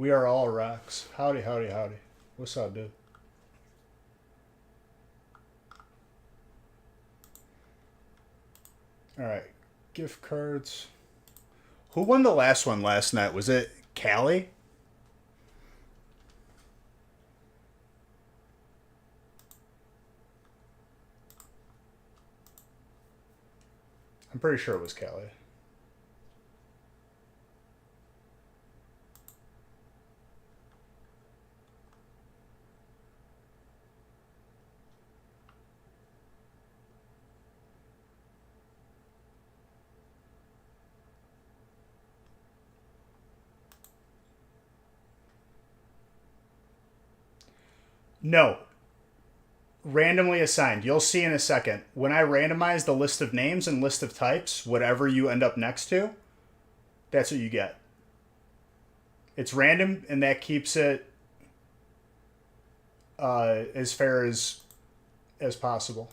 We are all rocks. Howdy, howdy, howdy. What's up, dude? All right. Gift cards. Who won the last one last night? Was it Callie? I'm pretty sure it was Callie. No. Randomly assigned. You'll see in a second. When I randomize the list of names and list of types, whatever you end up next to, that's what you get. It's random, and that keeps it as fair as possible.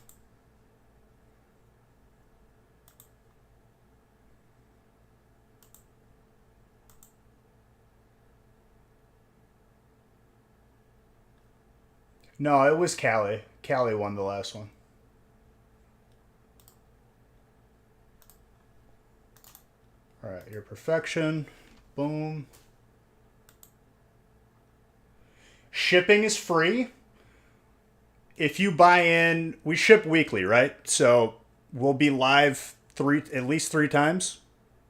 No, it was Callie. Callie won the last one. All right, your perfection. Boom. Shipping is free. If you buy in, we ship weekly, right? So we'll be live at least three times.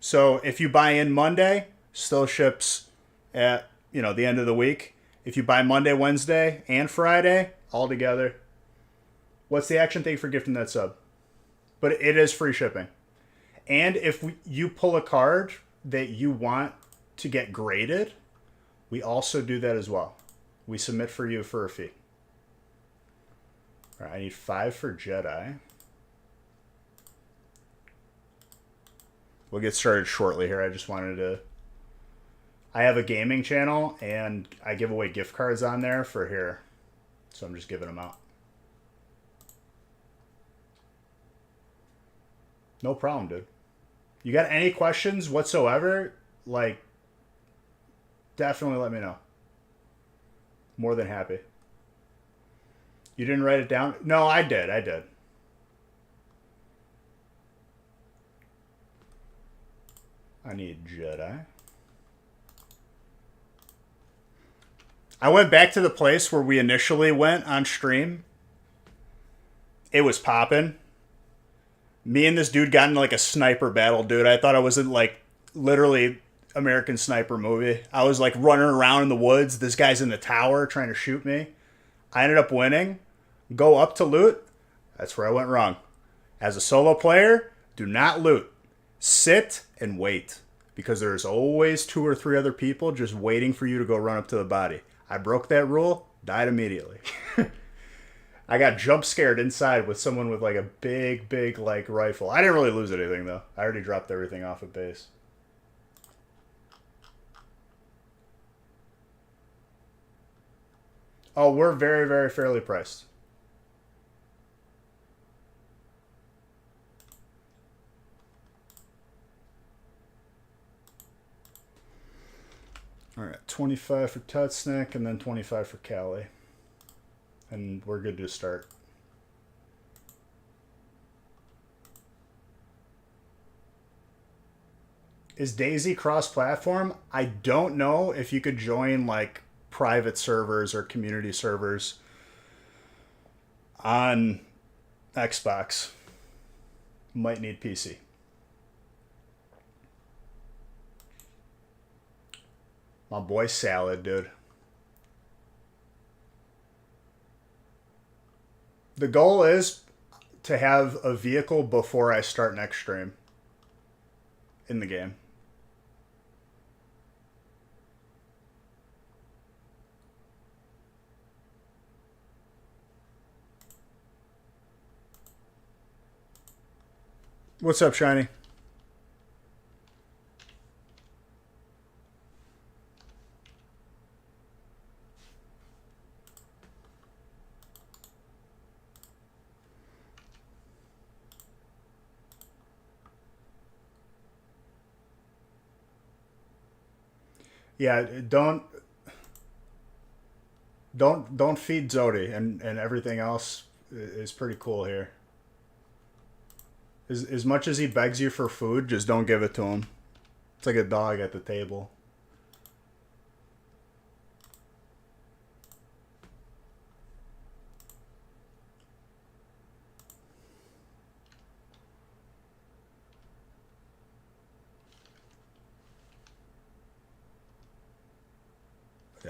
So if you buy in Monday, still ships at the end of the week. If you buy Monday, Wednesday, and Friday all together, what's the action? Thank you for gifting that sub. But it is free shipping. And if you pull a card that you want to get graded, we also do that as well. We submit for you for a fee. All right, I need 5 for Jedi. We'll get started shortly here. I just wanted to... I have a gaming channel, and I give away gift cards on there for here. So I'm just giving them out. No problem, dude. You got any questions whatsoever? Like, definitely let me know. More than happy. You didn't write it down? No, I did. I need Jedi. I went back to the place where we initially went on stream. It was popping. Me and this dude got into like a sniper battle, dude. I thought I was in like literally American Sniper movie. I was like running around in the woods. This guy's in the tower trying to shoot me. I ended up winning. Go up to loot. That's where I went wrong. As a solo player, do not loot. Sit and wait. Because there's always 2 or 3 other people just waiting for you to go run up to the body. I broke that rule, died immediately. I got jump scared inside with someone with like a big like rifle. I didn't really lose anything though. I already dropped everything off at base. Oh, we're very fairly priced. All right, 25 for Tutsnick and then 25 for Callie. And we're good to start. Is Daisy cross-platform? I don't know if you could join like private servers or community servers on Xbox. Might need PC. My boy Salad, dude. The goal is to have a vehicle before I start next stream in the game. What's up, Shiny? Yeah, don't Don't feed Zodi, and everything else is pretty cool here. As much as he begs you for food, just don't give it to him. It's like a dog at the table.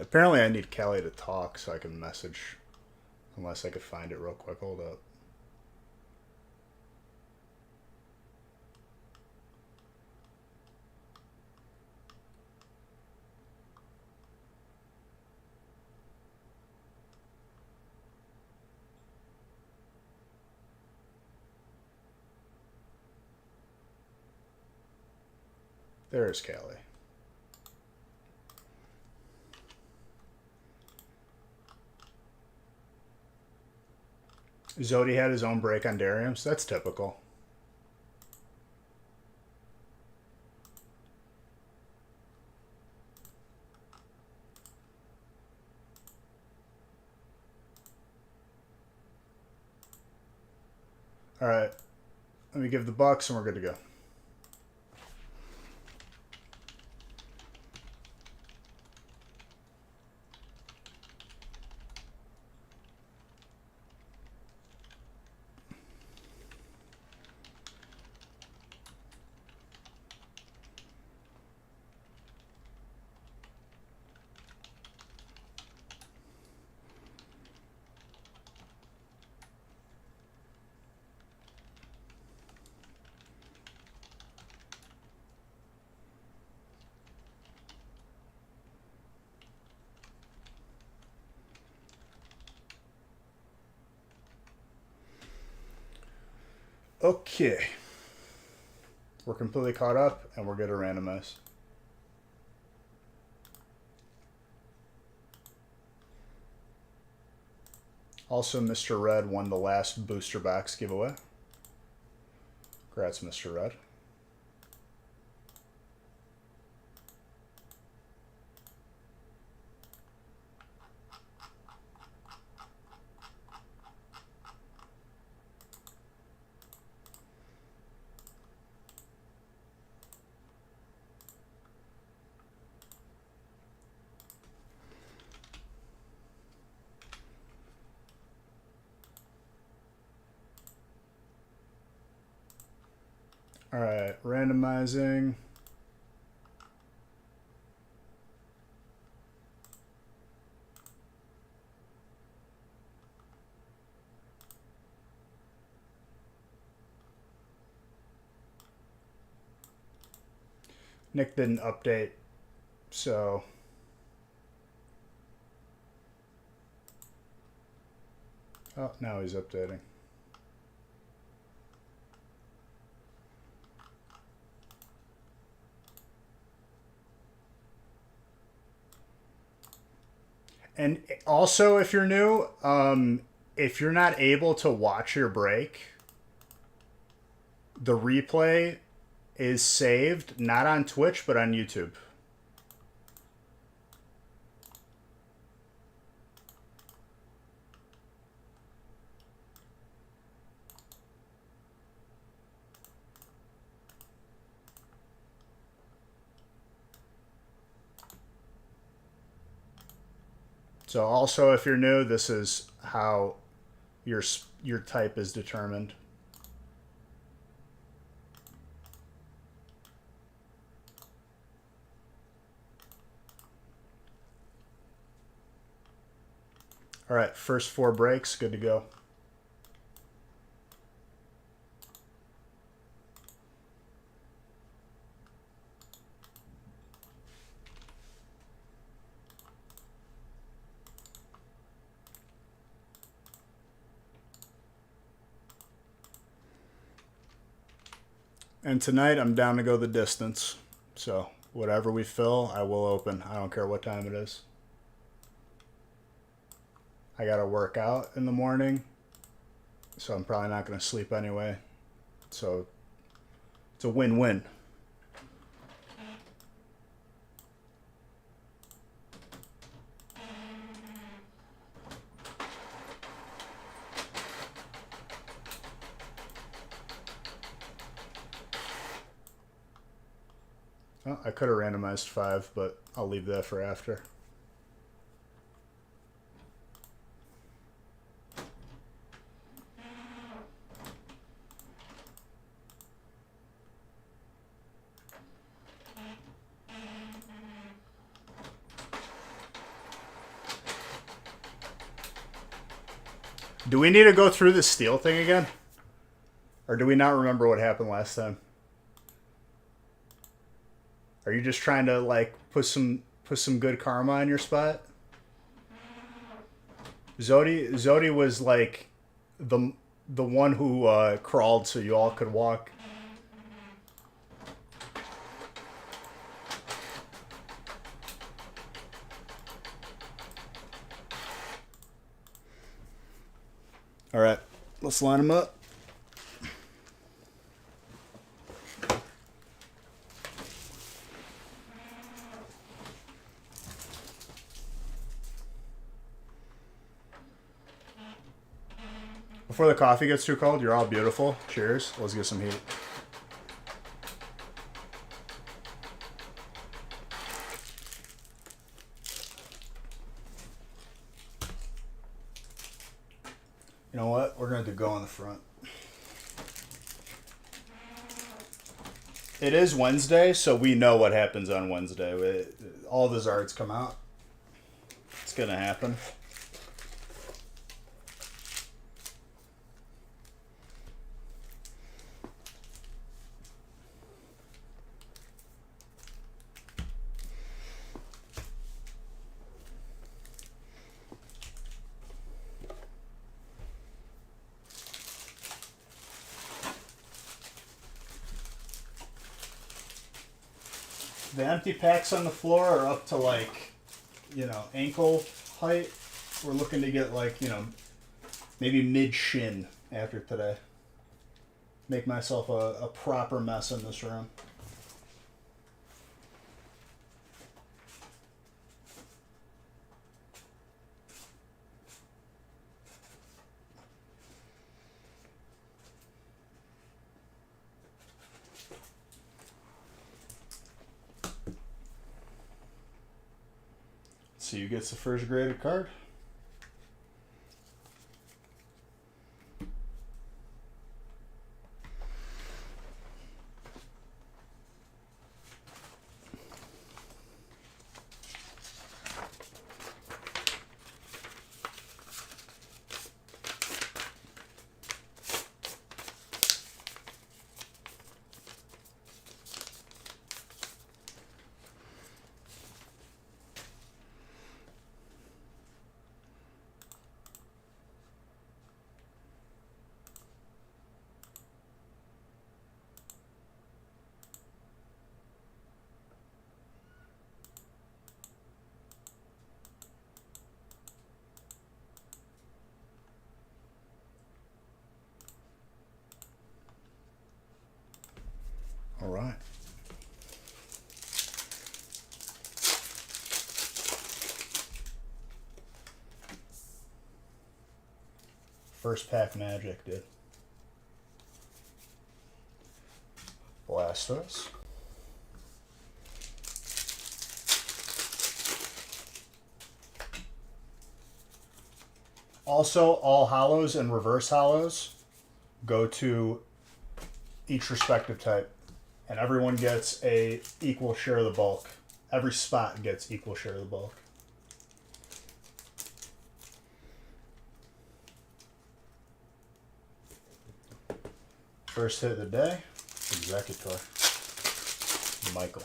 Apparently I need Callie to talk so I can message. Unless I could find it real quick. Hold up. There's Callie. Zodi had his own break on Darium, so that's typical. Alright. Let me give the bucks and we're good to go. Okay. We're completely caught up and we're good to randomize. Also, Mr. Red won the last booster box giveaway. Congrats, Mr. Red. All right, randomizing. Nick didn't update, so oh, now he's updating. And also, if you're new, if you're not able to watch your break, the replay is saved, not on Twitch, but on YouTube. So also, if you're new, this is how your type is determined. All right, first 4 breaks, good to go. And tonight I'm down to go the distance. So whatever we fill, I will open. I don't care what time it is. I got to work out in the morning, so I'm probably not going to sleep anyway. So it's a win-win. Oh, I could have randomized 5, but I'll leave that for after. Do we need to go through the steel thing again? Or do we not remember what happened last time? Are you just trying to like put some good karma on your spot? Zodi was like the one who crawled so you all could walk. All right, let's line them up. Before the coffee gets too cold, you're all beautiful. Cheers. Let's get some heat. You know what? We're going to go on the front. It is Wednesday, so we know what happens on Wednesday. All the Zards come out. It's going to happen. The empty packs on the floor are up to like, ankle height. We're looking to get like, maybe mid-shin after today. Make myself a proper mess in this room. See who gets the first graded card. All right. First pack magic, dude. Blastos. Also, all hollows and reverse hollows go to each respective type. And everyone gets a equal share of the bulk. Every spot gets equal share of the bulk. First hit of the day, Executor. Michael.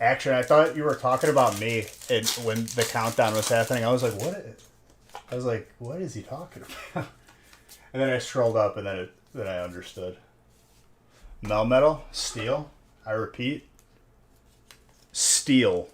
Actually, I thought you were talking about me when the countdown was happening. I was like, what is he talking about? And then I scrolled up, and then I understood. Melmetal, steel. I repeat, steel.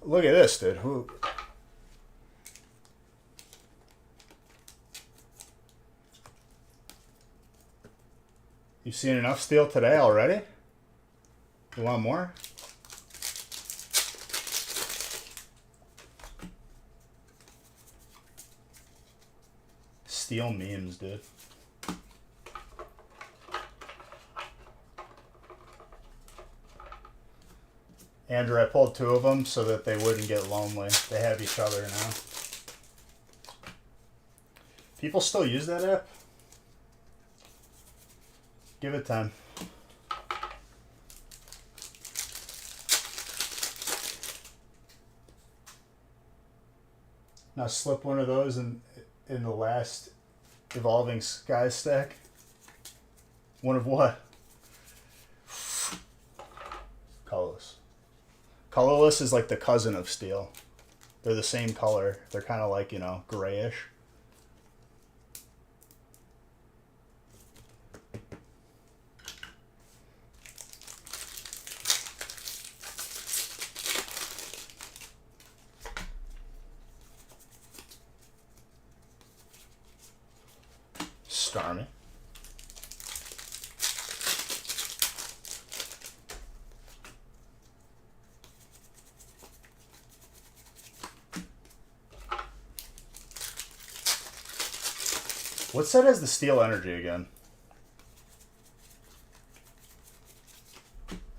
Look at this, dude. Who? You've seen enough steel today already? You want more? Steel memes, dude. Andrew, I pulled 2 of them so that they wouldn't get lonely. They have each other now. People still use that app? Give it time. Now slip one of those in the last evolving sky stack. One of what? Colorless. Colorless is like the cousin of steel. They're the same color. They're kind of like, you know, grayish. Starmy. What's that as the steel energy again?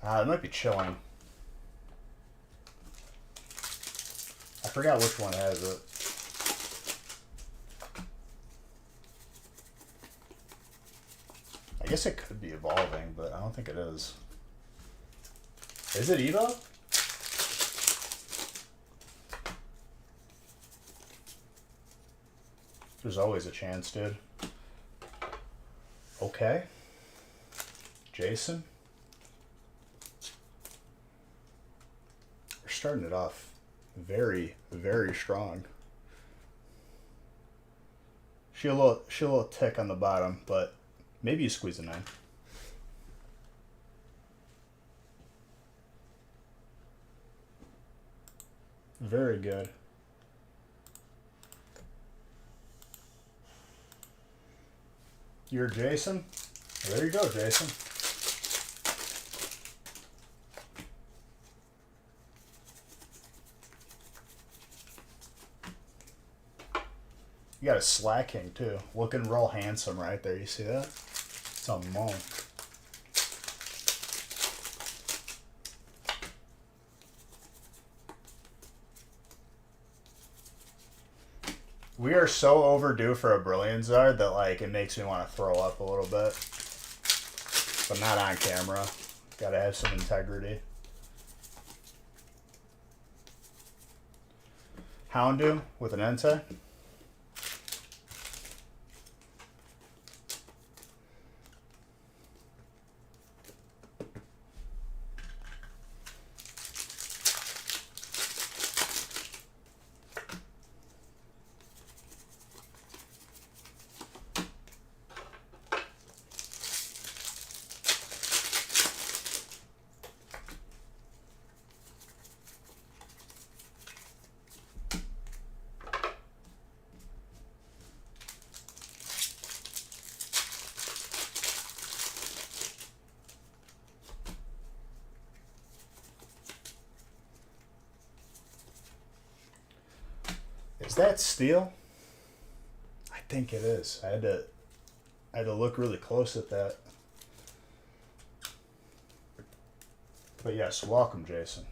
It might be chilling. I forgot which one has it. I guess it could be evolving, but I don't think it is. Is it Evo? There's always a chance, dude. Okay. Jason. We're starting it off very, very strong. She a little tick on the bottom, but maybe you squeeze a 9. Very good. You're Jason? There you go, Jason. You got a slacking too. Looking real handsome right there. You see that? It's a monk. We are so overdue for a Brilliant Zard that like it makes me want to throw up a little bit. But not on camera. Gotta have some integrity. Houndoom with an Entei. Is that steel? I think it is. I had to look really close at that. But yes, welcome, Jason.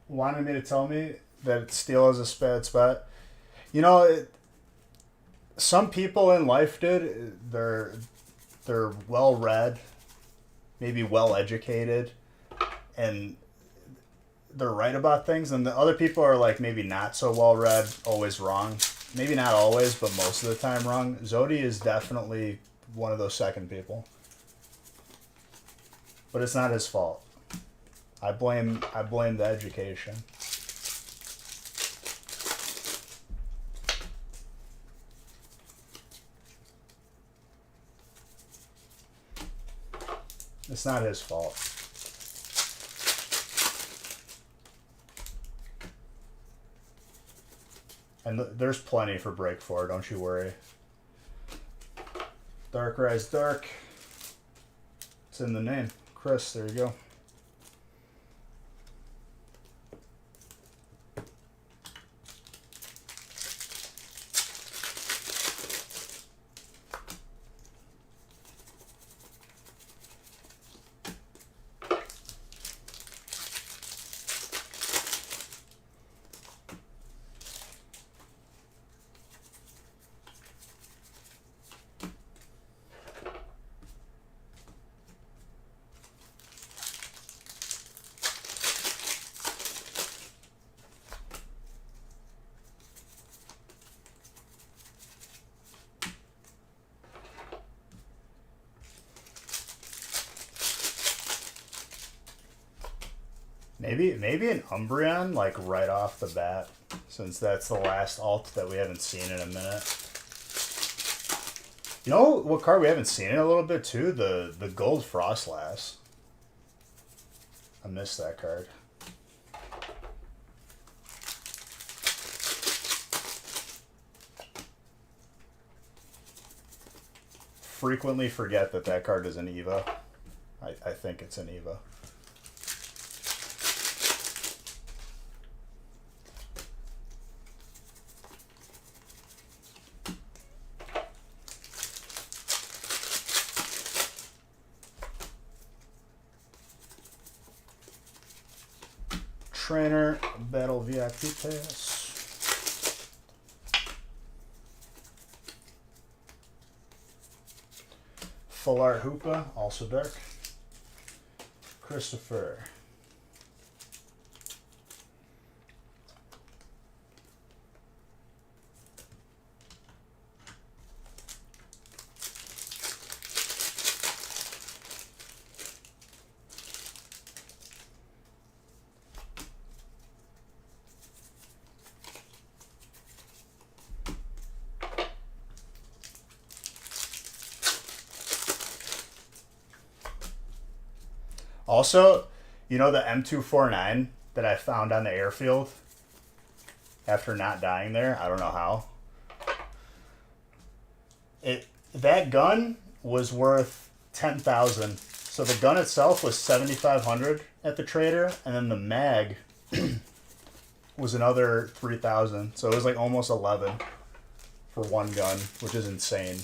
Wanted me to tell me that steel is a bad spot. You know, some people in life, dude, they're well read, maybe well educated, and they're right about things, and the other people are like maybe not so well read, always wrong. Maybe not always, but most of the time wrong. Zodi is definitely one of those second people, but it's not his fault. I blame the education. It's not his fault. And there's plenty for break 4, don't you worry. Dark Rise Dark. It's in the name. Chris, there you go. Maybe an Umbreon, like, right off the bat, since that's the last alt that we haven't seen in a minute. You know what card we haven't seen in a little bit, too? The Gold Frostlass. I missed that card. Frequently forget that card is an EVA. I think it's an EVA. Trainer Battle VIP Pass. Full Art Hoopa, also dark. Christopher. Also, you know the M249 that I found on the airfield after not dying there? I don't know how. That gun was worth 10,000. So the gun itself was 7,500 at the trader, and then the mag was another 3,000. So it was like almost 11 for one gun, which is insane.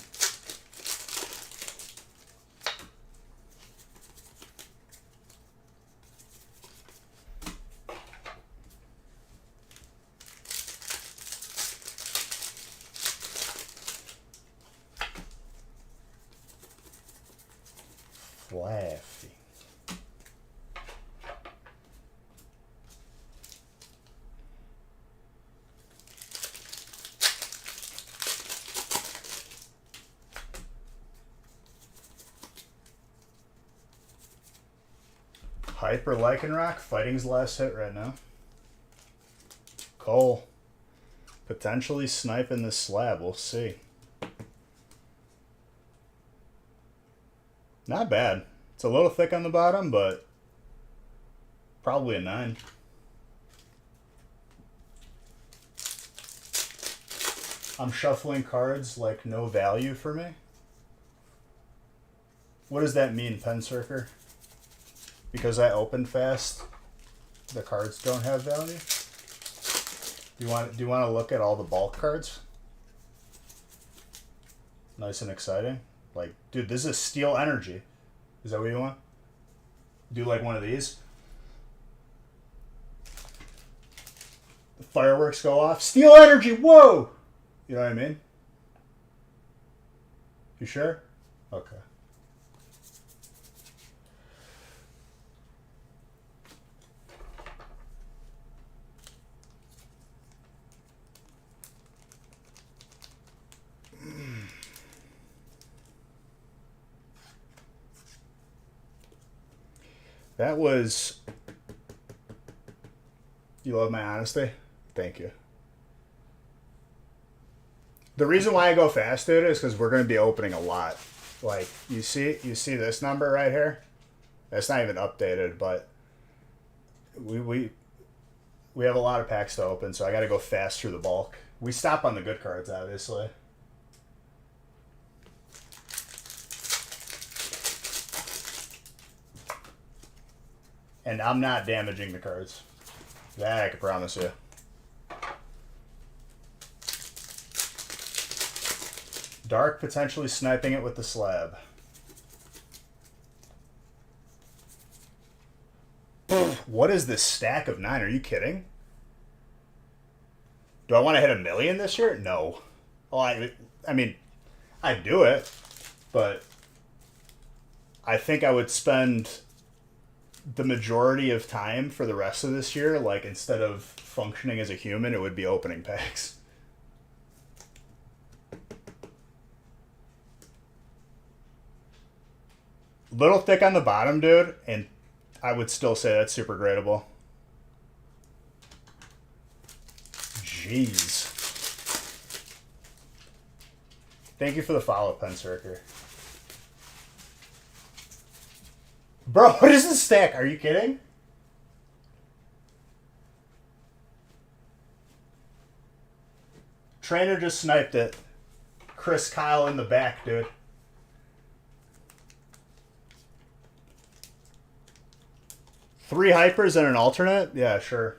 Fluffy. Hyper Lycanroc, fighting's last hit right now. Cole. Potentially sniping this slab, we'll see. Not bad. It's a little thick on the bottom, but probably a 9. I'm shuffling cards like no value for me. What does that mean, Pensirker? Because I open fast, the cards don't have value? Do you want to look at all the bulk cards? Nice and exciting. Like, dude, this is Steel Energy. Is that what you want? Do like one of these. The fireworks go off. Steel Energy, whoa! You know what I mean? You sure? Okay. That was You love my honesty? Thank you. The reason why I go fast, dude, is because we're going to be opening a lot. Like, you see this number right here? That's not even updated, but we have a lot of packs to open, so I got to go fast through the bulk. We stop on the good cards, obviously. And I'm not damaging the cards. That I can promise you. Dark potentially sniping it with the slab. What is this stack of 9? Are you kidding? Do I want to hit 1 million this year? No. Well, I mean, I'd do it, but I think I would spend the majority of time for the rest of this year, like, instead of functioning as a human, it would be opening packs. Little thick on the bottom, dude, and I would still say that's super gradable. Jeez. Thank you for the follow, Pensurker. Bro, what is this stack? Are you kidding? Trainer just sniped it. Chris Kyle in the back, dude. Three hypers and an alternate? Yeah, sure.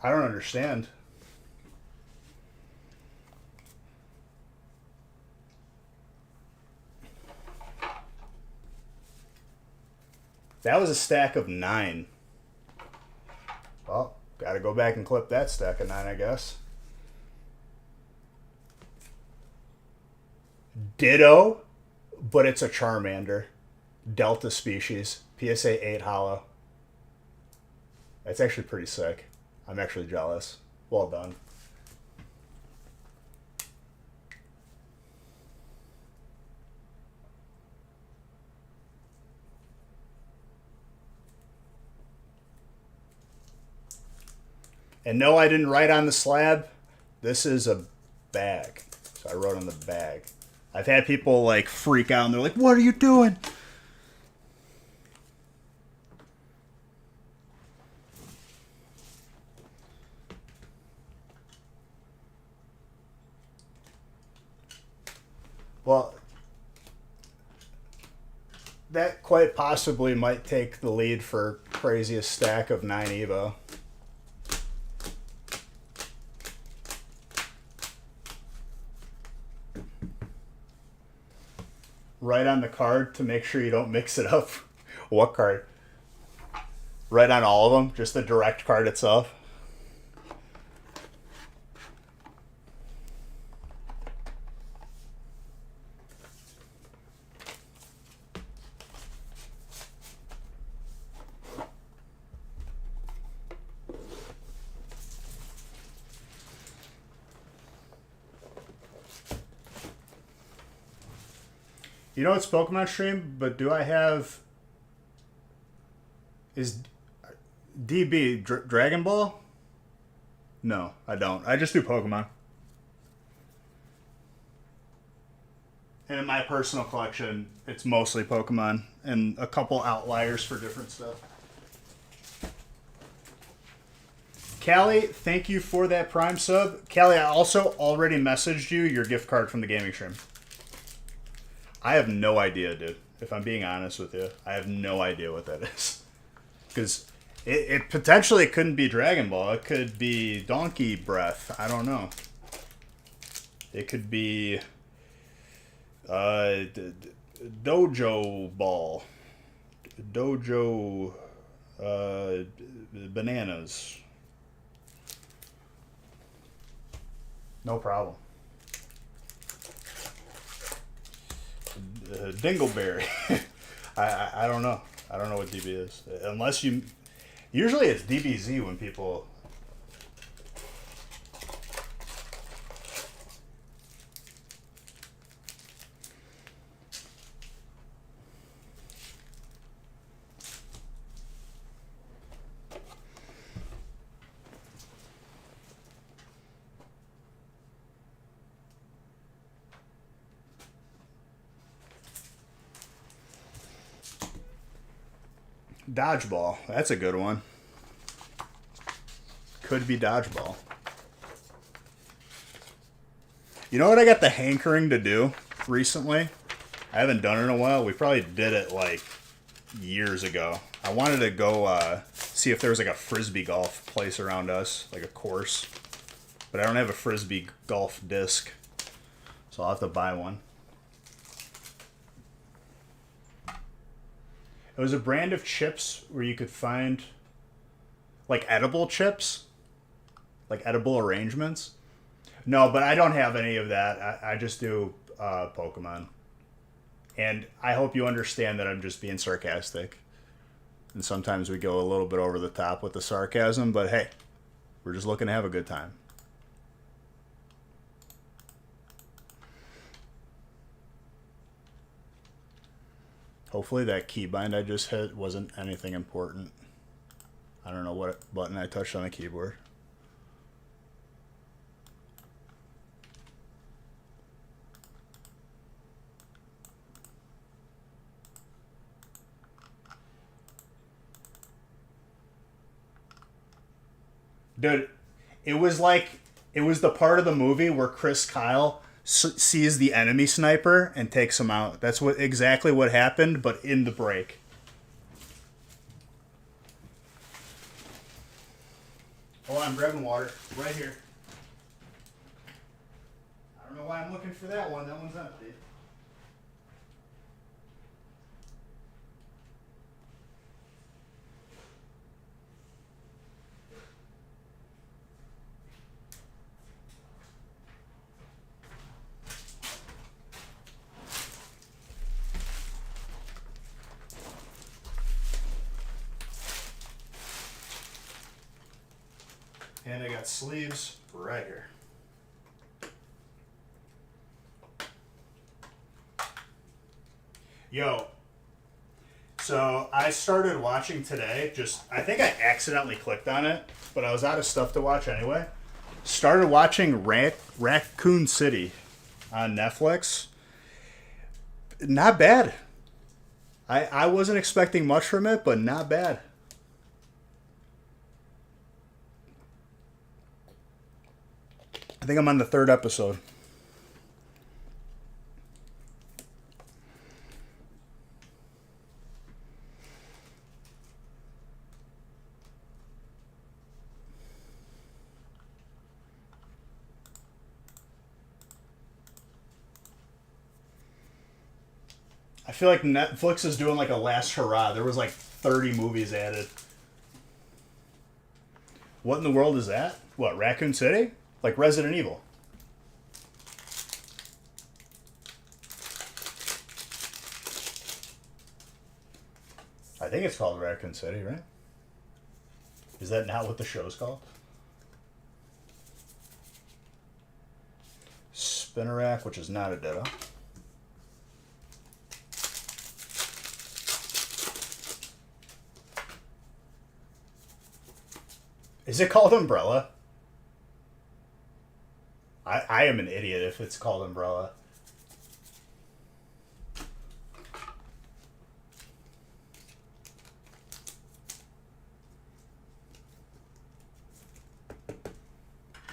I don't understand. That was a stack of 9. Well, gotta go back and clip that stack of 9, I guess. Ditto, but it's a Charmander. Delta species. PSA 8 hollow. That's actually pretty sick. I'm actually jealous. Well done. And no, I didn't write on the slab. This is a bag. So I wrote on the bag. I've had people like freak out and they're like, what are you doing? Well, that quite possibly might take the lead for craziest stack of 9 Evo. Write on the card to make sure you don't mix it up. What card? Write on all of them, just the direct card itself. You know it's Pokemon stream, but do I have... Is DB Dragon Ball? No, I don't. I just do Pokemon. And in my personal collection, it's mostly Pokemon and a couple outliers for different stuff. Callie, thank you for that Prime sub. Callie, I also already messaged you your gift card from the gaming stream. I have no idea, dude. If I'm being honest with you, I have no idea what that is. Because it potentially couldn't be Dragon Ball. It could be Donkey Breath. I don't know. It could be Dojo Ball. Dojo Bananas. No problem. Dingleberry. I don't know. I don't know what DB is. Unless you... Usually it's DBZ when people... Dodgeball. That's a good one. Could be dodgeball. You know what I got the hankering to do recently? I haven't done it in a while. We probably did it like years ago. I wanted to go see if there was like a frisbee golf place around us, like a course. But I don't have a frisbee golf disc, so I'll have to buy one. It was a brand of chips where you could find like edible chips, like edible arrangements. No, but I don't have any of that. I just do Pokemon. And I hope you understand that I'm just being sarcastic. And sometimes we go a little bit over the top with the sarcasm, but hey, we're just looking to have a good time. Hopefully that keybind I just hit wasn't anything important. I don't know what button I touched on the keyboard. Dude, it was the part of the movie where Chris Kyle sees the enemy sniper and takes him out. That's exactly what happened, but in the break. Hold on, I'm grabbing water. Right here. I don't know why I'm looking for that one. That one's empty. And I got sleeves right here. Yo, so I started watching today, I think I accidentally clicked on it, but I was out of stuff to watch anyway. Started watching Raccoon City on Netflix. Not bad. I wasn't expecting much from it, but not bad. I think I'm on the 3rd episode. I feel like Netflix is doing like a last hurrah. There was like 30 movies added. What in the world is that? What, Raccoon City? Like Resident Evil. I think it's called Raccoon City, right? Is that not what the show's called? Spinnerack, which is not a ditto. Is it called Umbrella? I am an idiot if it's called Umbrella.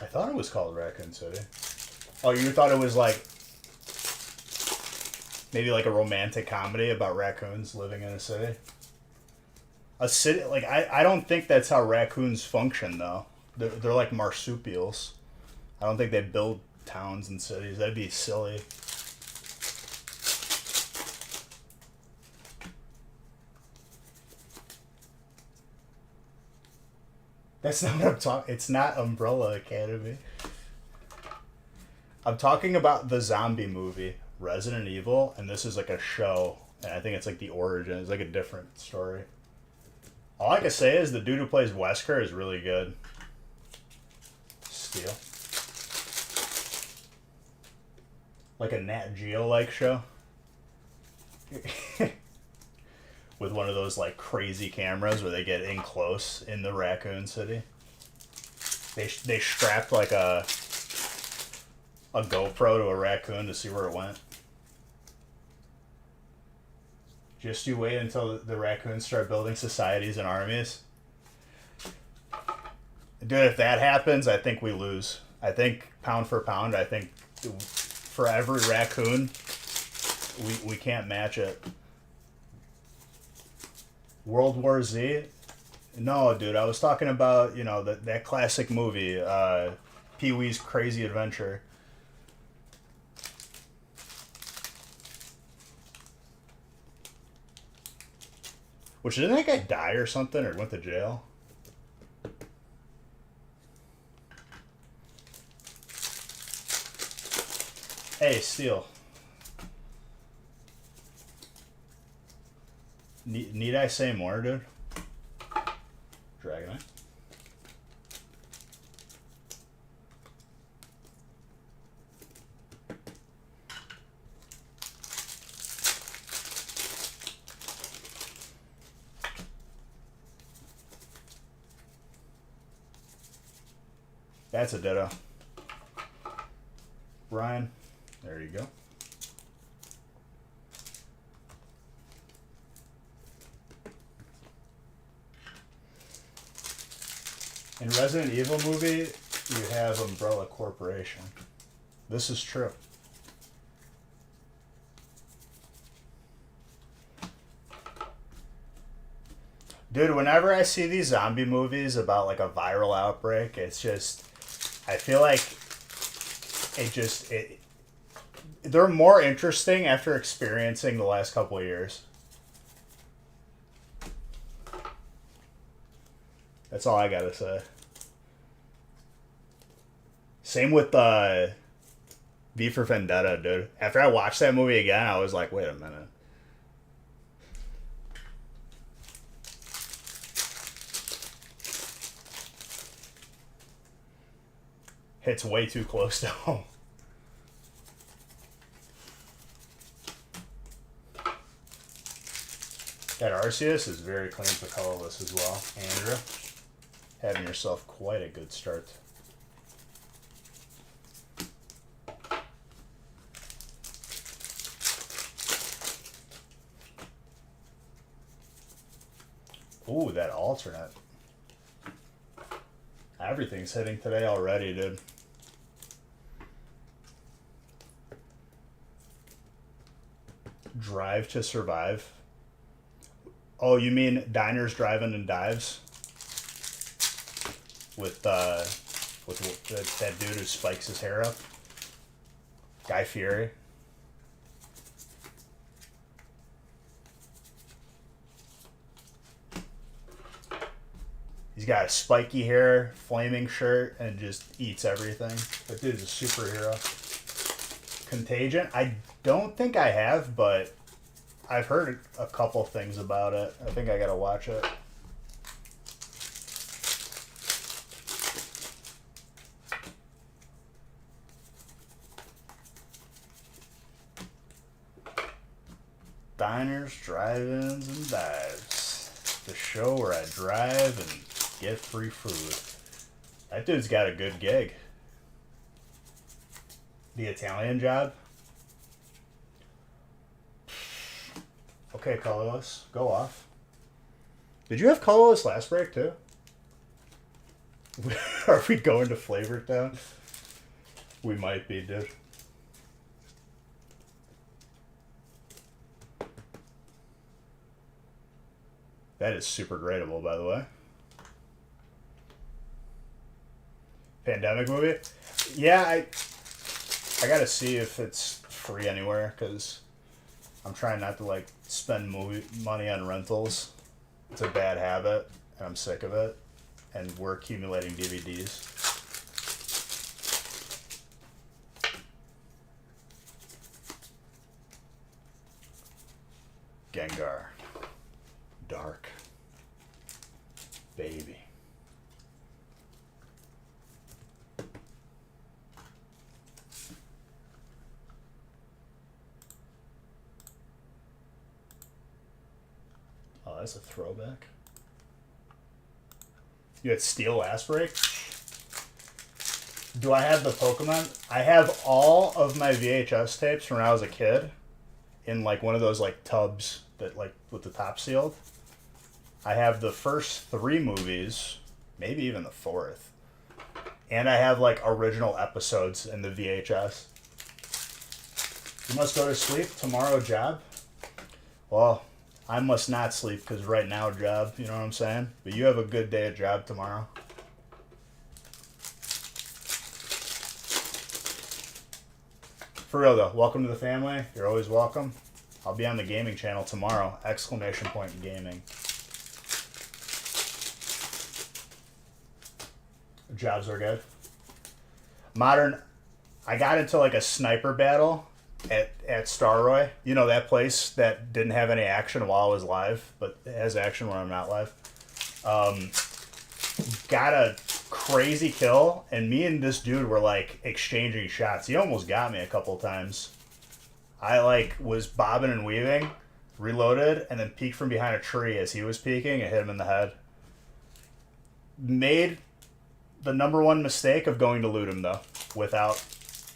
I thought it was called Raccoon City. Oh, you thought it was like maybe like a romantic comedy about raccoons living in a city? A city, like I don't think that's how raccoons function though. They're like marsupials. I don't think they build towns and cities. That'd be silly. That's not what I'm talking. It's not Umbrella Academy. I'm talking about the zombie movie, Resident Evil, and this is like a show, and I think it's like the origin. It's like a different story. All I can say is the dude who plays Wesker is really good. Steel. Like a Nat Geo-like show. With one of those like crazy cameras where they get in close in the Raccoon City. They strapped like a GoPro to a raccoon to see where it went. Did Just you wait until the raccoons start building societies and armies. Dude, if that happens, I think we lose. I think pound for pound, I think for every raccoon, we can't match it. World War Z? No, dude, I was talking about, that classic movie, Pee-wee's Crazy Adventure. Which, didn't that guy die or something, or went to jail? Hey, Steel. Need I say more, dude? Dragonite. That's a ditto. Ryan, there you go. In Resident Evil movie, you have Umbrella Corporation. This is true. Dude, whenever I see these zombie movies about like a viral outbreak, it's just, I feel like they're more interesting after experiencing the last couple of years. That's all I gotta say. Same with V for Vendetta, dude. After I watched that movie again, I was like, wait a minute. Hits way too close to home. That Arceus is very clean for colorless as well. Andrew, having yourself quite a good start. Ooh, that alternate. Everything's hitting today already, dude. Drive to Survive. Oh, you mean Diners, Drive-In, and Dives? With that dude who spikes his hair up? Guy Fieri. He's got a spiky hair, flaming shirt, and just eats everything. That dude's a superhero. Contagion? I don't think I have, but I've heard a couple things about it. I think I gotta watch it. Diners, Drive-Ins, and Dives. The show where I drive and get free food. That dude's got a good gig. The Italian Job? Okay, colorless. Go off. Did you have colorless last break, too? Are we going to Flavor Town? We might be, dude. That is super gradable, by the way. Pandemic movie? Yeah, I gotta see if it's free anywhere, because I'm trying not to, like, spend money on rentals. It's a bad habit, and I'm sick of it. And we're accumulating DVDs. Gengar. Dark. Baby. Oh, that's a throwback. You had Steel last break? Do I have the Pokemon? I have all of my VHS tapes from when I was a kid in like one of those like tubs that like with the top sealed. I have the first 3 movies, maybe even the 4th. And I have like original episodes in the VHS. You must go to sleep tomorrow, job? Well, I must not sleep because right now, job, you know what I'm saying? But you have a good day at job tomorrow. For real though, welcome to the family. You're always welcome. I'll be on the gaming channel tomorrow. ! Gaming. Jobs are good. Modern, I got into like a sniper battle at Starroy. You know, that place that didn't have any action while I was live, but it has action when I'm not live. Got a crazy kill, and me and this dude were like exchanging shots. He almost got me a couple times. I like was bobbing and weaving, reloaded, and then peeked from behind a tree as he was peeking and hit him in the head. Made the number one mistake of going to loot him though, without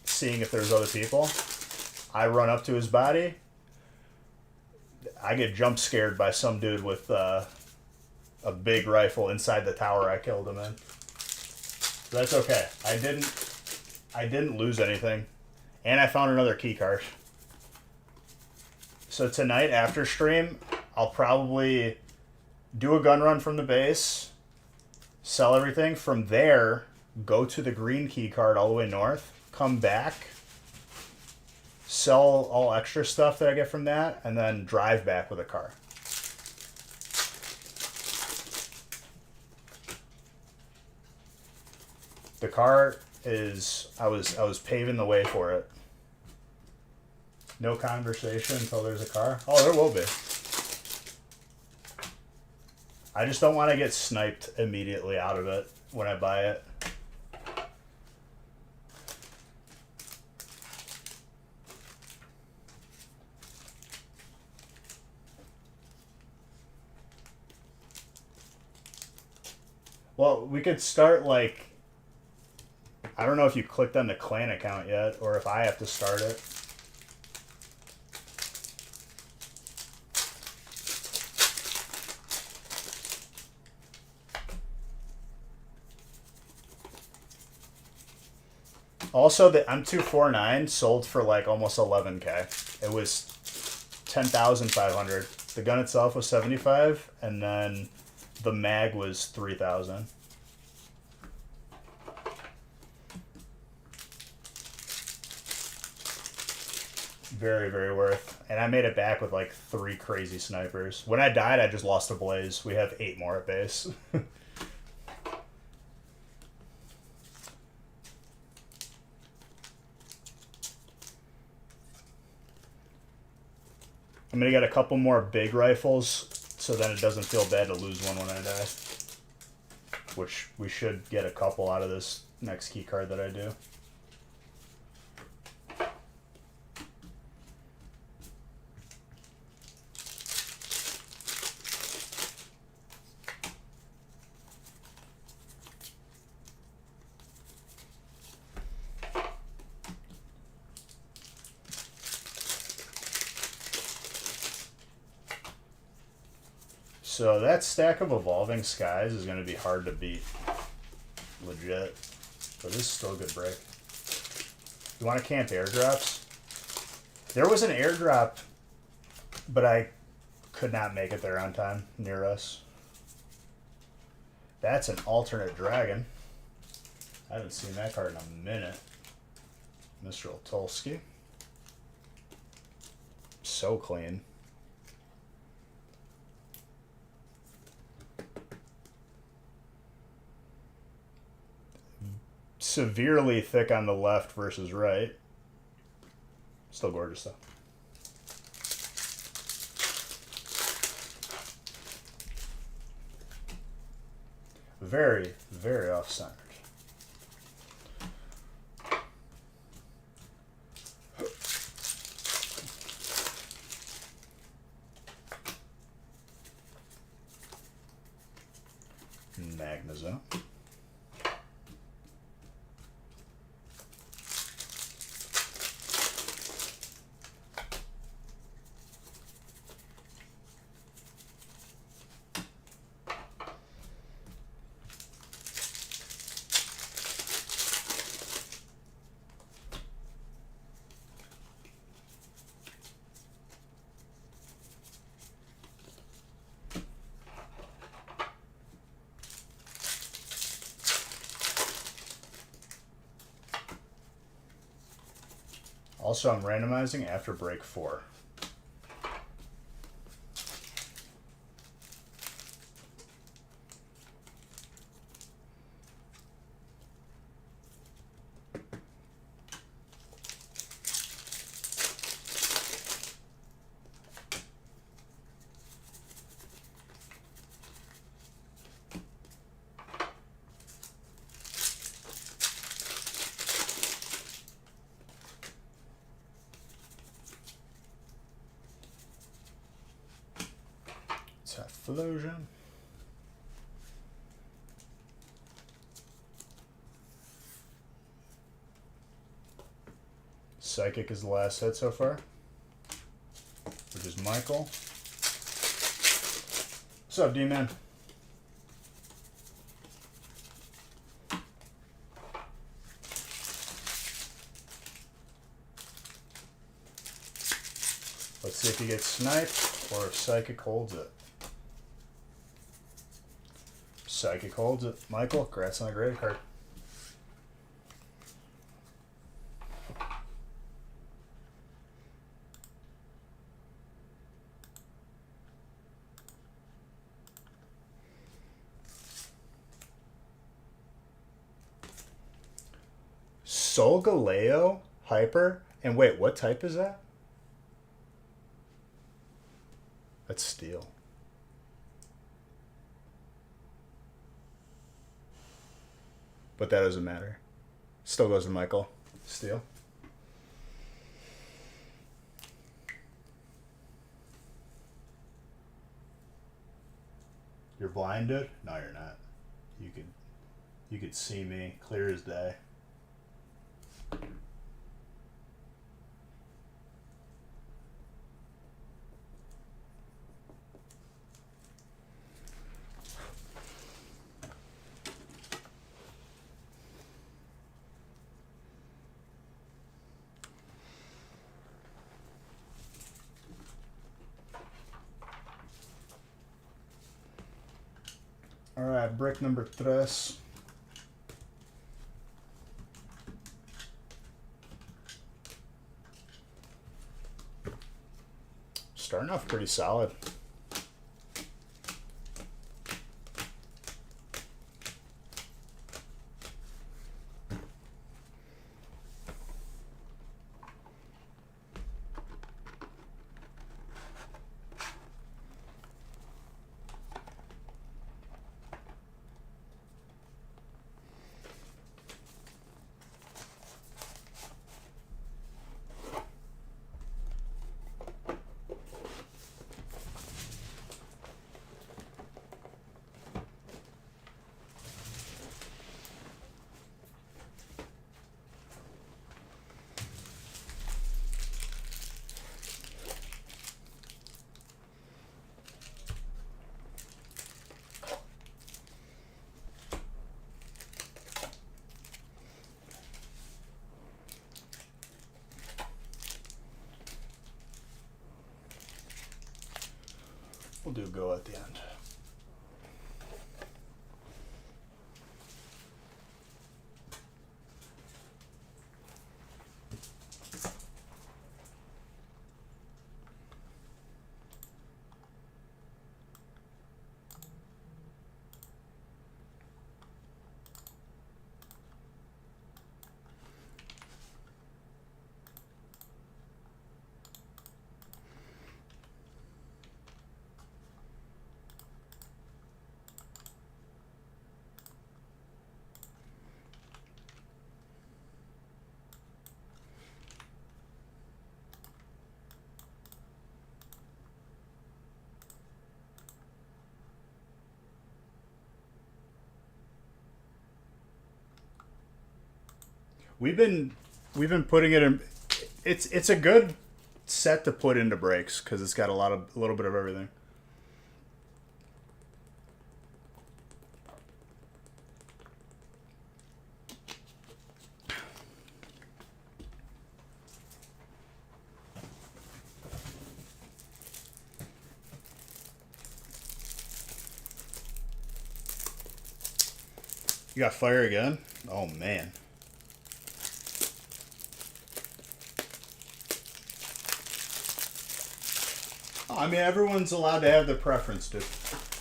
seeing if there's other people. I run up to his body. I get jump scared by some dude with a big rifle inside the tower I killed him in. That's okay. I didn't lose anything. And I found another key card. So tonight after stream, I'll probably do a gun run from the base, sell everything. From there, go to the green key card all the way north, come back, sell all extra stuff that I get from that, and then drive back with a car. The car is, I was paving the way for it. No conversation until there's a car. Oh, there will be. I just don't want to get sniped immediately out of it when I buy it. Well, we could start like, I don't know if you clicked on the clan account yet or if I have to start it. Also, the M249 sold for like almost 11K. It was 10,500. The gun itself was 75, and then the mag was 3,000. Very, very worth. And I made it back with like 3 crazy snipers. When I died, I just lost a blaze. We have 8 more at base. I'm going to get a couple more big rifles so then it doesn't feel bad to lose one when I die. Which we should get a couple out of this next key card that I do. So that stack of Evolving Skies is going to be hard to beat. Legit. But this is still a good break. You want to camp airdrops? There was an airdrop, but I could not make it there on time near us. That's an alternate dragon. I haven't seen that card in a minute. Mr. Otulski. So clean. Severely thick on the left versus right. Still gorgeous though. Very, very off-centered. Magnezone. Also, I'm randomizing after break 4. Typhlosion. Psychic is the last hit so far, which is Michael. What's up, D-Man? Let's see if he gets sniped or if Psychic holds it. Psychic holds it. Michael, congrats on the grade card. Solgaleo, Hyper, and wait, what type is that? That's Steel. But that doesn't matter. Still goes to Michael. Steel. You're blind, dude? No, you're not. You could see me clear as day. All right, brick number 3. Starting off pretty solid. We'll do go at the end. We've been putting it in. It's a good set to put into breaks because it's got a little bit of everything. You got fire again? Oh man. I mean, everyone's allowed to have their preference, dude.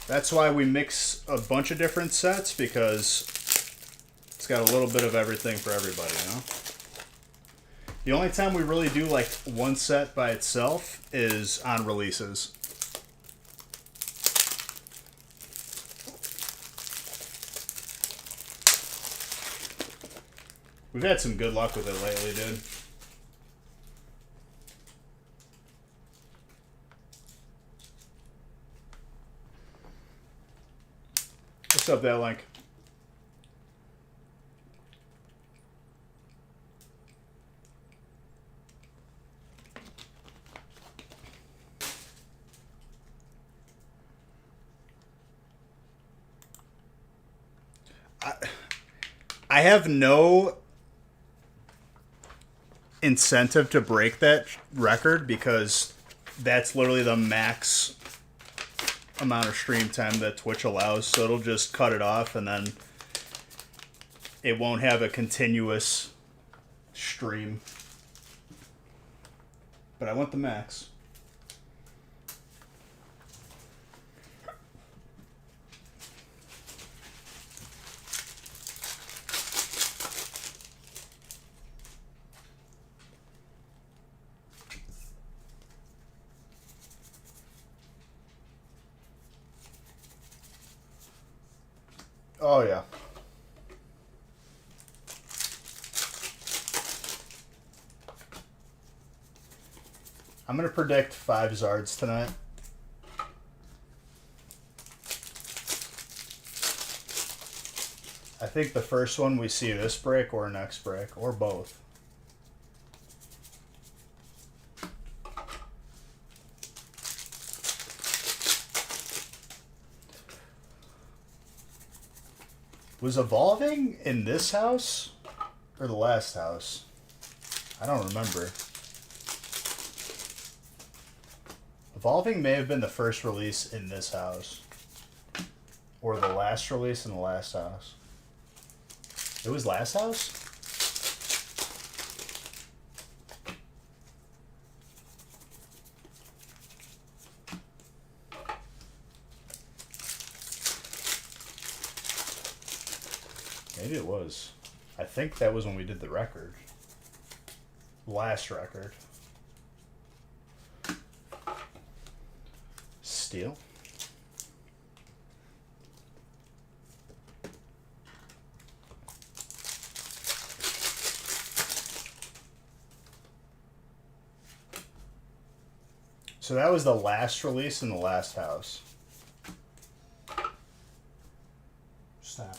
That's why we mix a bunch of different sets, because it's got a little bit of everything for everybody, you know? The only time we really do like one set by itself is on releases. We've had some good luck with it lately, dude. What's up, that link? I have no incentive to break that record, because that's literally the max amount of stream time that Twitch allows, so it'll just cut it off and then it won't have a continuous stream. But I want the max. Oh, yeah. I'm going to predict 5 Zards tonight. I think the first one we see this break or next break, or both. Was Evolving in this house or the last house? I don't remember. Evolving may have been the first release in this house, or the last release in the last house. It was last house? Maybe it was. I think that was when we did the record. Last record. Steel. So that was the last release in the last house. Snap.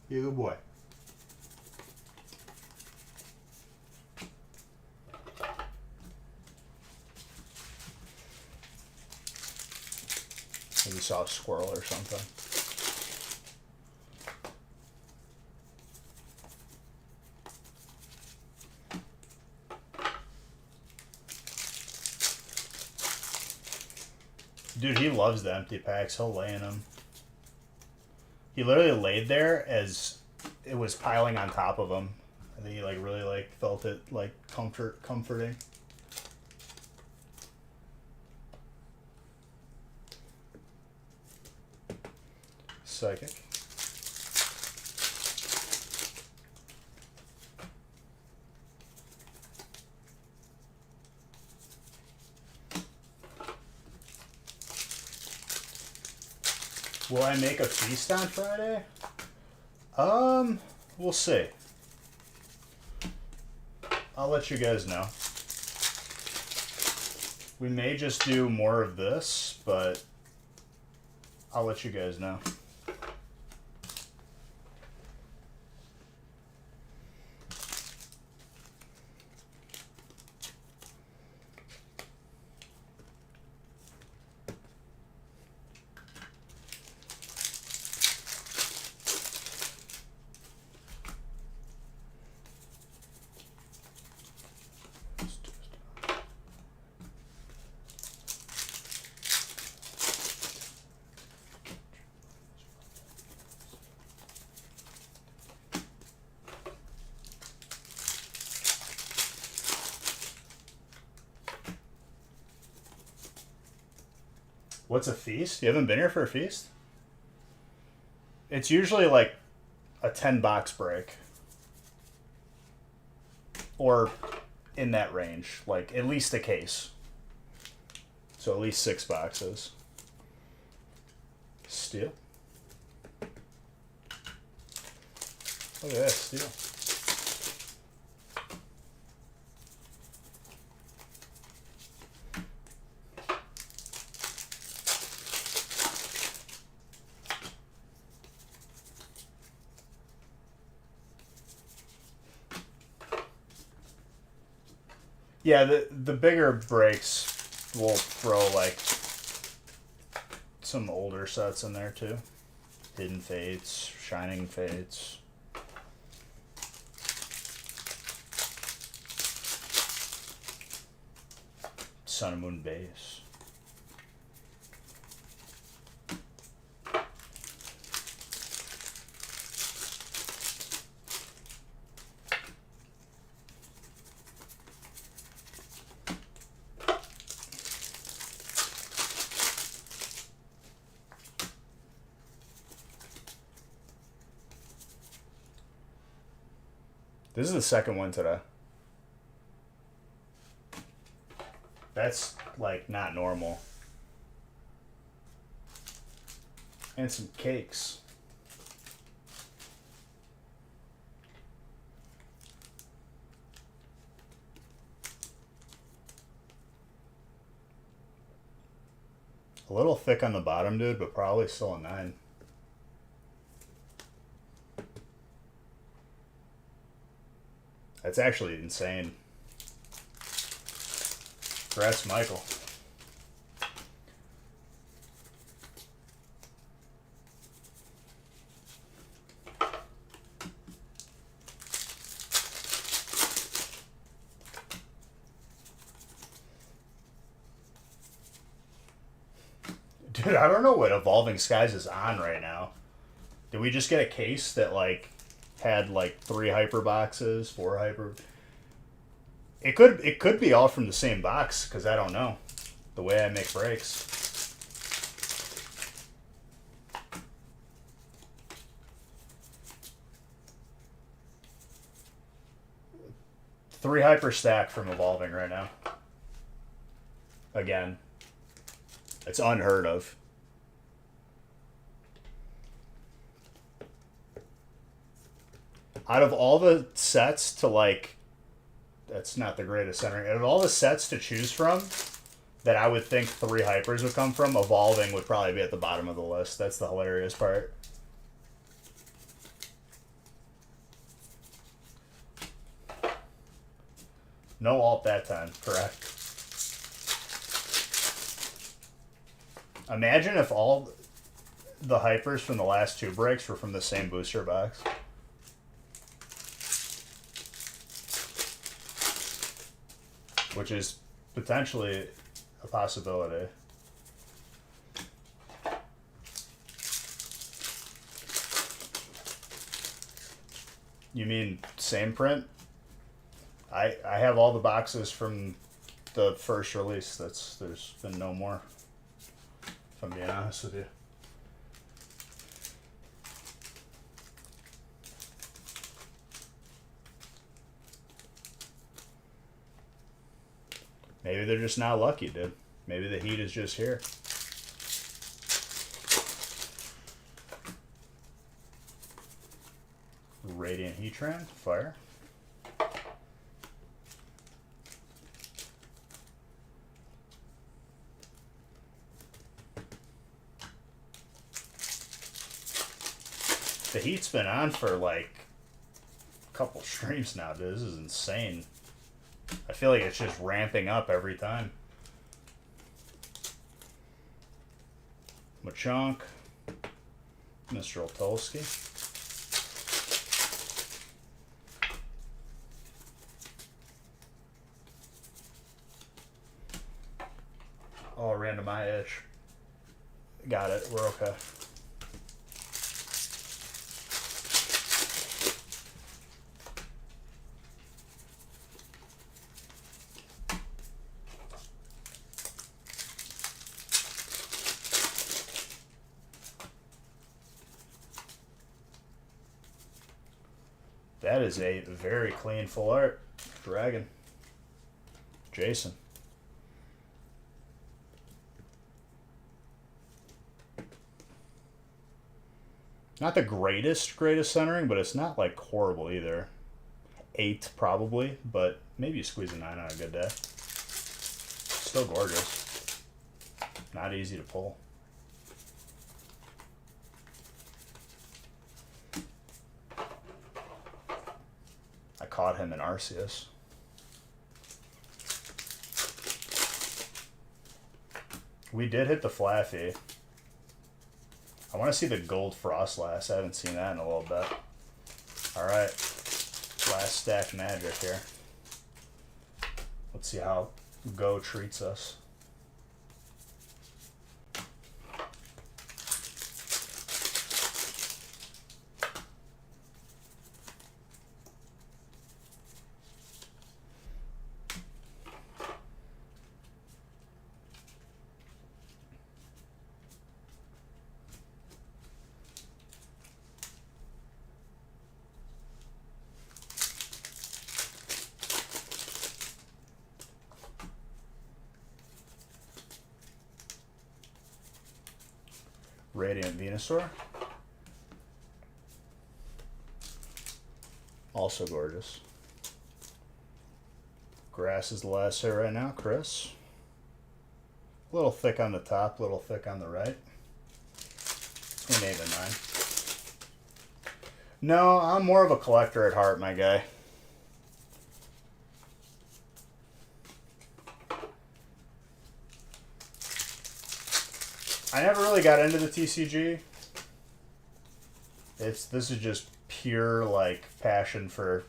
You're a good boy. Maybe saw a squirrel or something. Dude, he loves the empty packs. He'll lay in them. He literally laid there as it was piling on top of him. I think he like really like felt it like comforting. Psychic. Will I make a feast on Friday? We'll see. I'll let you guys know. We may just do more of this, but I'll let you guys know. What's a feast? You haven't been here for a feast? It's usually like a 10 box break. Or in that range. Like at least a case. So at least 6 boxes. Steel. Look at that steel. Yeah, the bigger breaks will throw like some older sets in there too. Hidden Fates, Shining Fates. Sun and Moon Base. This is the second one today. That's like not normal. And some cakes. A little thick on the bottom, dude, but probably still a 9. That's actually insane. Congrats, Michael. Dude, I don't know what Evolving Skies is on right now. Did we just get a case that like had like 3 hyper boxes, 4 hyper? It could be all from the same box because I don't know the way I make breaks. Three hyper stack from Evolving right now. Again. It's unheard of. Out of all the sets to like, that's not the greatest centering. Out of all the sets to choose from that I would think 3 hypers would come from, Evolving would probably be at the bottom of the list. That's the hilarious part. No alt that time, correct. Imagine if all the hypers from the last 2 breaks were from the same booster box. Which is potentially a possibility. You mean same print? I have all the boxes from the first release. There's been no more. If I'm being honest with you. Maybe they're just not lucky, dude. Maybe the heat is just here. Radiant Heatran, fire. The heat's been on for like a couple streams now, dude. This is insane. I feel like it's just ramping up every time. Machank. Mr. Oltolsky. Oh, random eye itch. Got it. We're okay. That is a very clean full art dragon. Jason. Not the greatest centering, but it's not like horrible either. 8 probably, but maybe you squeeze a 9 on a good day. Still gorgeous. Not easy to pull. I caught him in Arceus. We did hit the Flaffy. I want to see the gold Frostlass. I haven't seen that in a little bit. Alright. Last stack magic here. Let's see how Go treats us. Radiant Venusaur. Also gorgeous. Grass is the last hit right now, Chris. A little thick on the top, a little thick on the right. Between 8 and 9. No, I'm more of a collector at heart, my guy. I never really got into the TCG. This is just pure like passion for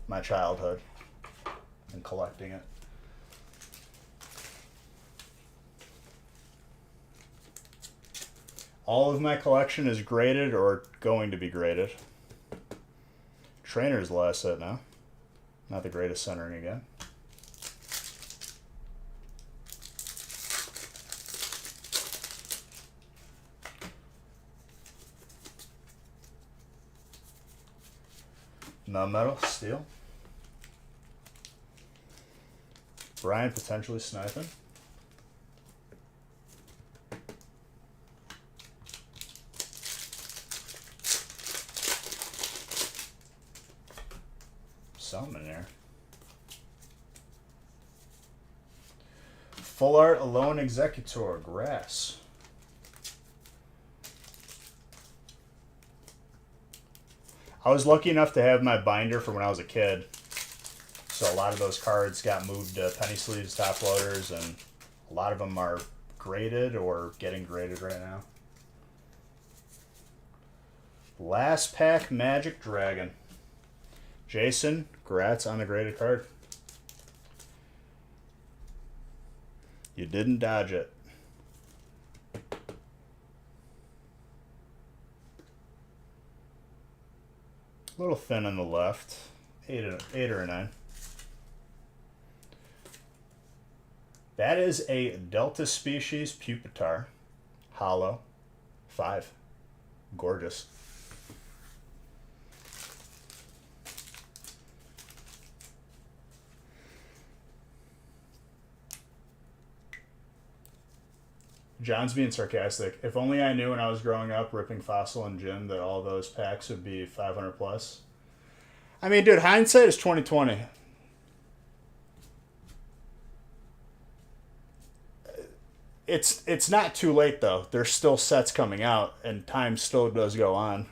my childhood and collecting it. All of my collection is graded or going to be graded. Trainer's the last set now. Not the greatest centering again. Non-metal, steel. Brian potentially sniping. Something in there. Full art Alone Executor, grass. I was lucky enough to have my binder from when I was a kid. So a lot of those cards got moved to penny sleeves, top loaders, and a lot of them are graded or getting graded right now. Last pack Magic Dragon. Jason, congrats on the graded card. You didn't dodge it. A little thin on the left. 8 or a 9. That is a Delta Species Pupitar. Hollow. 5. Gorgeous. John's being sarcastic. If only I knew when I was growing up ripping Fossil and Gym that all those packs would be 500 plus. I mean, dude, hindsight is 2020. It's not too late though. There's still sets coming out and time still does go on.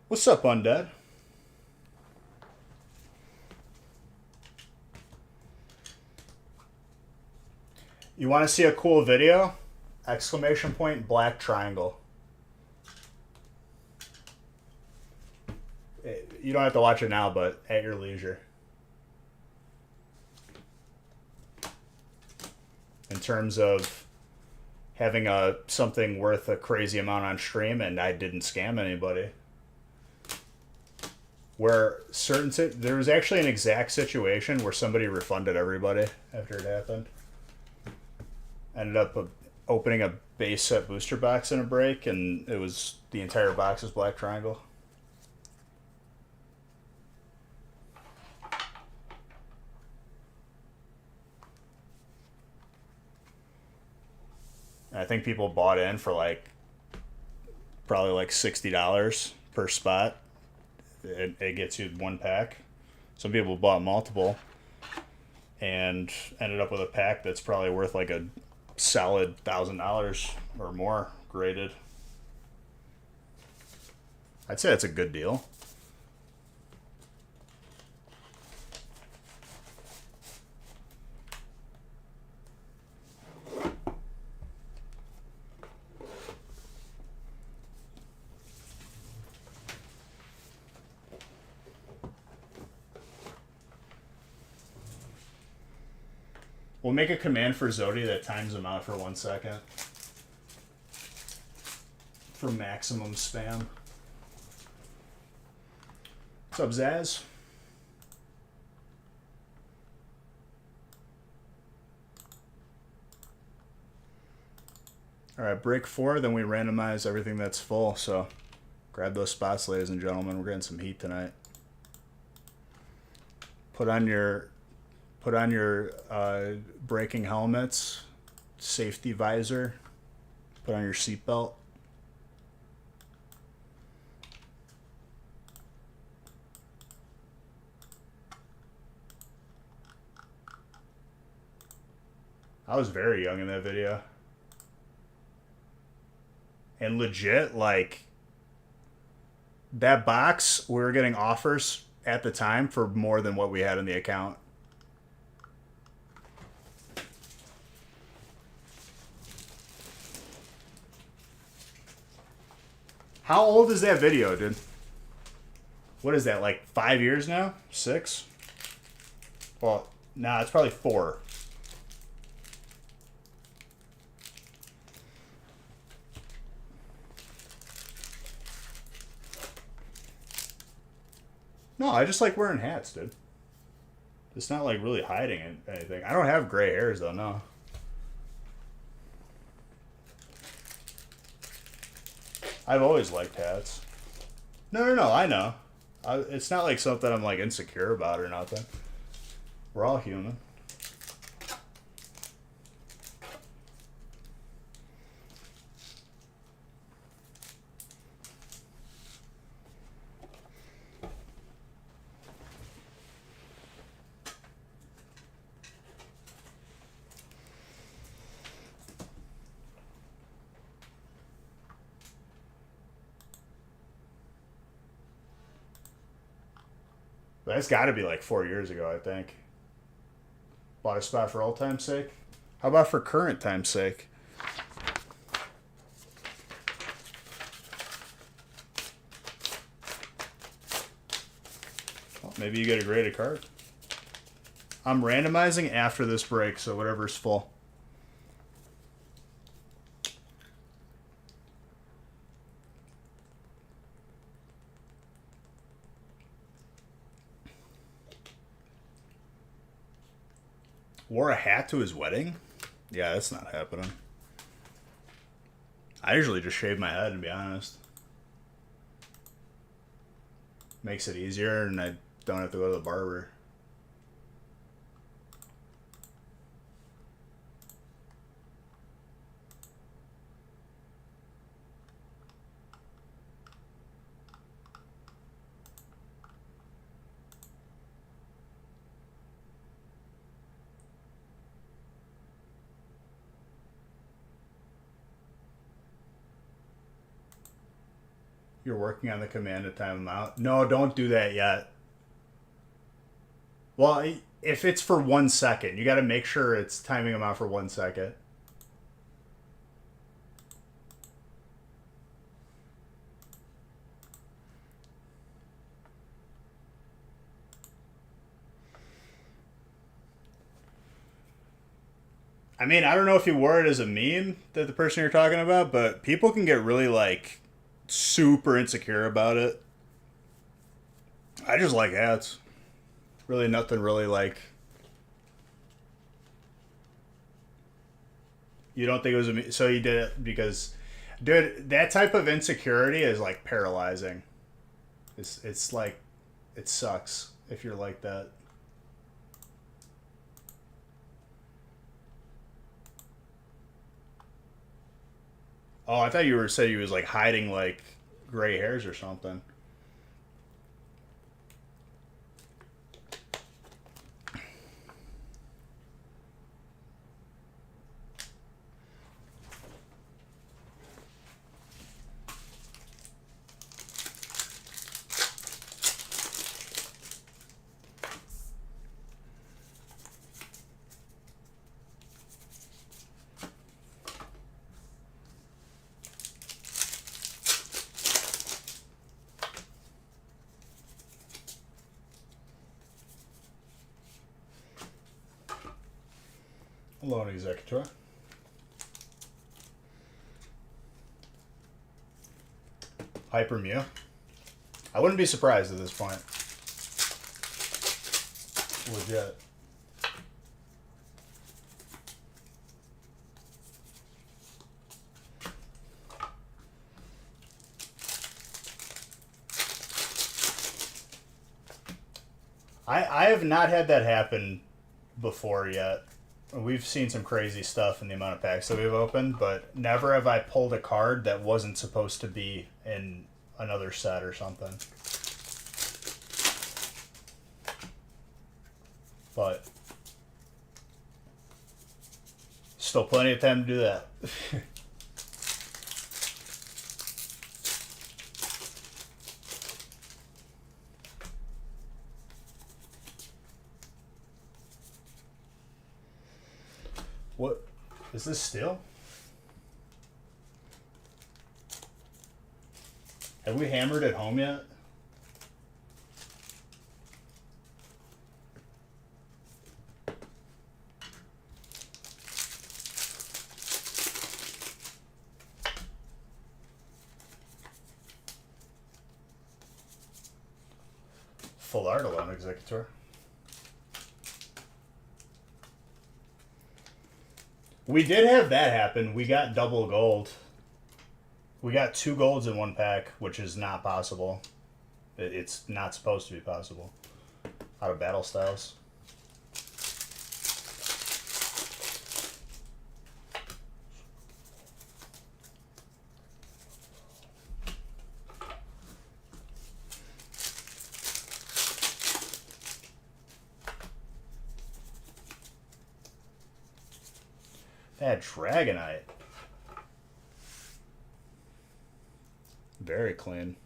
What's up, Undead? You want to see a cool video? Exclamation point, black triangle. You don't have to watch it now, but at your leisure. In terms of having something worth a crazy amount on stream, and I didn't scam anybody. Where there was actually an exact situation where somebody refunded everybody after it happened. Ended up opening a base set booster box in a break, and it was the entire box was Black Triangle. And I think people bought in for probably like $60 per spot. It gets you one pack. Some people bought multiple and ended up with a pack that's probably worth like a solid $1,000 or more graded. I'd say that's a good deal. We'll make a command for Zodi that times them out for 1 second. For maximum spam. What's up, Zaz? Alright, break 4, then we randomize everything that's full, so grab those spots, ladies and gentlemen. We're getting some heat tonight. Put on your braking helmets, safety visor, put on your seatbelt. I was very young in that video. And legit, like, that box, we were getting offers at the time for more than what we had in the account. How old is that video, dude? What is that, like 5 years now? 6? Well, nah, it's probably 4. No, I just like wearing hats, dude. It's not like really hiding anything. I don't have gray hairs, though, no. I've always liked hats. No, I know. It's not like something I'm like insecure about or nothing. We're all human. That's got to be like 4 years ago, I think. Bought a spot for old time's sake. How about for current time's sake? Well, maybe you get a graded card. I'm randomizing after this break, so whatever's full. Wore a hat to his wedding? Yeah, that's not happening. I usually just shave my head, to be honest. Makes it easier, and I don't have to go to the barber. You're working on the command to time them out. No, don't do that yet. Well, if it's for 1 second, you got to make sure it's timing them out for 1 second. I mean, I don't know if you wore it as a meme that the person you're talking about, but people can get really like super insecure about it. I just like hats. Really, nothing really like. You don't think it was a so you did it because, dude, that type of insecurity is like paralyzing. It's like, it sucks if you're like that. Oh, I thought you were saying he was like hiding like gray hairs or something. Hello, Executor. Hyper Mew. I wouldn't be surprised at this point. Legit. I have not had that happen before yet. We've seen some crazy stuff in the amount of packs that we've opened, but never have I pulled a card that wasn't supposed to be in another set or something. But still plenty of time to do that. What is this steel? Have we hammered it home yet? Full art alone, Executor. We did have that happen. We got double gold. We got 2 golds in one pack, which is not possible. It's not supposed to be possible. Out of battle styles. That Dragonite. Very clean.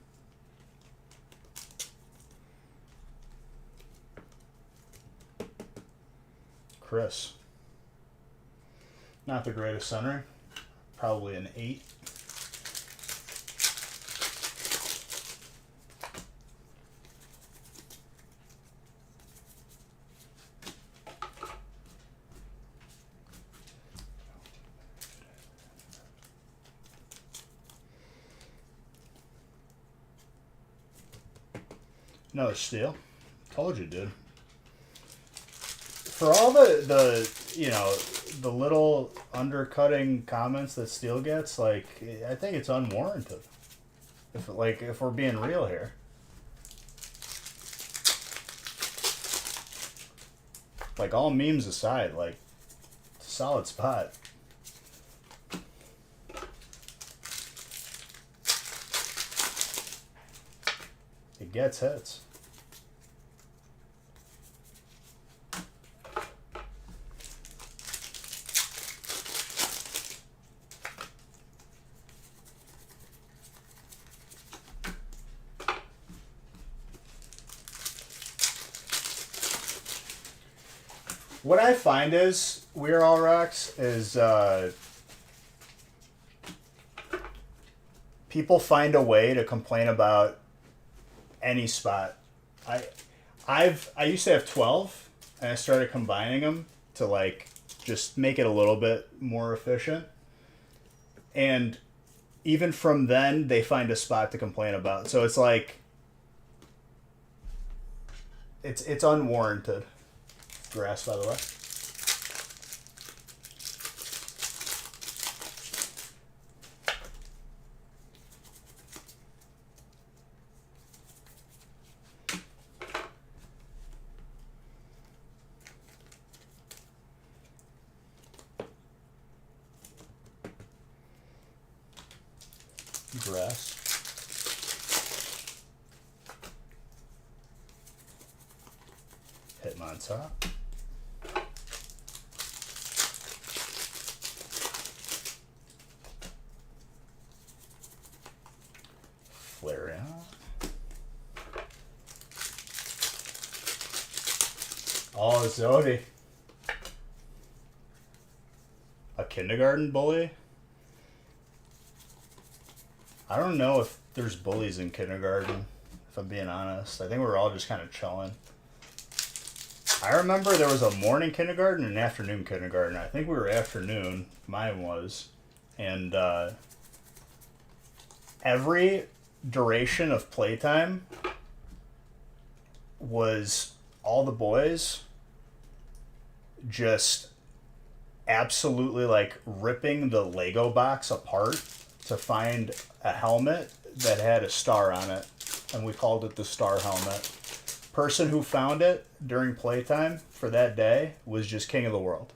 Chris. Not the greatest center. Probably an 8. Another steal. Told you, dude. For all the you know, the little undercutting comments that Steel gets, like, I think it's unwarranted. If we're being real here. Like, all memes aside, like, it's a solid spot. It gets hits. What I find is, We're All Rocks, is people find a way to complain about any spot. I used to have 12, and I started combining them to like just make it a little bit more efficient. And even from then, they find a spot to complain about. So it's like, it's unwarranted. Grass, by the way. Grass. Hit my top. Flare out. Oh, Zodi. A kindergarten bully? I don't know if there's bullies in kindergarten, if I'm being honest. I think we were all just kind of chilling. I remember there was a morning kindergarten and an afternoon kindergarten. I think we were afternoon. Mine was. And every duration of playtime was all the boys just absolutely like ripping the Lego box apart to find a helmet that had a star on it, and we called it the star helmet. Person who found it during playtime for that day was just king of the world.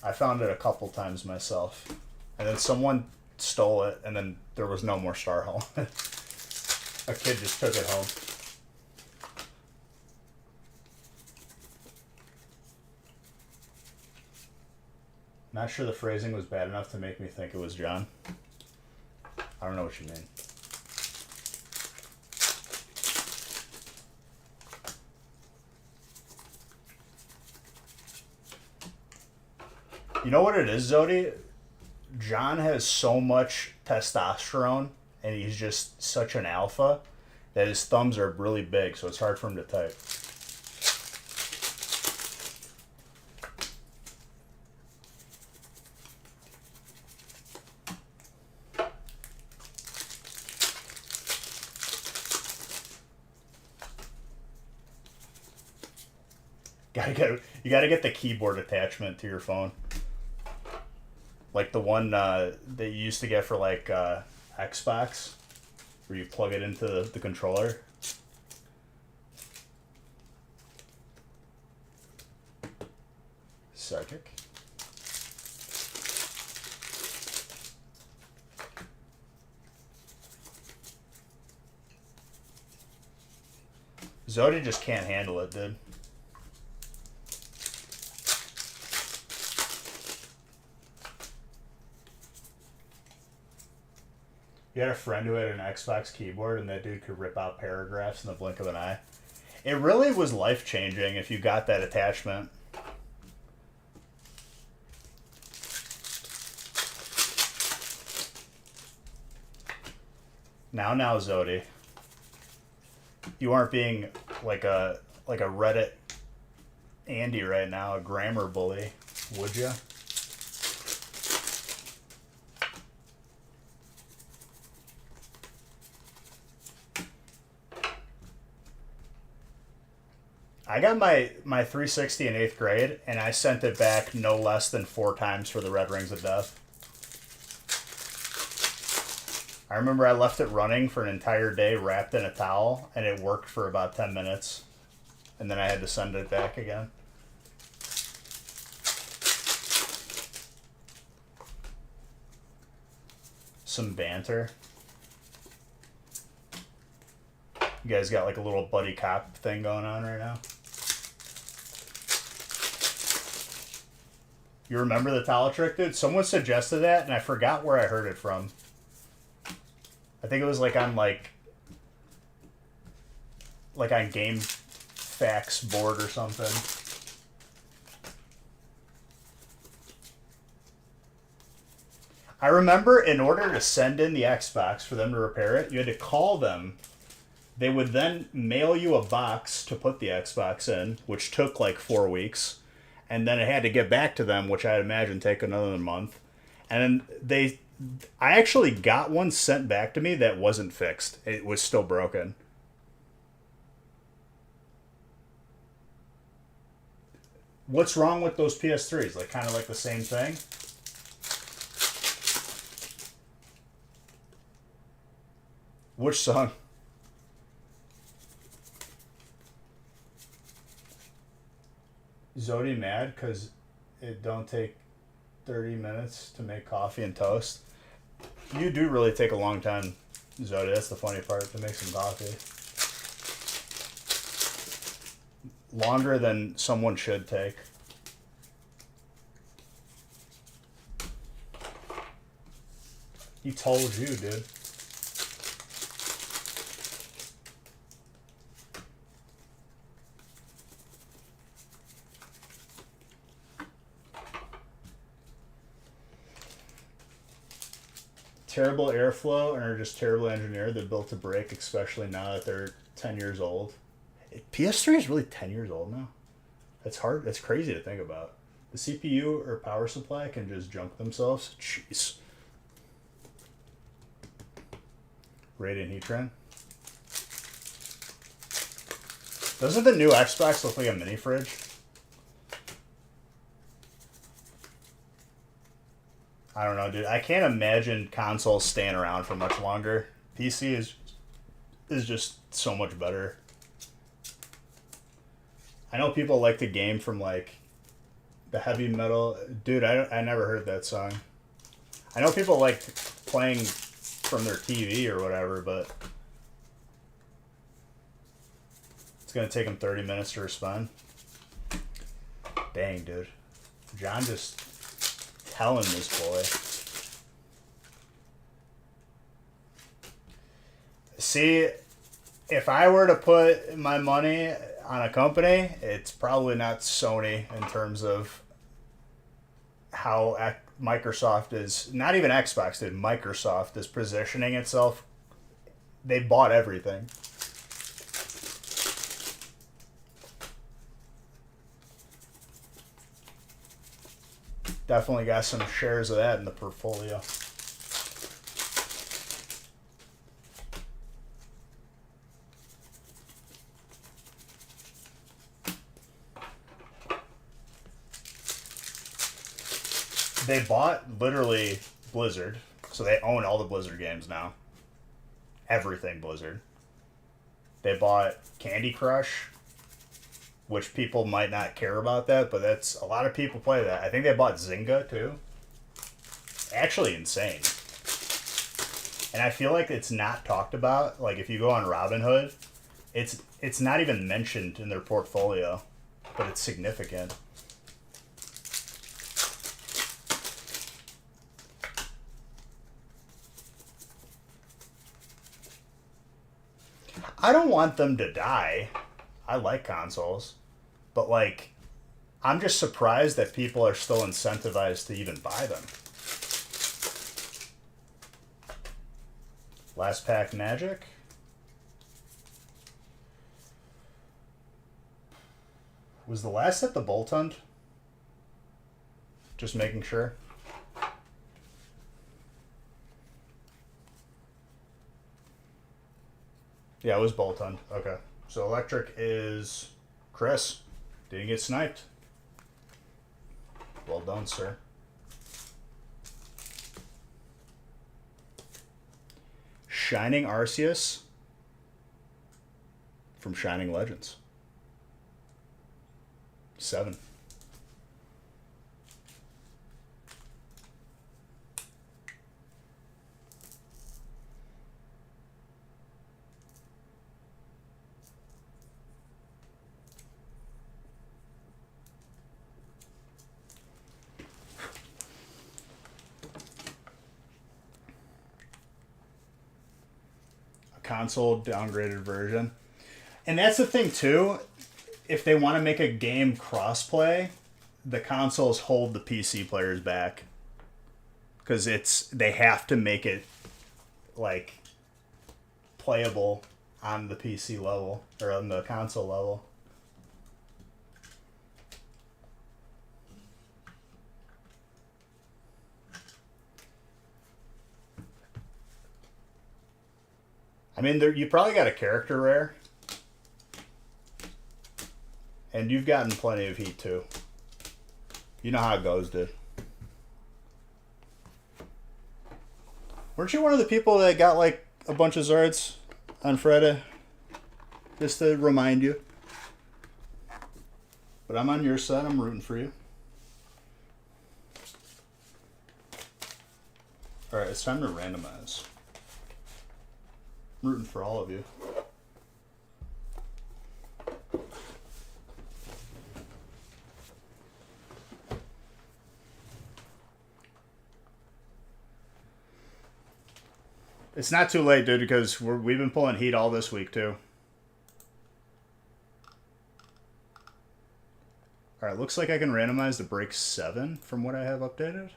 I found it a couple times myself, and then someone stole it, and then there was no more star helmet. A kid just took it home. Not sure the phrasing was bad enough to make me think it was John. I don't know what you mean. You know what it is, Zodi? John has so much testosterone, and he's just such an alpha, that his thumbs are really big, so it's hard for him to type. You gotta get the keyboard attachment to your phone, like the one that you used to get for like Xbox, where you plug it into the controller. Psychic. Zodi just can't handle it, dude. You had a friend who had an Xbox keyboard, and that dude could rip out paragraphs in the blink of an eye. It really was life-changing if you got that attachment. Now, Zodi. You aren't being like a Reddit Andy right now, a grammar bully, would you? I got my 360 in 8th grade, and I sent it back no less than 4 times for the Red Rings of Death. I remember I left it running for an entire day wrapped in a towel, and it worked for about 10 minutes. And then I had to send it back again. Some banter. You guys got like a little buddy cop thing going on right now. You remember the towel trick, dude? Someone suggested that, and I forgot where I heard it from. I think it was like on on Game Facts board or something. I remember in order to send in the Xbox for them to repair it, you had to call them. They would then mail you a box to put the Xbox in, which took like 4 weeks. and then it had to get back to them, which I'd imagine take another month. And then I actually got one sent back to me that wasn't fixed. It was still broken. What's wrong with those PS3s? Like, kind of like the same thing? Which song? Zodi mad because it don't take 30 minutes to make coffee and toast. You do really take a long time, Zodi. That's the funny part, to make some coffee. Longer than someone should take. He told you, dude. Terrible airflow and are just terribly engineered. They're built to break, especially now that they're 10 years old. PS3 is really 10 years old now. That's hard. That's crazy to think about. The CPU or power supply can just junk themselves. Jeez. Radiant heat trend. Doesn't the new Xbox look like a mini fridge? I don't know, dude. I can't imagine consoles staying around for much longer. PC is just so much better. I know people like to game from like the heavy metal. Dude, I never heard that song. I know people like playing from their TV or whatever, but it's gonna take them 30 minutes to respond. Dang, dude. John just telling this boy. See, if I were to put my money on a company, it's probably not Sony in terms of how Microsoft is, not even Xbox, dude. Microsoft is positioning itself. They bought everything. Definitely got some shares of that in the portfolio. They bought literally Blizzard, so they own all the Blizzard games now. Everything Blizzard. They bought Candy Crush, which people might not care about that, but that's a lot of people play that. I think they bought Zynga too. Actually insane. And I feel like it's not talked about. Like if you go on Robinhood, it's not even mentioned in their portfolio, but it's significant. I don't want them to die. I like consoles. But, like, I'm just surprised that people are still incentivized to even buy them. Last pack magic. Was the last set the Bolt Hunt? Just making sure. Yeah, it was Bolt Hunt. Okay. So electric is Chris. Didn't get sniped. Well done, sir. Shining Arceus from Shining Legends. 7. Console downgraded version. And that's the thing too, if they want to make a game crossplay, the consoles hold the PC players back because they have to make it like playable on the PC level or on the console level. I mean, you probably got a character rare. And you've gotten plenty of heat, too. You know how it goes, dude. Weren't you one of the people that got, like, a bunch of Zards on Friday? Just to remind you. But I'm on your side. I'm rooting for you. Alright, it's time to randomize. I'm rooting for all of you. It's not too late, dude, because we've been pulling heat all this week, too. Alright, looks like I can randomize to break 7 from what I have updated.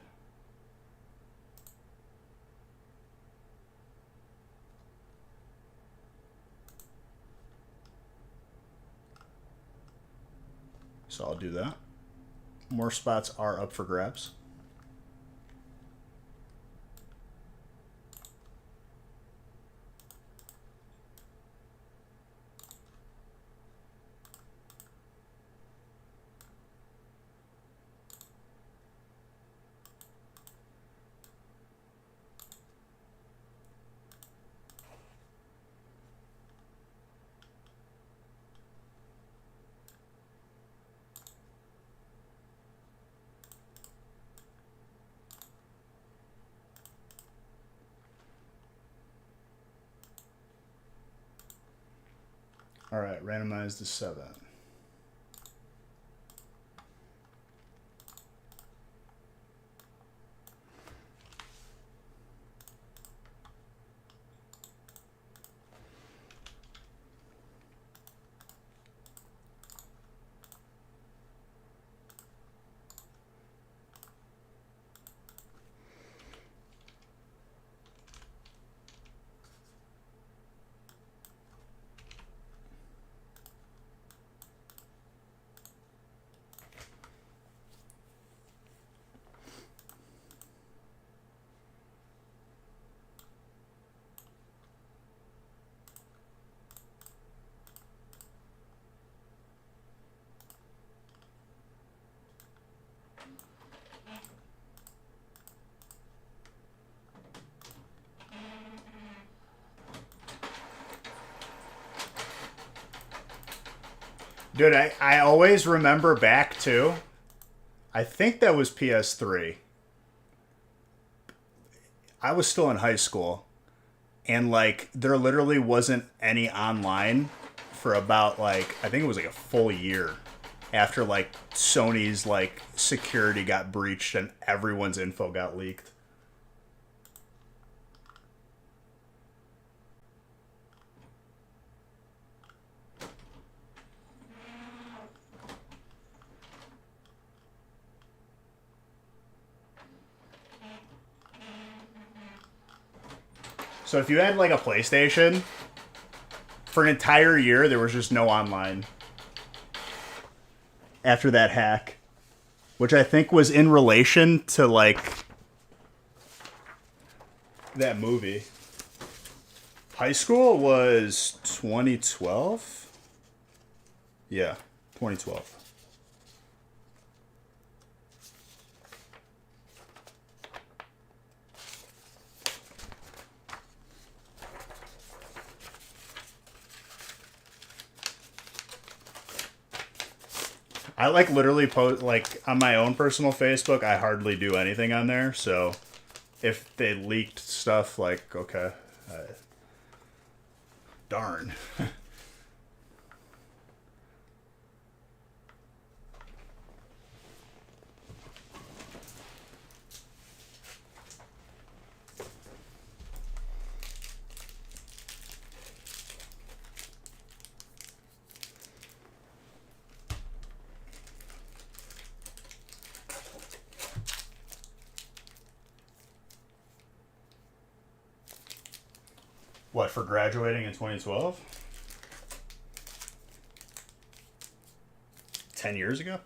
So I'll do that. More spots are up for grabs. Alright, randomize to 7. Dude, I always remember back to, I think that was PS3. I was still in high school. And, like, there literally wasn't any online for about, like, I think it was like a full year after, like, Sony's, like, security got breached and everyone's info got leaked. So if you had, like, a PlayStation, for an entire year, there was just no online. After that hack. Which I think was in relation to, like, that movie. High school was 2012? Yeah, 2012. I, like, literally post, like, on my own personal Facebook, I hardly do anything on there, so if they leaked stuff, like, okay, darn. What, for graduating in 2012? 10 years ago?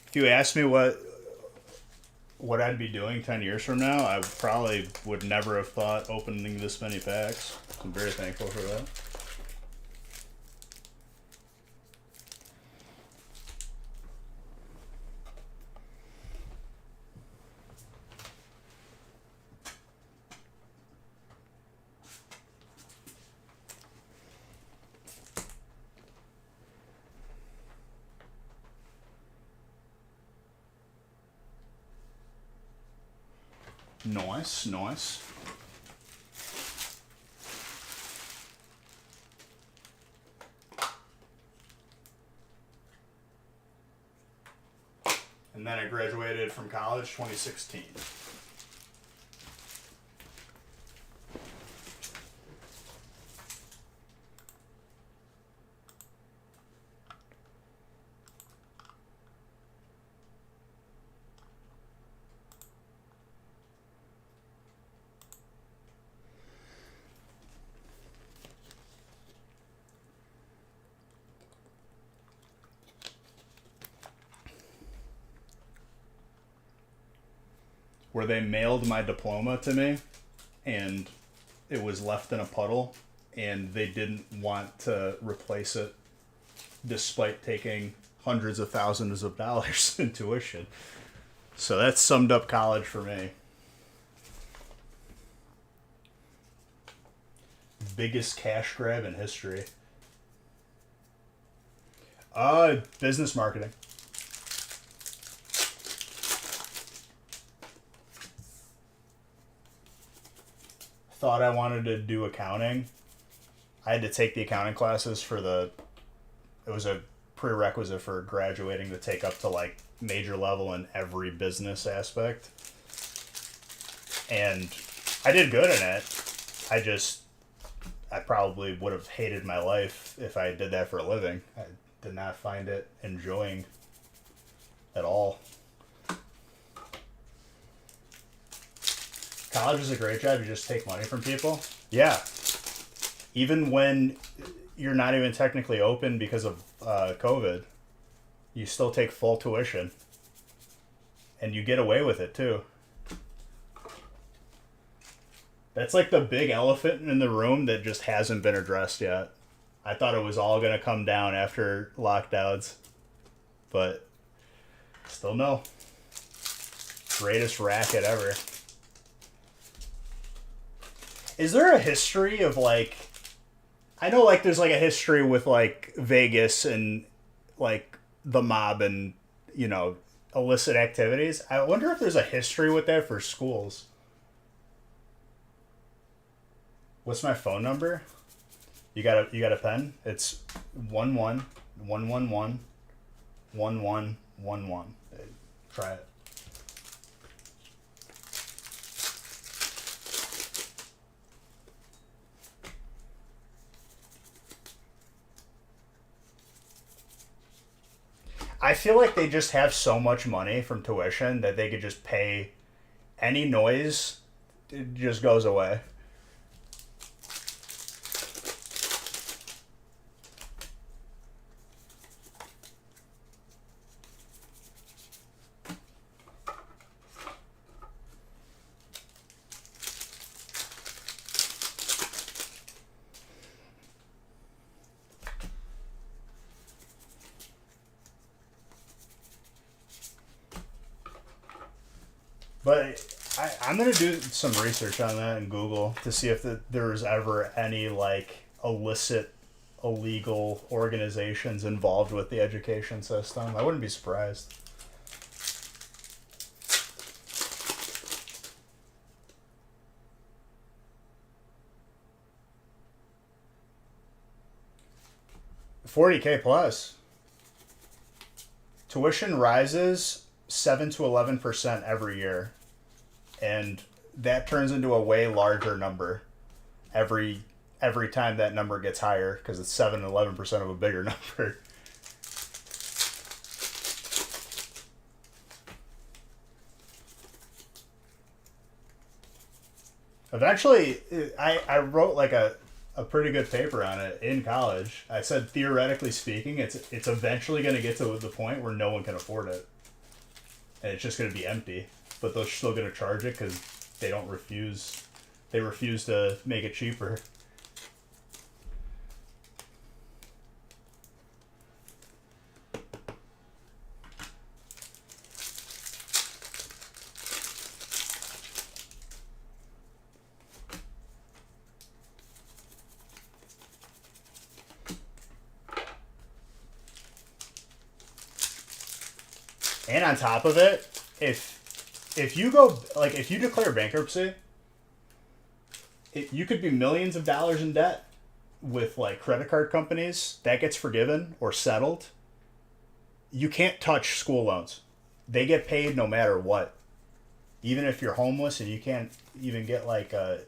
If you asked me what what I'd be doing 10 years from now, I probably would never have thought opening this many packs. I'm very thankful for that. Nice, nice. And then I graduated from college 2016. Where they mailed my diploma to me and it was left in a puddle and they didn't want to replace it despite taking hundreds of thousands of dollars in tuition. So that summed up college for me. Biggest cash grab in history. Business marketing. Thought I wanted to do accounting. I had to take the accounting classes for it was a prerequisite for graduating to take up to like major level in every business aspect. And I did good in it. I probably would have hated my life if I did that for a living. I did not find it enjoying at all. College is a great job. You just take money from people. Yeah. Even when you're not even technically open because of COVID, you still take full tuition. And you get away with it, too. That's like the big elephant in the room that just hasn't been addressed yet. I thought it was all going to come down after lockdowns. But still no. Greatest racket ever. Is there a history of like, I know like there's like a history with like Vegas and like the mob and, you know, illicit activities. I wonder if there's a history with that for schools. What's my phone number? You got a pen? It's 11111111. Try it. I feel like they just have so much money from tuition that they could just pay any noise. It just goes away. But I'm going to do some research on that in Google to see if there's ever any, like, illicit, illegal organizations involved with the education system. I wouldn't be surprised. $40K plus. Tuition rises 7 to 11% every year, and that turns into a way larger number every time that number gets higher, because it's 7 to 11% of a bigger number. Eventually, I wrote like a pretty good paper on it in college. I said, theoretically speaking, it's eventually going to get to the point where no one can afford it. And it's just going to be empty. but they're still gonna charge it because they don't refuse. They refuse to make it cheaper. And on top of it, if you go like if you declare bankruptcy, you could be millions of dollars in debt with like credit card companies. That gets forgiven or settled. You can't touch school loans. They get paid no matter what. Even if you're homeless and you can't even get like a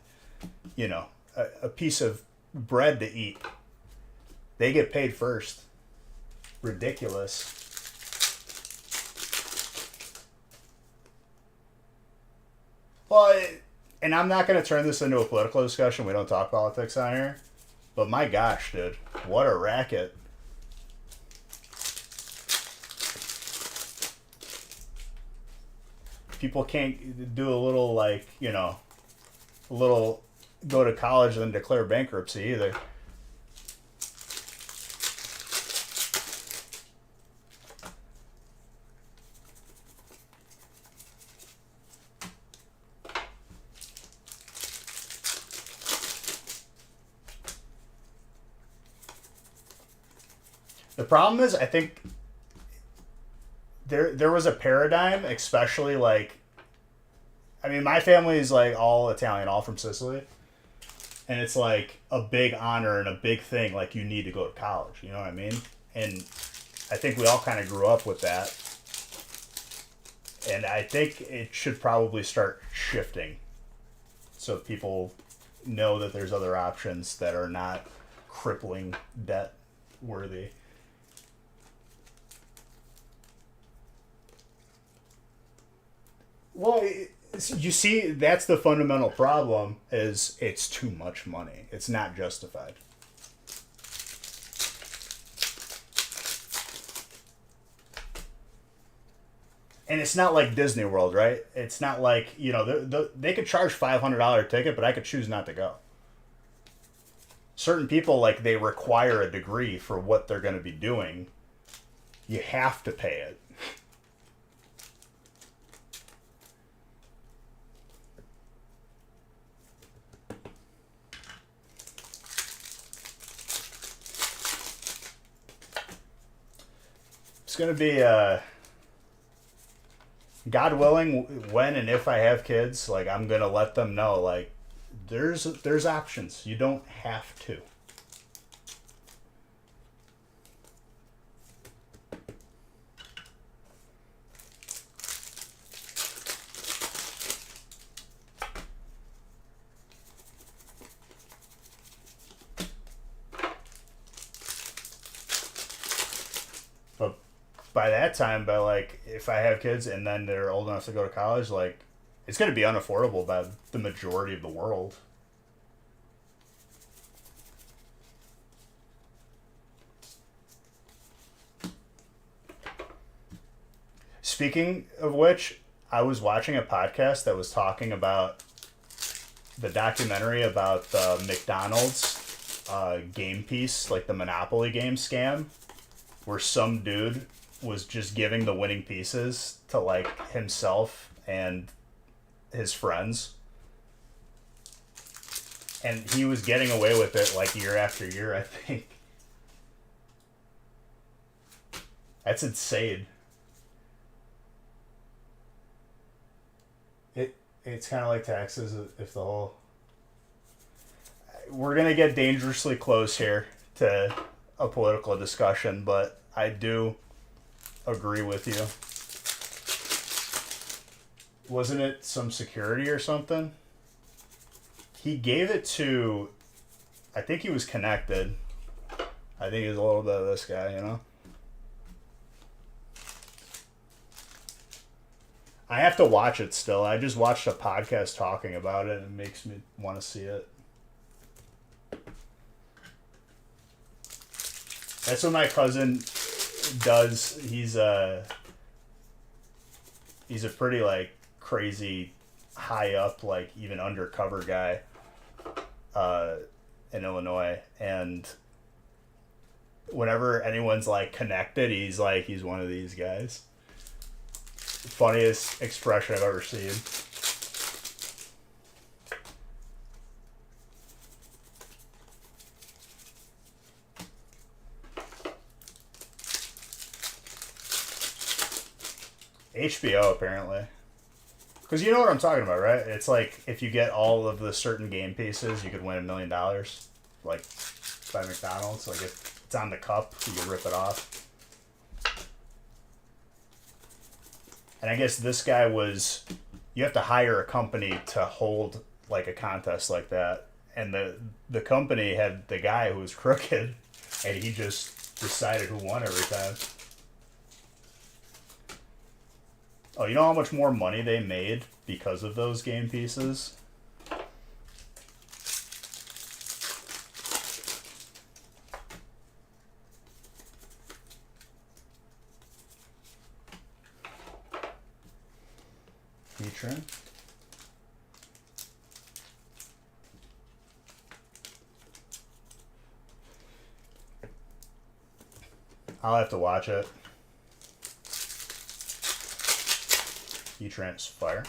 piece of bread to eat, they get paid first. Ridiculous. Well, and I'm not going to turn this into a political discussion. We don't talk politics on here. But my gosh, dude, what a racket. People can't do a little, like, a little go to college and then declare bankruptcy either. The problem is, I think there was a paradigm, especially like, I mean, my family is like all Italian, all from Sicily, and it's like a big honor and a big thing. Like you need to go to college, you know what I mean? And I think we all kind of grew up with that, and I think it should probably start shifting, so people know that there's other options that are not crippling debt worthy. Well, you see, that's the fundamental problem, is it's too much money. It's not justified. And it's not like Disney World, right? It's not like, they could charge $500 ticket, but I could choose not to go. Certain people, like, they require a degree for what they're going to be doing. You have to pay it. It's going to be, God willing, when and if I have kids, like, I'm going to let them know, like, there's options. You don't have to. But by that time, like, if I have kids and then they're old enough to go to college, like, it's going to be unaffordable by the majority of the world. Speaking of which, I was watching a podcast that was talking about the documentary about the McDonald's game piece, like the Monopoly game scam, where some dude was just giving the winning pieces to like himself and his friends. And he was getting away with it like year after year, I think. That's insane. It's kind of like taxes if the whole... We're going to get dangerously close here to a political discussion, but I do agree with you. Wasn't it some security or something? He gave it to... I think he was connected. I think he was a little bit of this guy, you know? I have to watch it still. I just watched a podcast talking about it, and it makes me want to see it. That's what my cousin does. He's a pretty like crazy high up, like even undercover guy in Illinois, and whenever anyone's like connected, he's one of these guys. Funniest expression I've ever seen. HBO apparently. Because you know what I'm talking about, right? It's like if you get all of the certain game pieces, you could win $1 million. Like by McDonald's. Like if it's on the cup, you can rip it off. And I guess this guy was, you have to hire a company to hold like a contest like that. And the company had the guy who was crooked, and he just decided who won every time. Oh, you know how much more money they made because of those game pieces? Patron. I'll have to watch it. E-Trans fire.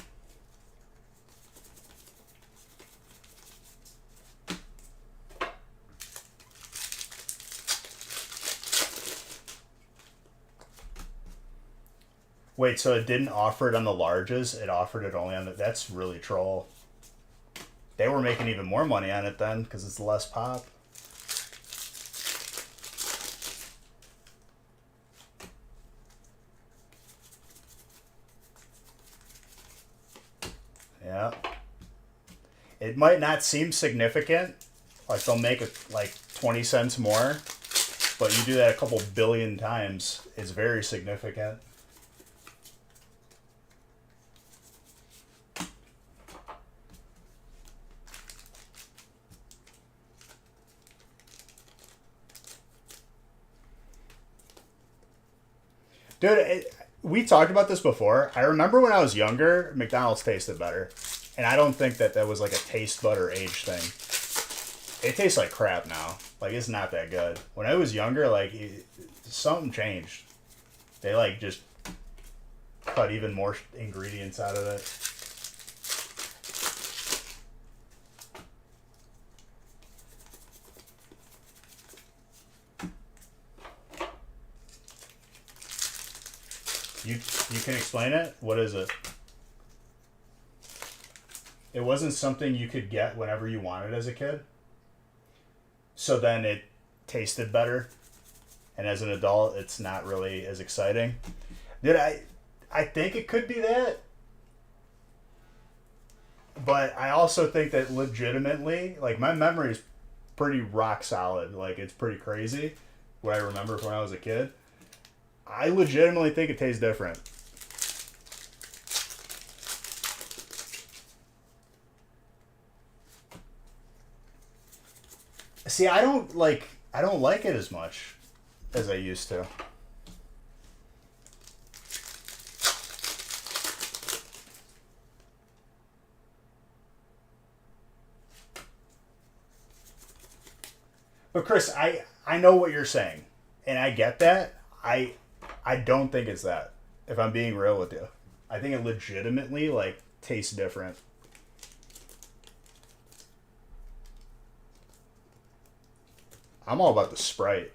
Wait, so it didn't offer it on the larges? It offered it only on the... That's really troll. They were making even more money on it then, because it's less pop. Yeah. It might not seem significant. Like, they'll make it like 20 cents more. But you do that a couple billion times, it's very significant. Dude, we talked about this before. I remember when I was younger, McDonald's tasted better. And I don't think that was like a taste bud or age thing. It tastes like crap now. Like, it's not that good. When I was younger, like, something changed. They, like, just cut even more ingredients out of it. You can explain it? What is it? It wasn't something you could get whenever you wanted as a kid? So then it tasted better, and as an adult, it's not really as exciting. Dude, I think it could be that, but I also think that legitimately, like, my memory is pretty rock solid. Like, it's pretty crazy what I remember from when I was a kid. I legitimately think it tastes different. See, I don't like it as much as I used to. But Chris, I know what you're saying, and I get that. I don't think it's that, if I'm being real with you. I think it legitimately, like, tastes different. I'm all about the Sprite.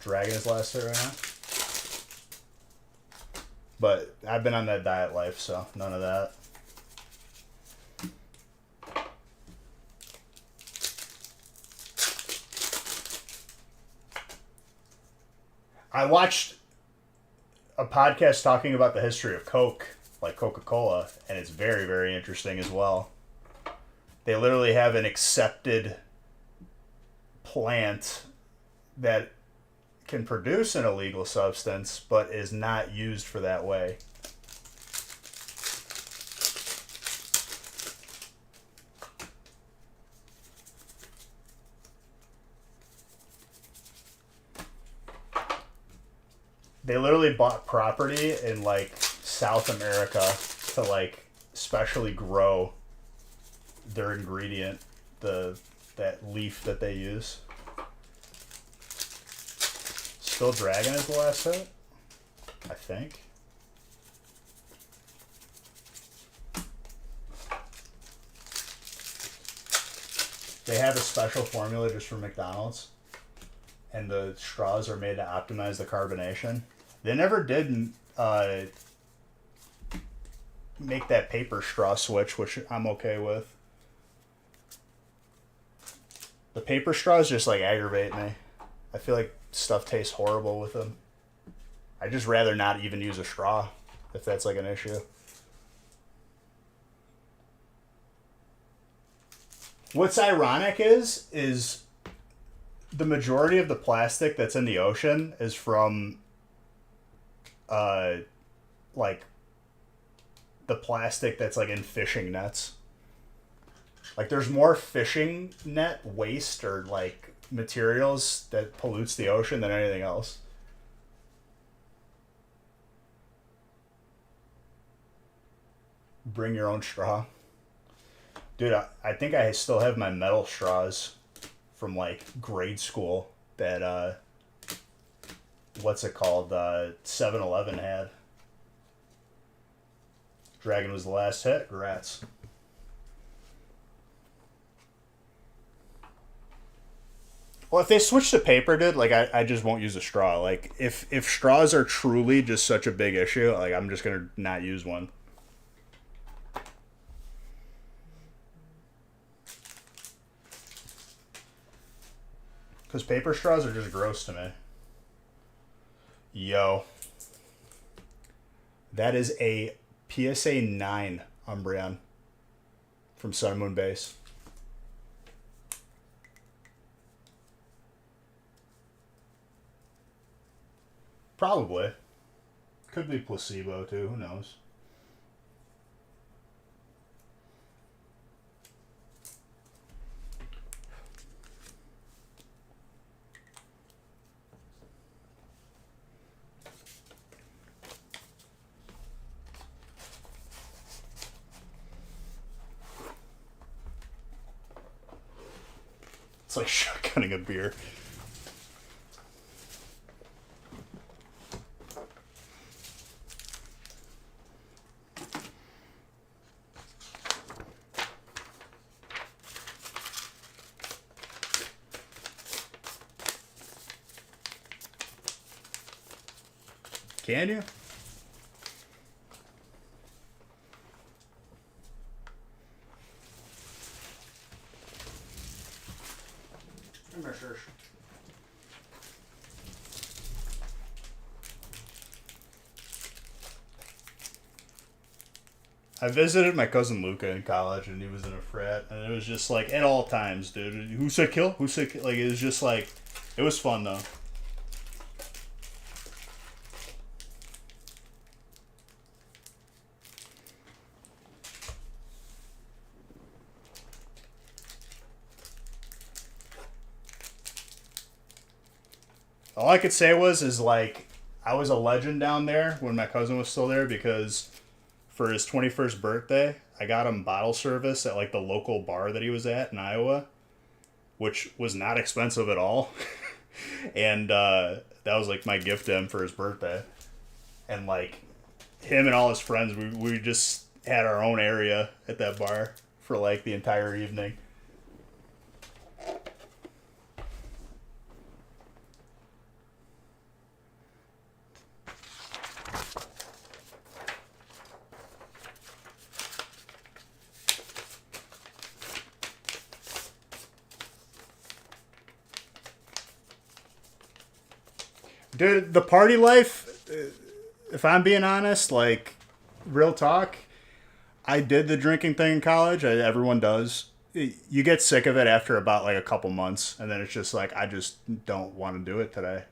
Dragon is last hit right now. But I've been on that diet life, so none of that. I watched a podcast talking about the history of Coke, like Coca-Cola, and it's very, very interesting as well. They literally have an accepted plant that can produce an illegal substance, but is not used for that way. They literally bought property in, like, South America to like specially grow their ingredient, that leaf that they use. Still Dragon is the last hit, I think. They have a special formula just for McDonald's, and the straws are made to optimize the carbonation. They never did make that paper straw switch, which I'm okay with. The paper straws just like aggravate me. I feel like stuff tastes horrible with them. I'd just rather not even use a straw if that's like an issue. What's ironic is the majority of the plastic that's in the ocean is from like the plastic that's like in fishing nets. Like there's more fishing net waste or like materials that pollutes the ocean than anything else. Bring your own straw. Dude, I think I still have my metal straws from like grade school that what's it called, 7-Eleven had. Dragon was the last hit. Rats. Well, if they switch to paper, dude, like I just won't use a straw. Like if straws are truly just such a big issue, like I'm just gonna not use one. Because paper straws are just gross to me. Yo. That is a PSA 9 Umbreon from Sun Moon Base. Probably. Could be placebo too, who knows? It's like shotgunning a beer. Can you? I'm not sure. I visited my cousin Luca in college, and he was in a frat, and it was just like at all times, dude. Who said kill? Who said kill? Like it was just like, it was fun though. All I could say is like I was a legend down there when my cousin was still there because for his 21st birthday, I got him bottle service at like the local bar that he was at in Iowa, which was not expensive at all. And that was like my gift to him for his birthday. And like him and all his friends, we just had our own area at that bar for like the entire evening. Dude, the party life, if I'm being honest, like, real talk, I did the drinking thing in college. Everyone does. You get sick of it after about, like, a couple months, and then it's just like, I just don't want to do it today.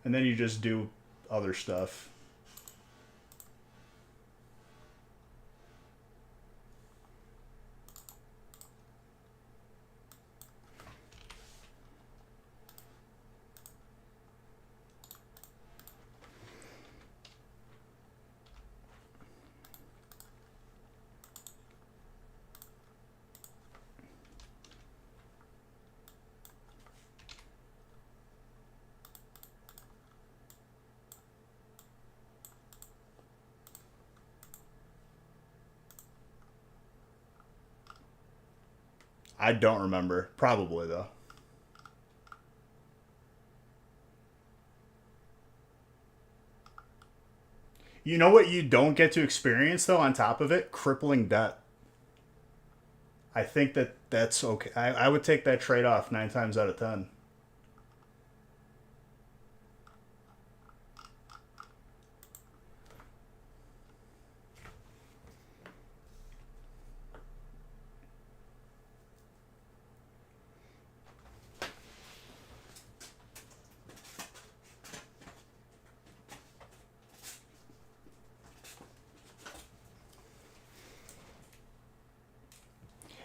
And then you just do other stuff. I don't remember. Probably, though. You know what you don't get to experience, though, on top of it? Crippling debt. I think that's okay. I would take that trade off 9 times out of 10.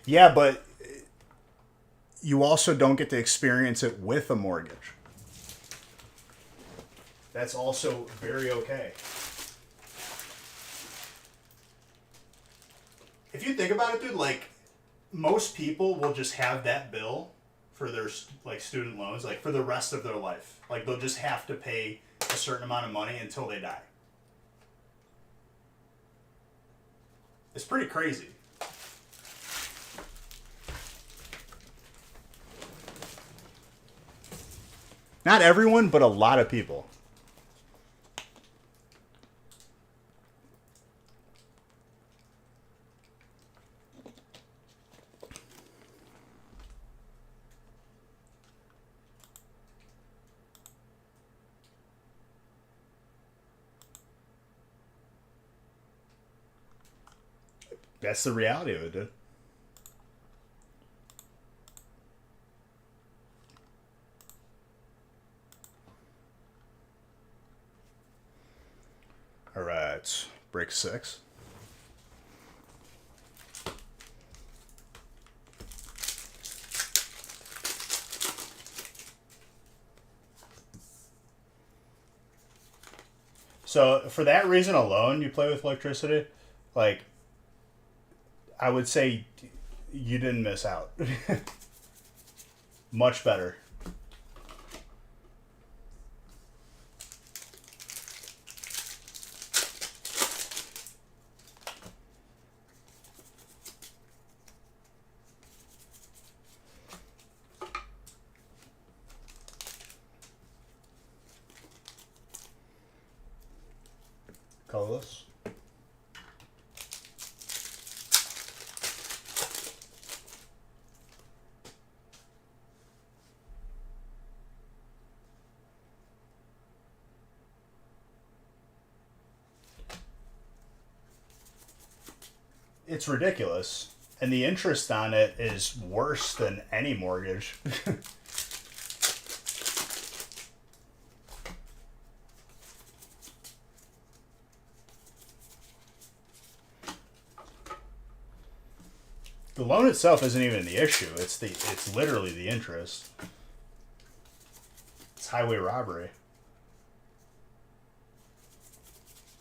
Yeah, but you also don't get to experience it with a mortgage. That's also very okay. If you think about it, dude, like most people will just have that bill for their like student loans like for the rest of their life. Like they'll just have to pay a certain amount of money until they die. It's pretty crazy. Not everyone, but a lot of people. That's the reality of it, dude. All right, break 6. So for that reason alone, you play with electricity, like I would say you didn't miss out. Much better. Colorless. It's ridiculous. And the interest on it is worse than any mortgage. The loan itself isn't even the issue. It's literally the interest. It's highway robbery.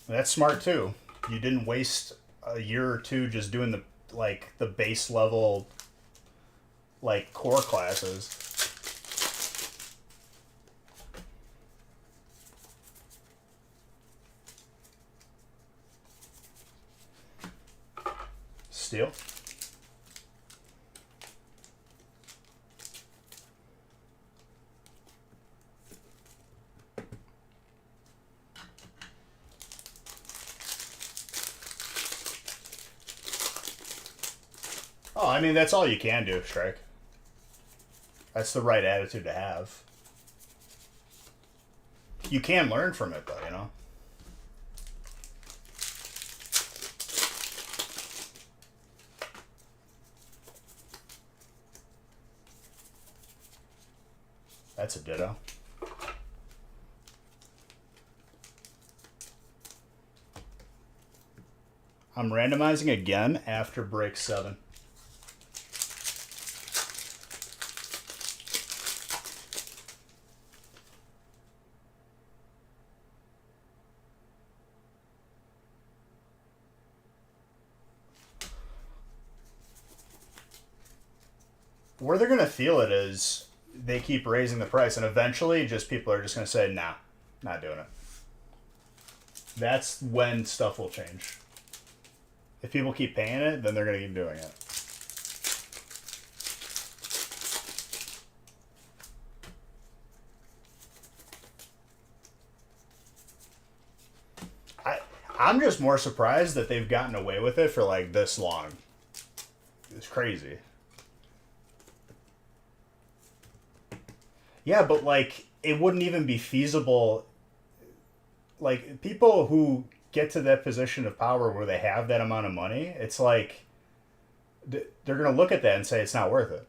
And that's smart too. You didn't waste a year or two just doing the base level like core classes. Steel. Oh, I mean, that's all you can do, Strike. That's the right attitude to have. You can learn from it, though, you know? That's a ditto. I'm randomizing again after break 7. Where they're going to feel it is they keep raising the price, and eventually just people are just going to say, nah, not doing it. That's when stuff will change. If people keep paying it, then they're going to keep doing it. I'm just more surprised that they've gotten away with it for like this long. It's crazy. Yeah, but like it wouldn't even be feasible. Like people who get to that position of power where they have that amount of money, it's like they're gonna look at that and say it's not worth it.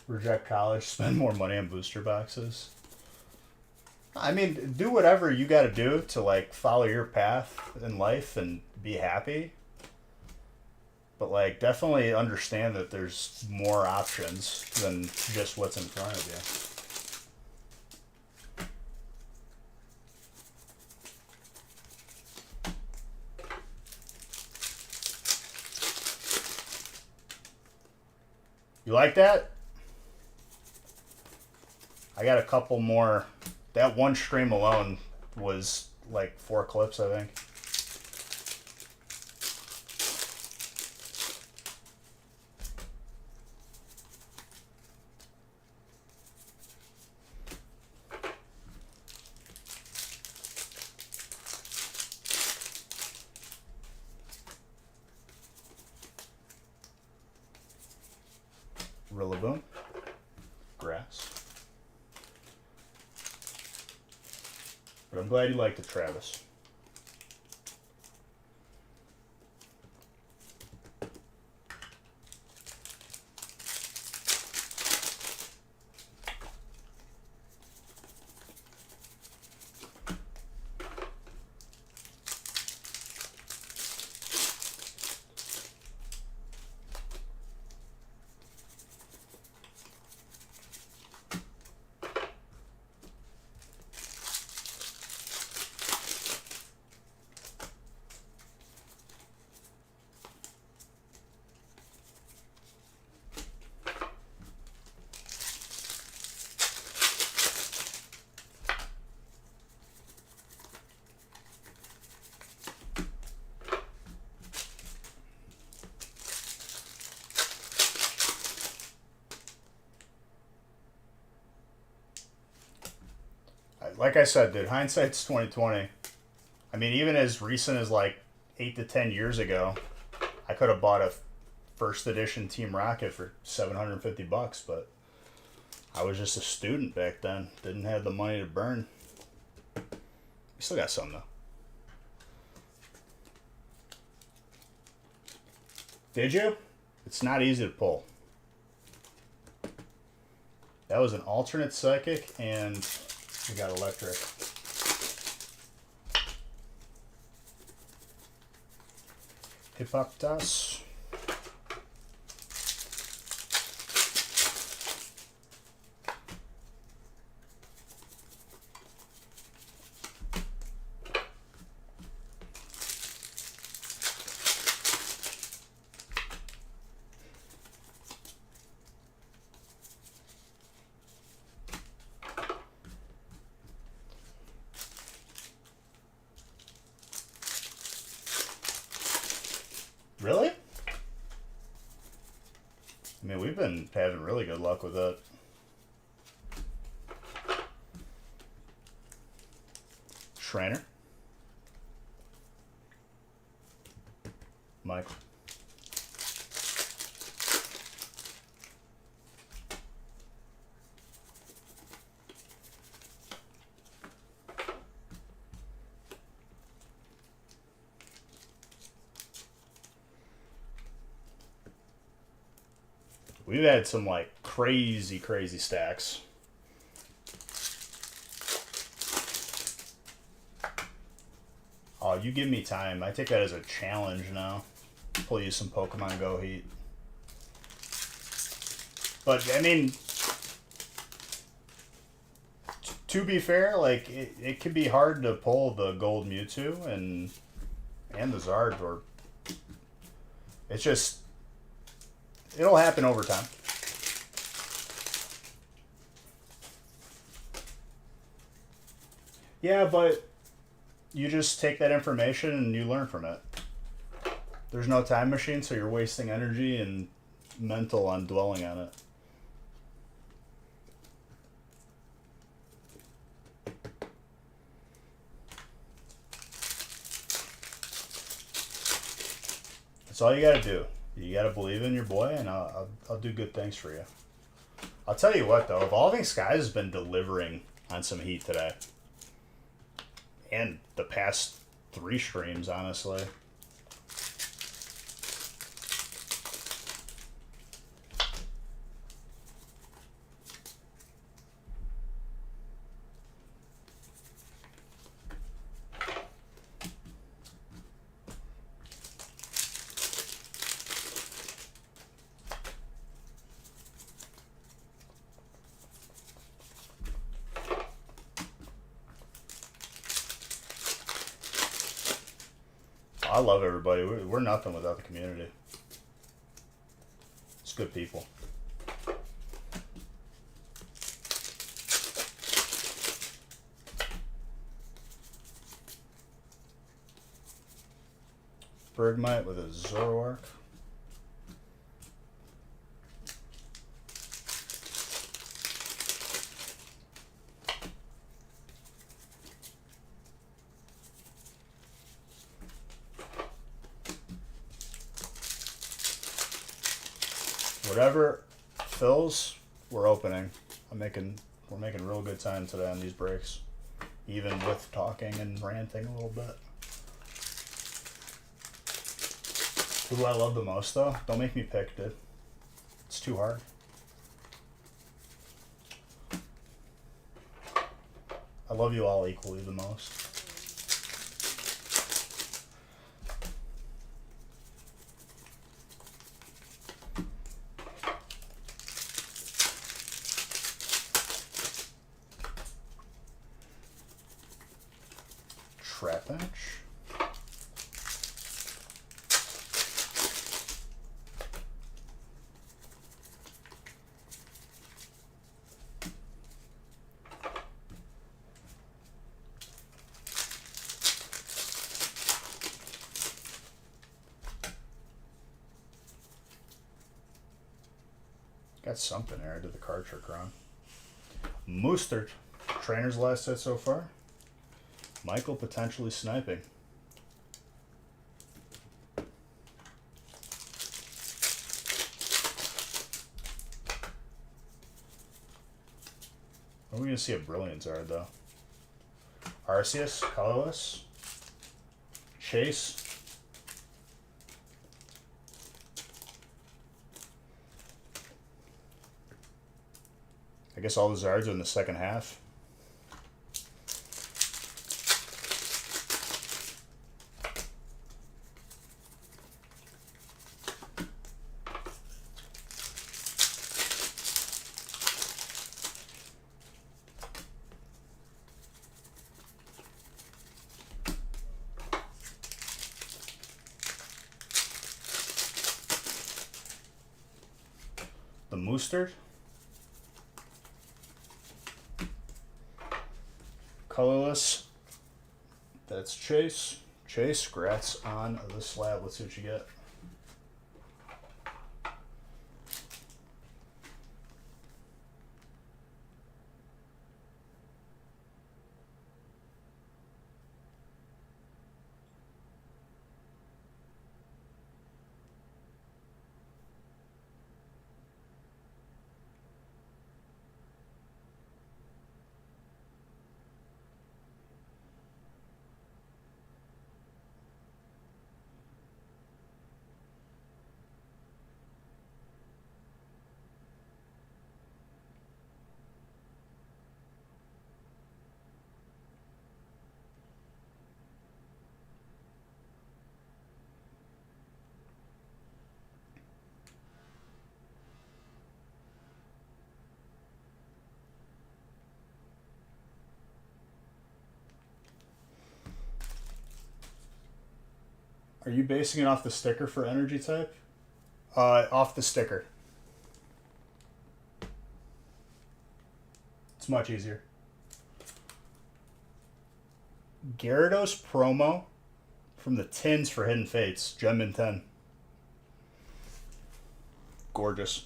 Reject college, spend more money on booster boxes. I mean, do whatever you got to do to like follow your path in life and be happy. But like, definitely understand that there's more options than just what's in front of you. You like that? I got a couple more. That one stream alone was like 4 clips, I think. Rillaboom. Grass. But I'm glad you liked it, Travis. Like I said, dude, hindsight's 2020. I mean, even as recent as like 8 to 10 years ago, I could have bought a first edition Team Rocket for $750, but I was just a student back then. Didn't have the money to burn. We still got some though. Did you? It's not easy to pull. That was an alternate psychic, and we got electric. Hippoptas. Really? I mean, we've been having really good luck with it. Schreiner. Mike. We've had some like crazy stacks. Oh, you give me time. I take that as a challenge now. Pull you some Pokemon Go heat. But I mean, to be fair, like it could be hard to pull the gold Mewtwo and the Zard, or it's just it'll happen over time. Yeah, but You just take that information and you learn from it. There's no time machine, so you're wasting energy and mental on dwelling on it. That's all you gotta do. You gotta believe in your boy, and I'll do good things for you. I'll tell you what, though, Evolving Skies has been delivering on some heat today. And the past 3 streams, honestly. I love everybody. We're nothing without the community. It's good people. Bergmite with a Zoroark. Whatever fills, we're opening. We're making real good time today on these breaks, even with talking and ranting a little bit. Who do I love the most, though? Don't make me pick, dude. It's too hard. I love you all equally the most. Trapinch. Got something there. I did the card trick wrong. Moostert. Trainer's last set so far. Michael potentially sniping. Are we going to see a Brilliant Zard, though? Arceus, colorless. Chase. I guess all the Zards are in the second half. The Moostert. Colorless. That's Chase. Chase, grats on the slab. Let's see what you get. Are you basing it off the sticker for energy type? Off the sticker. It's much easier. Gyarados promo from the tins for Hidden Fates. Gem in 10. Gorgeous.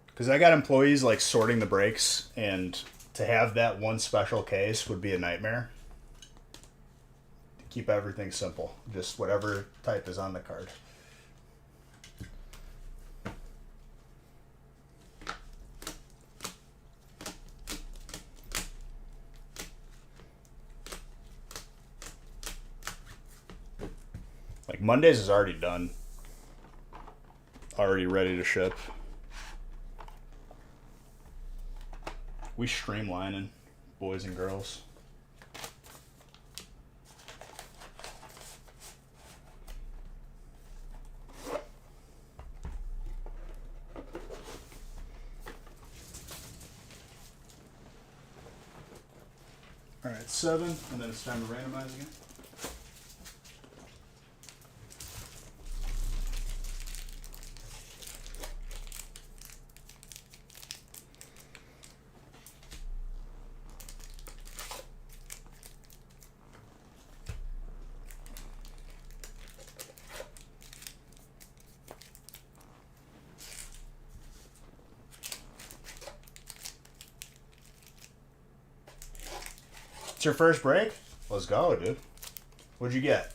Because I got employees like sorting the breaks, and to have that one special case would be a nightmare. To keep everything simple. Just whatever type is on the card. Like Mondays is already done. Already ready to ship. We streamlining, boys and girls. All right, 7, and then it's time to randomize again. It's your first break? Let's go, dude. What'd you get?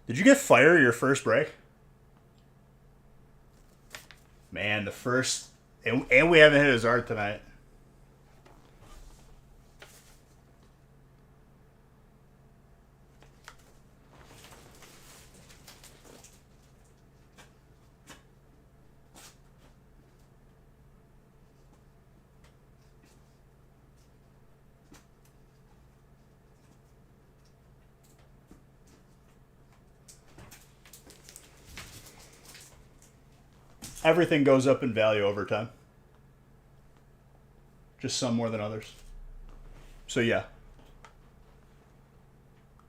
Did you get fire your first break? Man, the first... And we haven't hit his art tonight. Everything goes up in value over time. Just some more than others. So yeah.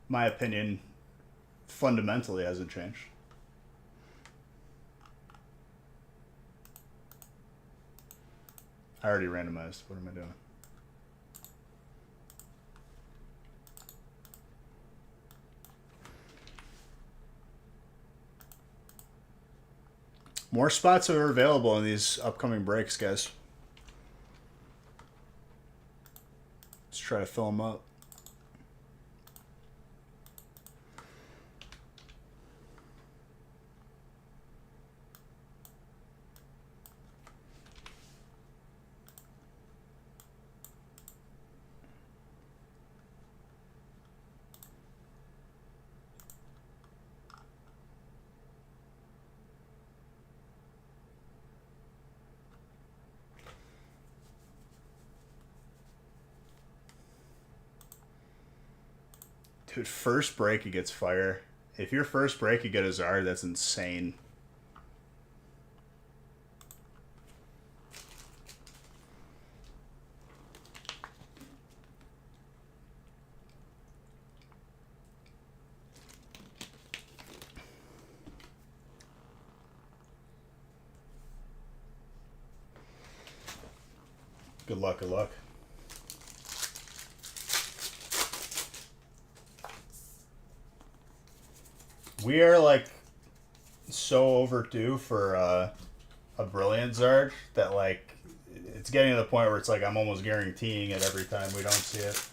My opinion fundamentally hasn't changed. I already randomized. What am I doing? More spots are available in these upcoming breaks, guys. Let's try to fill them up. Dude, first break he gets fire. If your first break you get a Zard, that's insane. Good luck, good luck. We are like so overdue for a brilliant Zard that like it's getting to the point where it's like I'm almost guaranteeing it every time we don't see it.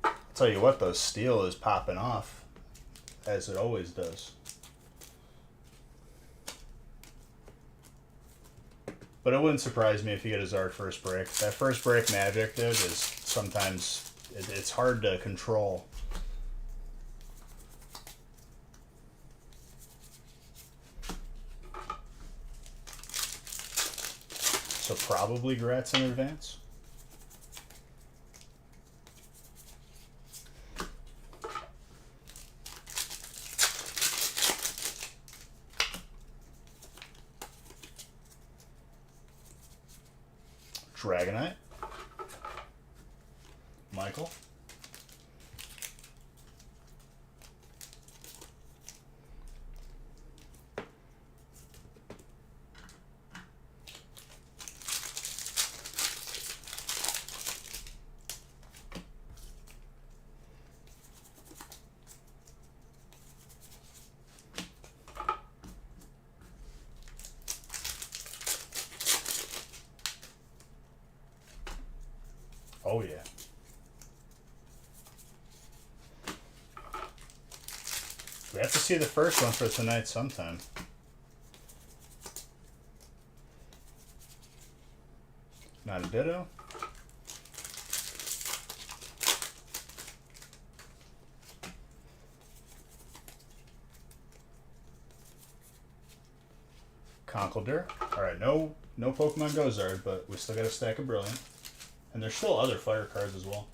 I'll tell you what though, Steel is popping off as it always does. But it wouldn't surprise me if you get a Zard first break. That first break magic, dude, is sometimes... It's hard to control. So probably Gratz in advance. Dragonite. Michael. Oh, yeah. We have to see the first one for tonight sometime. Not a ditto. Conkeldurr. Alright, no Pokemon Gozard, but we still got a stack of Brilliant. And there's still other fire cards as well.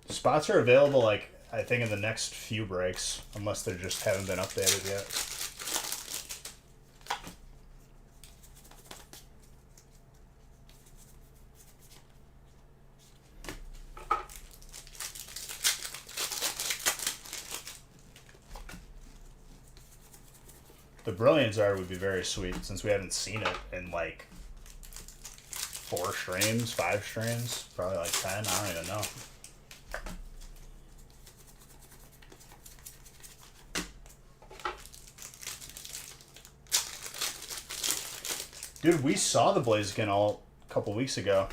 Spots are available, like, I think in the next few breaks, unless they just haven't been updated yet. The Brilliant Zard would be very sweet, since we haven't seen it in, like, 4 streams, 5 streams, probably like 10, I don't even know. Dude, we saw the Blaziken a couple weeks ago.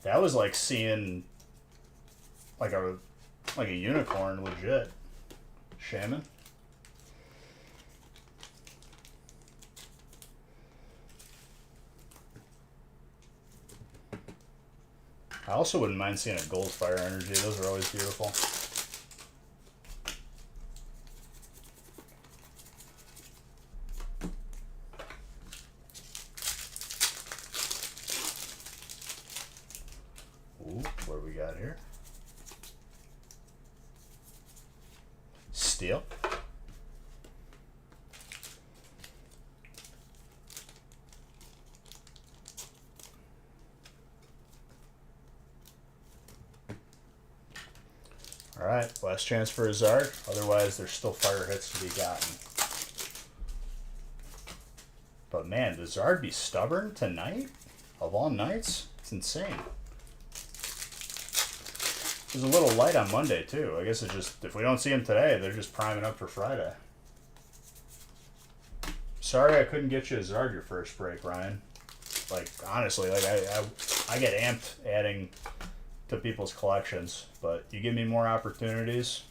That was like seeing like a unicorn, legit. Shaman. I also wouldn't mind seeing a Gold Fire Energy. Those are always beautiful. Ooh, what do we got here? Steel. Alright, last chance for a Zard. Otherwise, there's still fire hits to be gotten. But man, does Zard be stubborn tonight? Of all nights? It's insane. It was a little light on Monday, too. I guess it's just, if we don't see him today, they're just priming up for Friday. Sorry I couldn't get you a Zard your first break, Ryan. Like, honestly, like I get amped adding to people's collections, but you give me more opportunities.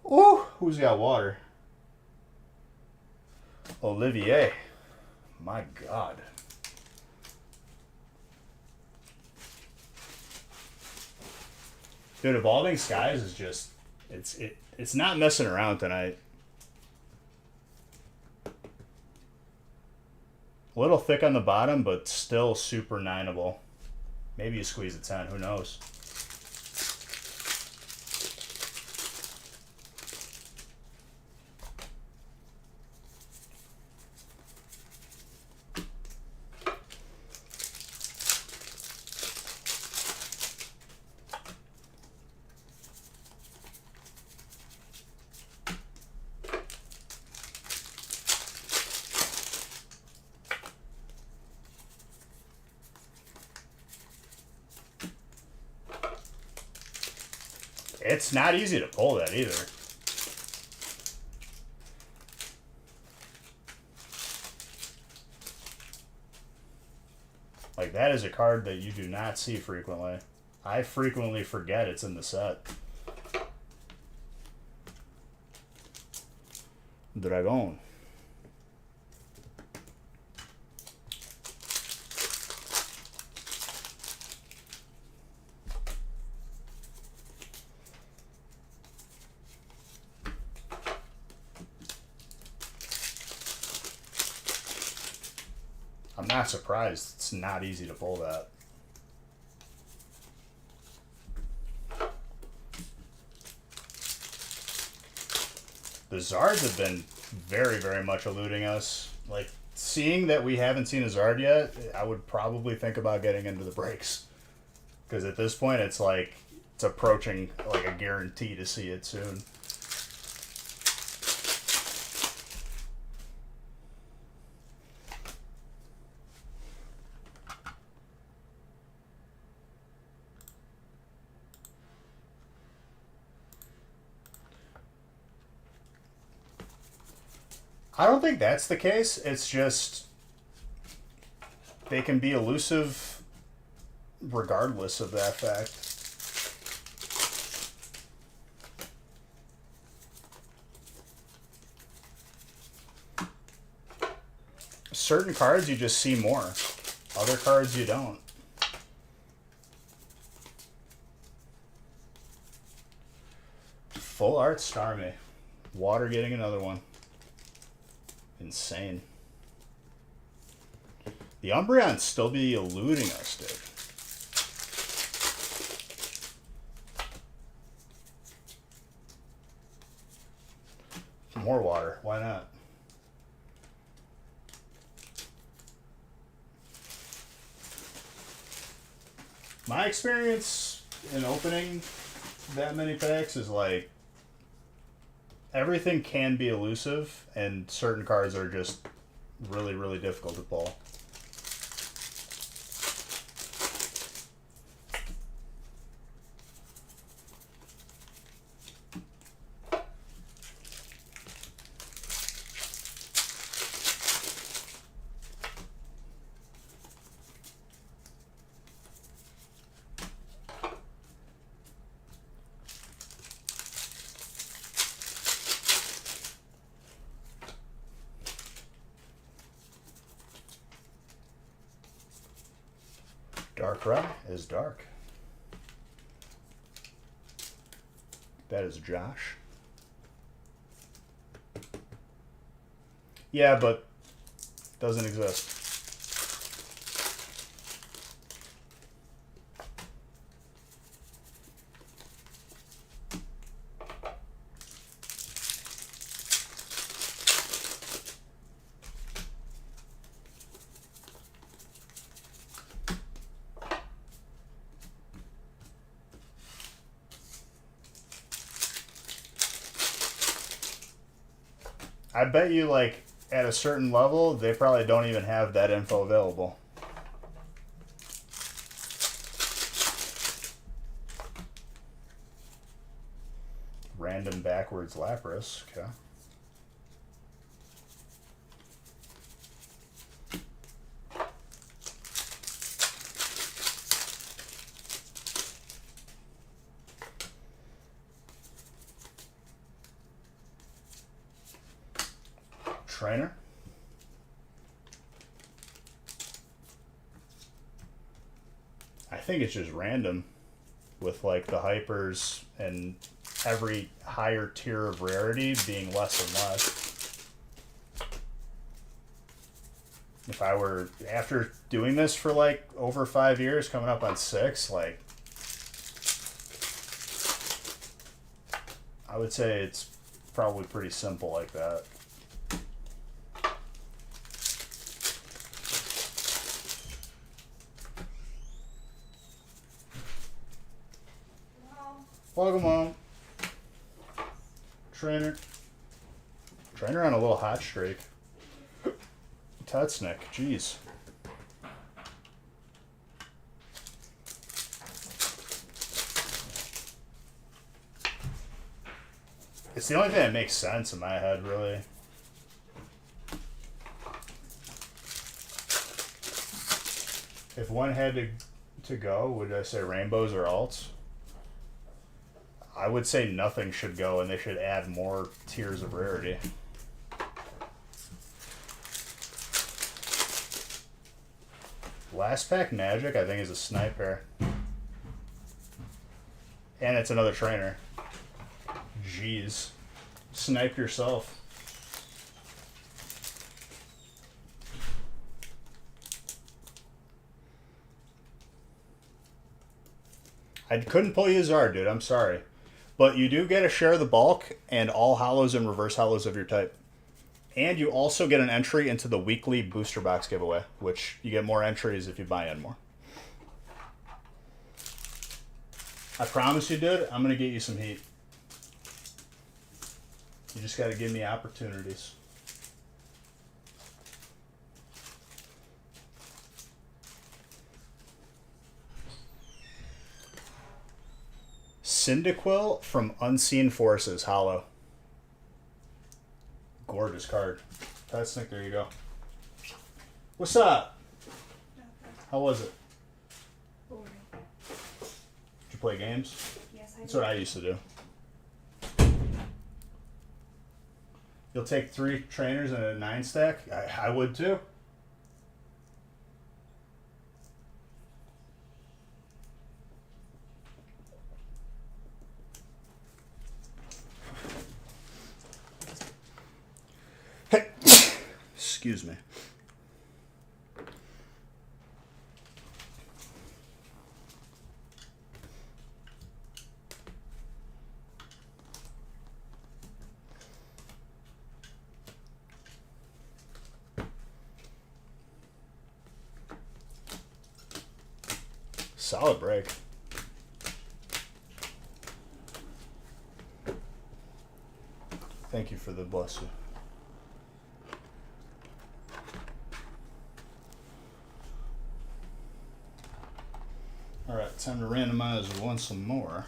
Ooh, who's got water? Olivier. My God. Dude, Evolving Skies is just, it's not messing around tonight. A little thick on the bottom, but still super nineable. Maybe you squeeze a 10, who knows? It's not easy to pull that either. Like, that is a card that you do not see frequently. I frequently forget it's in the set. Dragon. I'm not surprised. It's not easy to pull that. The Zards have been very, very much eluding us. Like, seeing that we haven't seen a Zard yet, I would probably think about getting into the breaks. Because at this point, it's like, it's approaching like a guarantee to see it soon. I don't think that's the case. It's just they can be elusive regardless of that fact. Certain cards you just see more. Other cards you don't. Full art Starmie. Water getting another one. Insane. The Umbreon still be eluding us, dude. More water. Why not? My experience in opening that many packs is like everything can be elusive, and certain cards are just really, really difficult to pull. Darkrai is dark. That is Josh. Yeah, but doesn't exist. I bet you, like, at a certain level, they probably don't even have that info available. Random backwards Lapras, okay. Trainer. I think it's just random with like the hypers and every higher tier of rarity being less and less. If I were, after doing this for like over 5 years, coming up on 6, like, I would say it's probably pretty simple like that. Welcome home. Trainer. Trainer on a little hot streak. Tutsnick, jeez. It's the only thing that makes sense in my head, really. If one had to go, would I say rainbows or alts? I would say nothing should go, and they should add more tiers of rarity. Last pack Magic, I think, is a sniper. And it's another trainer. Jeez. Snipe yourself. I couldn't pull you Zard, dude. I'm sorry. But you do get a share of the bulk and all hollows and reverse hollows of your type. And you also get an entry into the weekly booster box giveaway, which you get more entries if you buy in more. I promise you, dude, I'm going to get you some heat. You just got to give me opportunities. Cyndaquil from Unseen Forces, hollow. Gorgeous card. Pat Snick, there you go. What's up? How was it? Boring. Did you play games? Yes, I That's did. what I used to do. You'll take 3 trainers and a 9 stack? I would too. Hey, excuse me. Solid break. Thank you for the bless you. Alright, time to randomize one some more.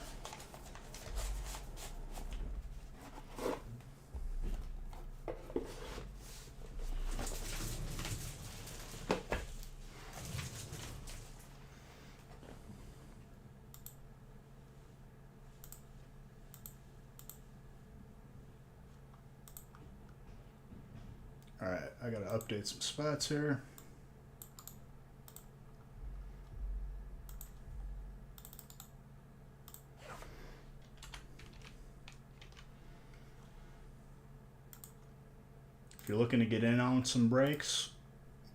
Alright, I gotta update some spots here. If you're looking to get in on some breaks,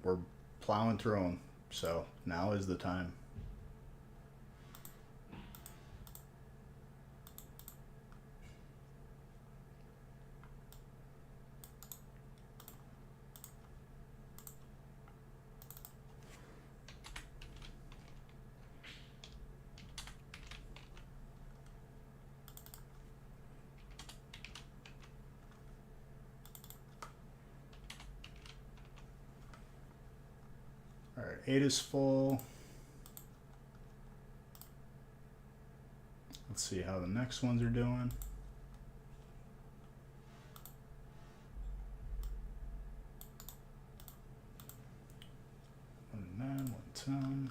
we're plowing through them. So now is the time. Alright, 8 is full. Let's see how the next ones are doing. 109, 110.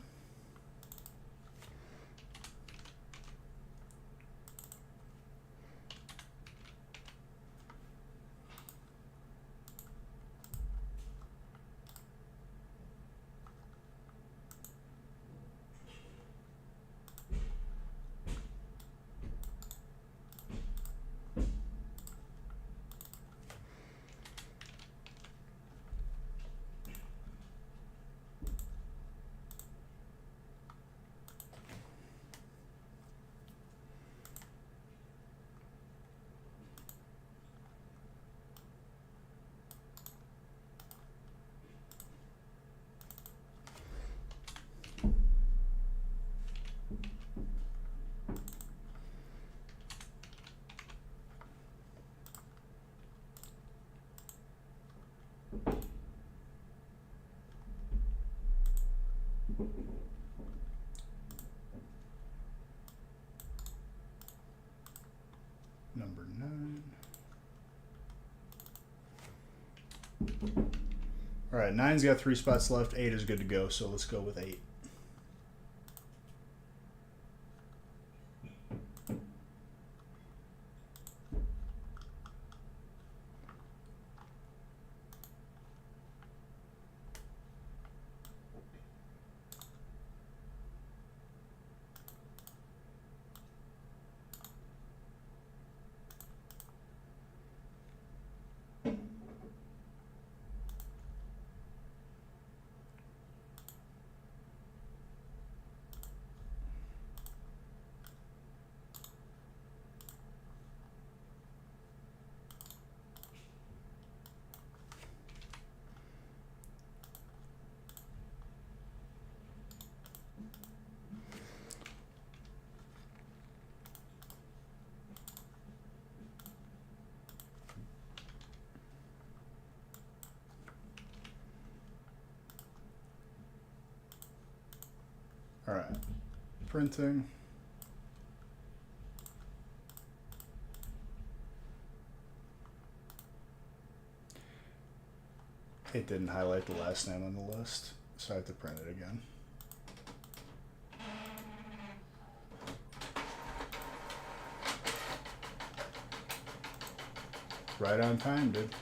Number 9. Alright, 9's got 3 spots left. 8 is good to go, so let's go with 8. All right. Printing. It didn't highlight the last name on the list, so I have to print it again. Right on time, dude.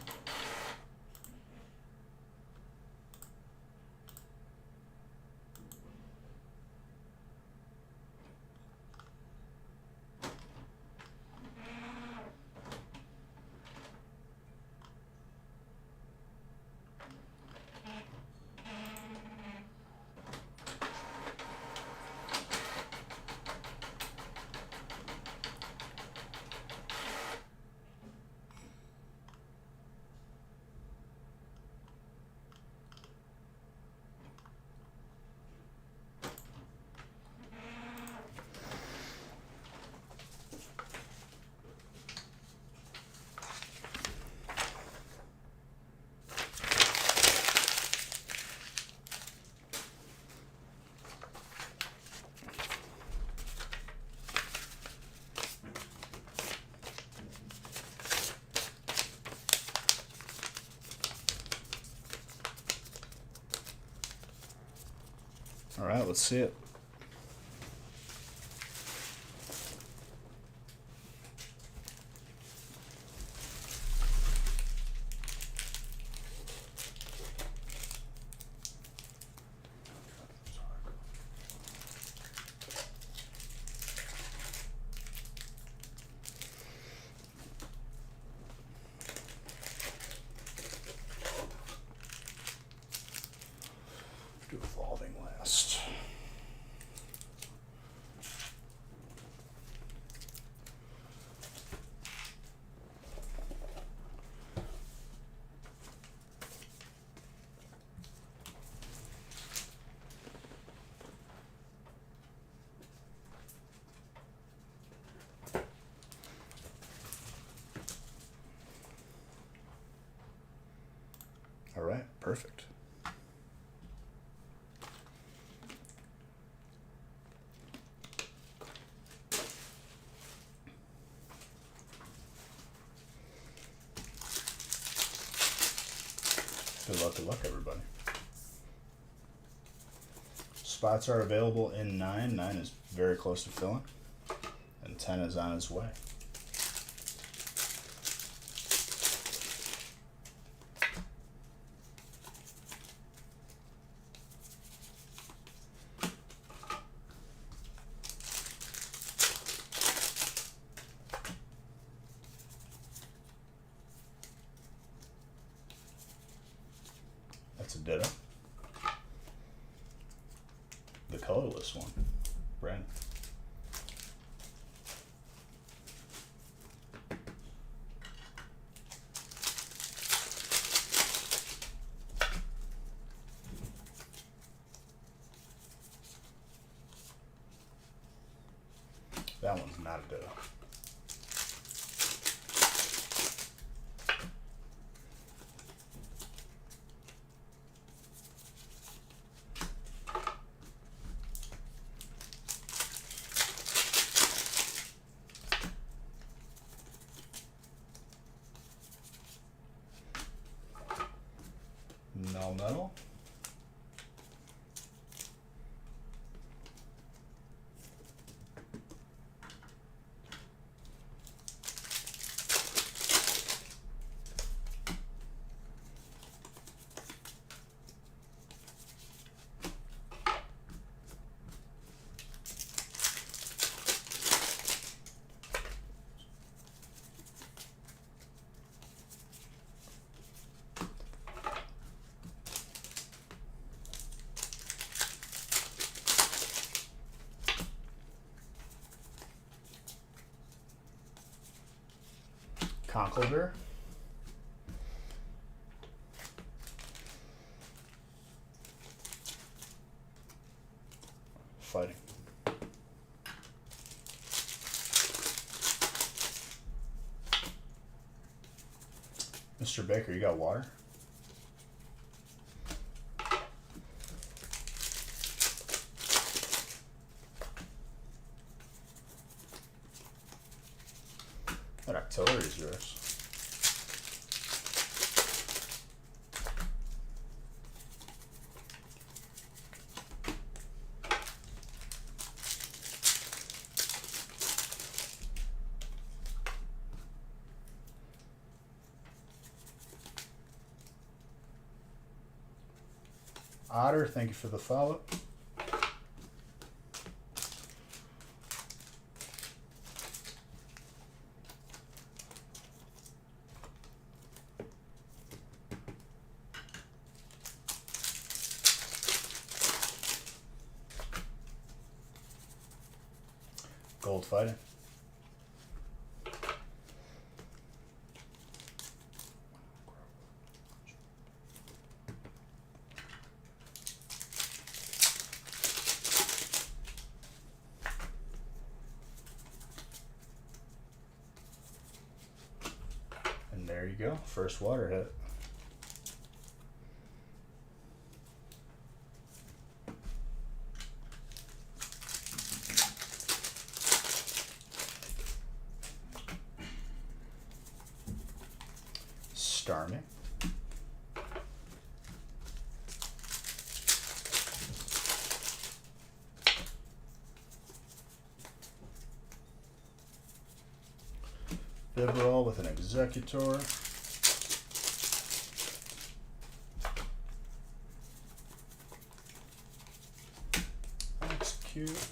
All right, let's see it. Do evolving last. All right, perfect. Good luck, everybody. Spots are available in 9. 9 is very close to filling, and 10 is on its way. That's a ditto. The colorless one, Brandon. That one's not a ditto. No metal. Conklver. Fighting. Mr. Baker, you got water? Hillary's yours. Otter, thank you for the follow. Gold fighting. And there you go, first water hit. Starmie. Vibrol with an Executor. That's cute.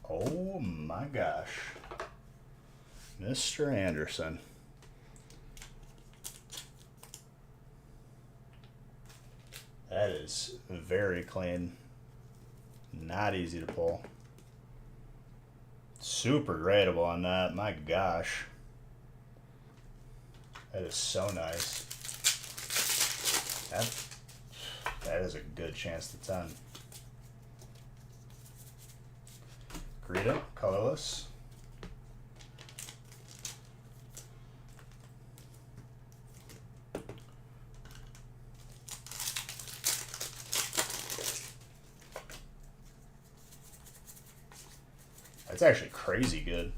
Oh my gosh. Mr. Anderson. That is very clean. Not easy to pull. Super gradable on that. My gosh. That is so nice. That is a good chance to 10. Greta, colorless. That's actually crazy good.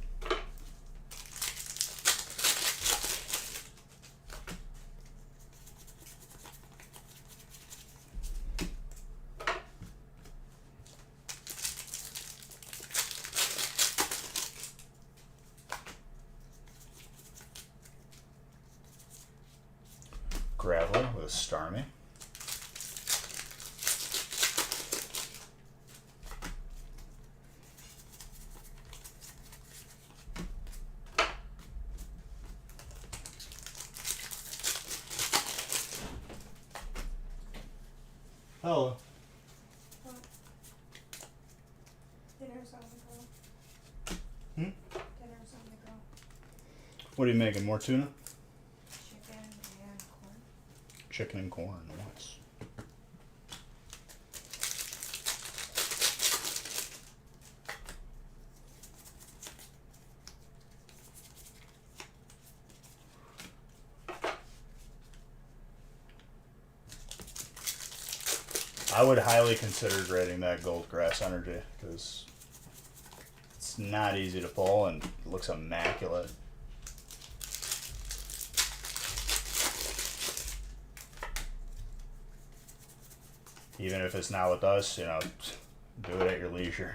Graveler with Starmie. Hello. What? Dinner's on the go. Dinner's on the go. What are you making? More tuna? Chicken and corn. Chicken and corn. Nice. I would highly consider grading that gold grass energy because it's not easy to pull and it looks immaculate. Even if it's not with us, you know, do it at your leisure.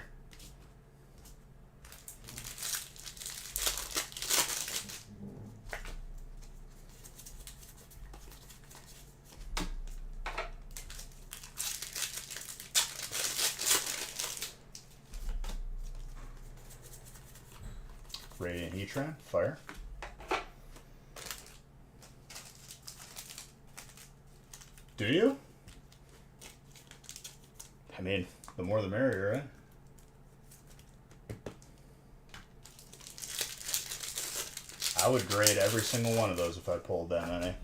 Radiant Heatran, fire. Do you? I mean, the more the merrier, right? I would grade every single one of those if I pulled that many.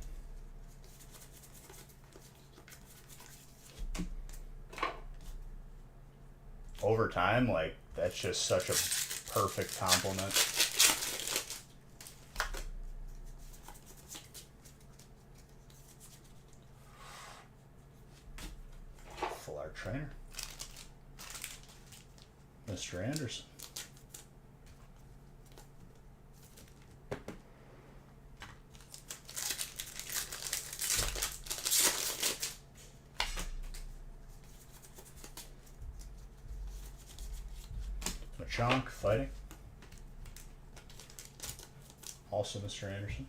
Over time, like, that's just such a perfect compliment. trainer. Mr. Anderson. Machank fighting. Also Mr. Anderson.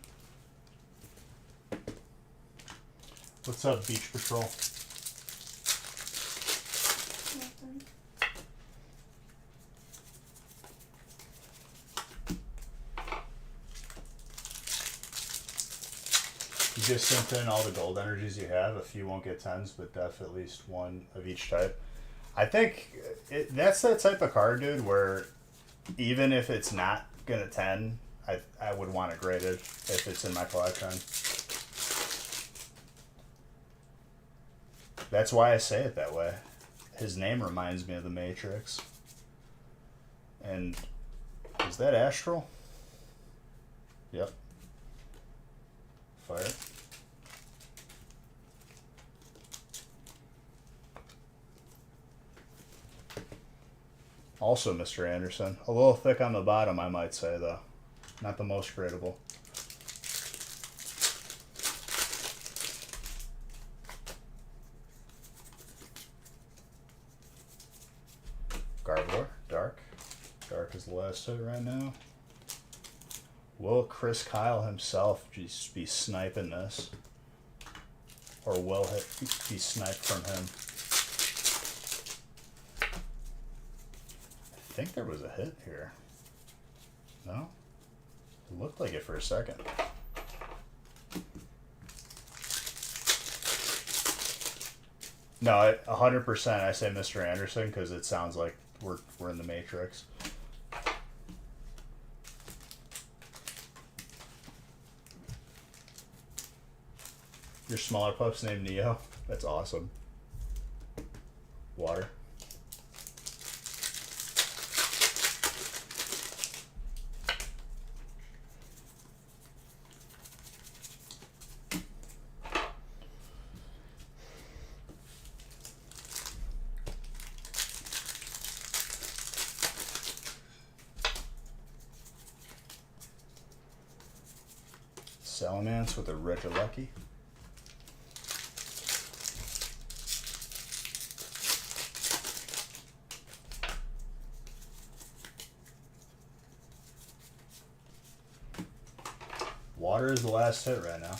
What's up, Beach Patrol? Nothing. You just sent in all the gold energies you have. A few won't get 10s, but def at least one of each type. I think that's that type of card, dude, where even if it's not going to 10, I would want it graded if it's in my collection. That's why I say it that way. His name reminds me of the Matrix. And is that Astral? Yep. Fire. Also Mr. Anderson. A little thick on the bottom, I might say, though. Not the most gradable. Gardevoir, Dark. Dark is the last hit right now. Will Chris Kyle himself just be sniping this? Or will it be sniped from him? I think there was a hit here. No? It looked like it for a second. No, 100% I say Mr. Anderson because it sounds like we're in the Matrix. Your smaller pup's named Neo? That's awesome. Water. Salamence with a Regieleki. Water is the last hit right now. We'll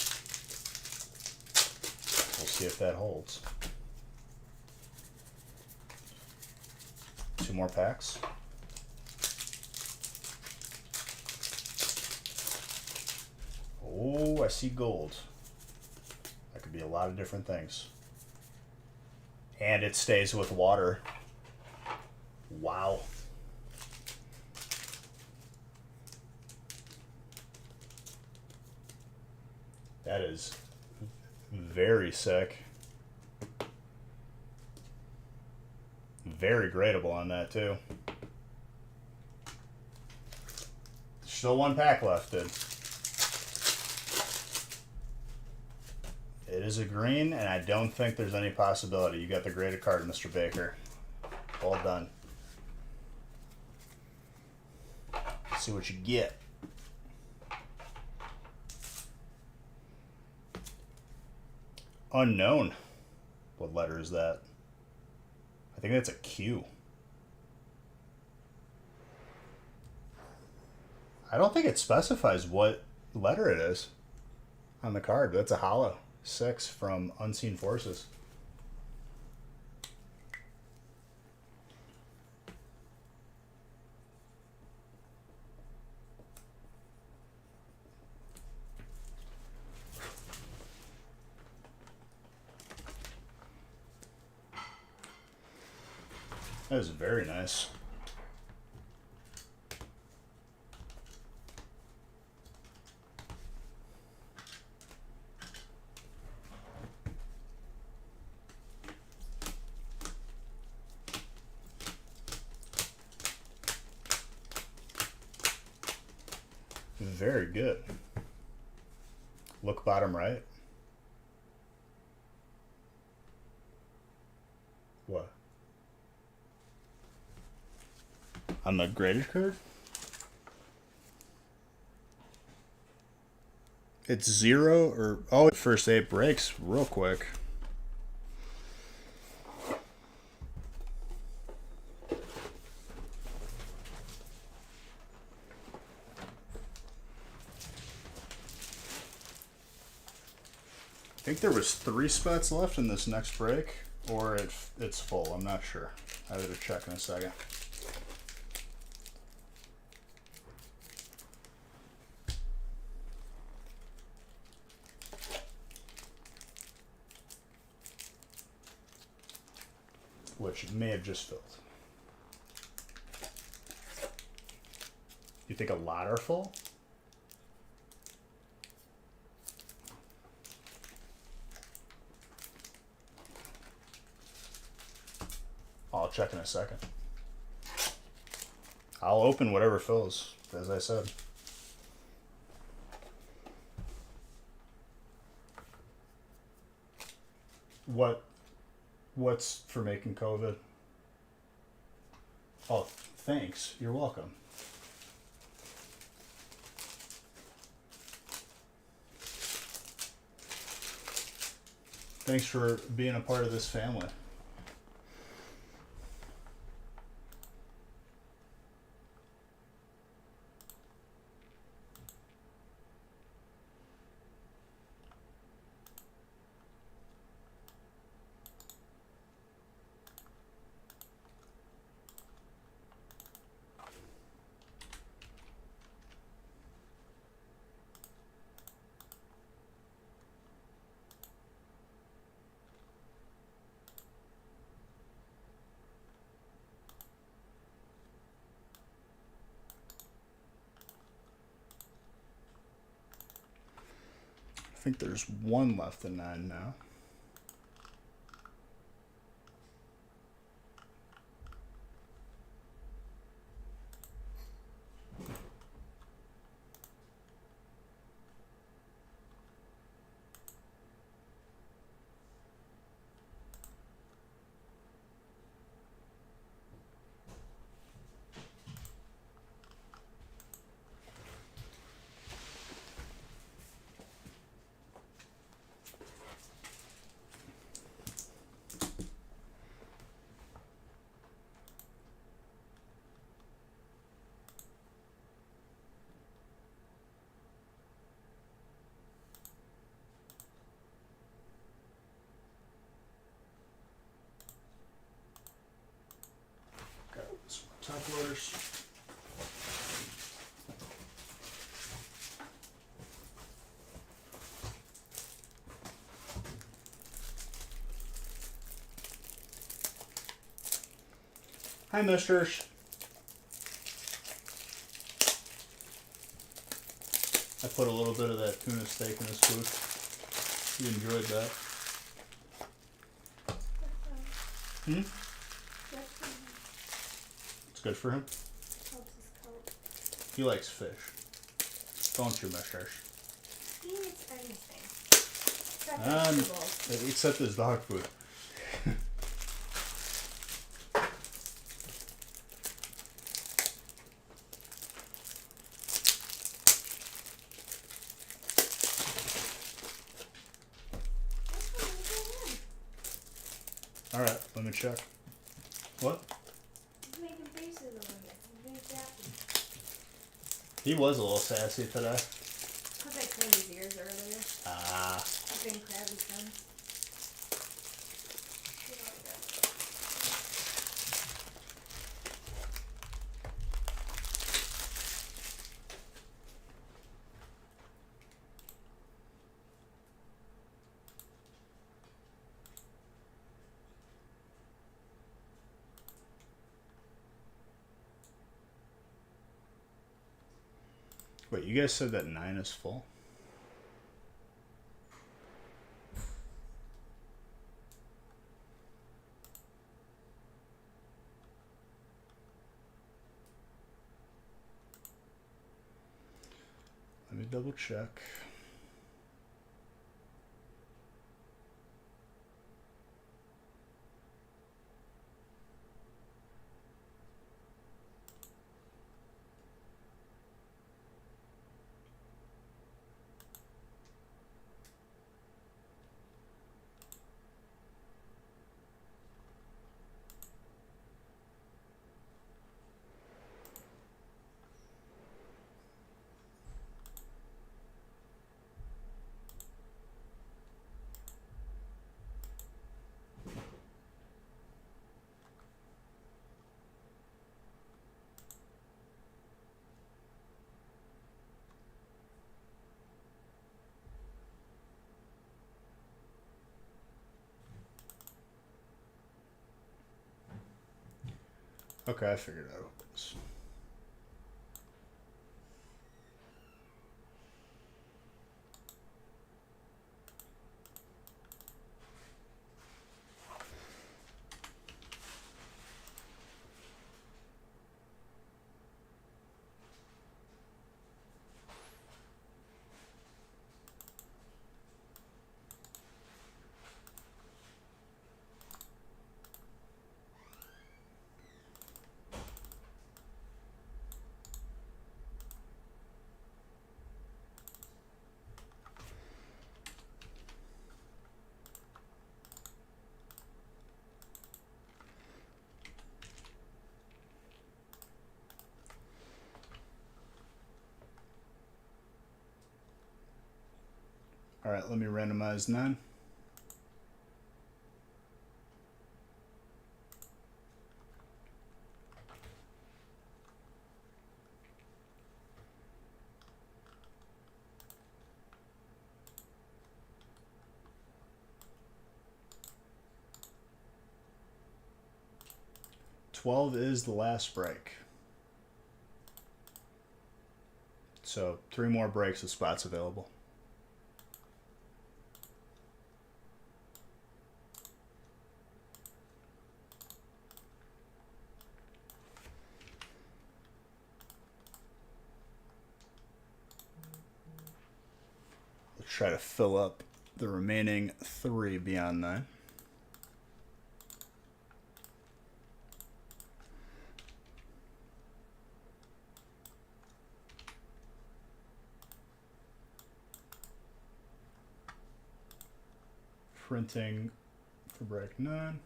see if that holds. 2 more packs. Oh, I see gold. That could be a lot of different things. And it stays with water. Wow. That is very sick. Very gradable on that too. Still 1 pack left, dude. It is a green, and I don't think there's any possibility. You got the graded card, Mr. Baker. All done. Let's see what you get. Unknown. What letter is that? I think that's a Q. I don't think it specifies what letter it is on the card. That's a hollow. 6 from Unseen Forces. That is very nice. Very good. Look bottom right. What? On the graded card? It's 0 or... Oh, first 8 breaks real quick. I think there was 3 spots left in this next break, or it's full. I'm not sure. I gotta check in a second. Which may have just filled. You think a lot are full? I'll check in a second. I'll open whatever fills, as I said. What's for making COVID? Oh, thanks. You're welcome. Thanks for being a part of this family. I think there's 1 left in 9 now. Top loaders. Hi, misters. I put a little bit of that tuna steak in his food. He enjoyed that. Hmm? It's good for him. Helps his coat. He likes fish. Don't you, misters? He eats anything. Except vegetables. Except his dog food. Alright, let me check. What? He's making faces over here. He's being sassy. He was a little sassy today. Because I cleaned his ears earlier. Ah. He's been crabby son. Wait, you guys said that 9 is full? Let me double check. Okay, I figured out what it was. All right, let me randomize 9. $12 is the last break. So 3 more breaks with spots available. Let's try to fill up the remaining 3 beyond 9. Printing for break 9.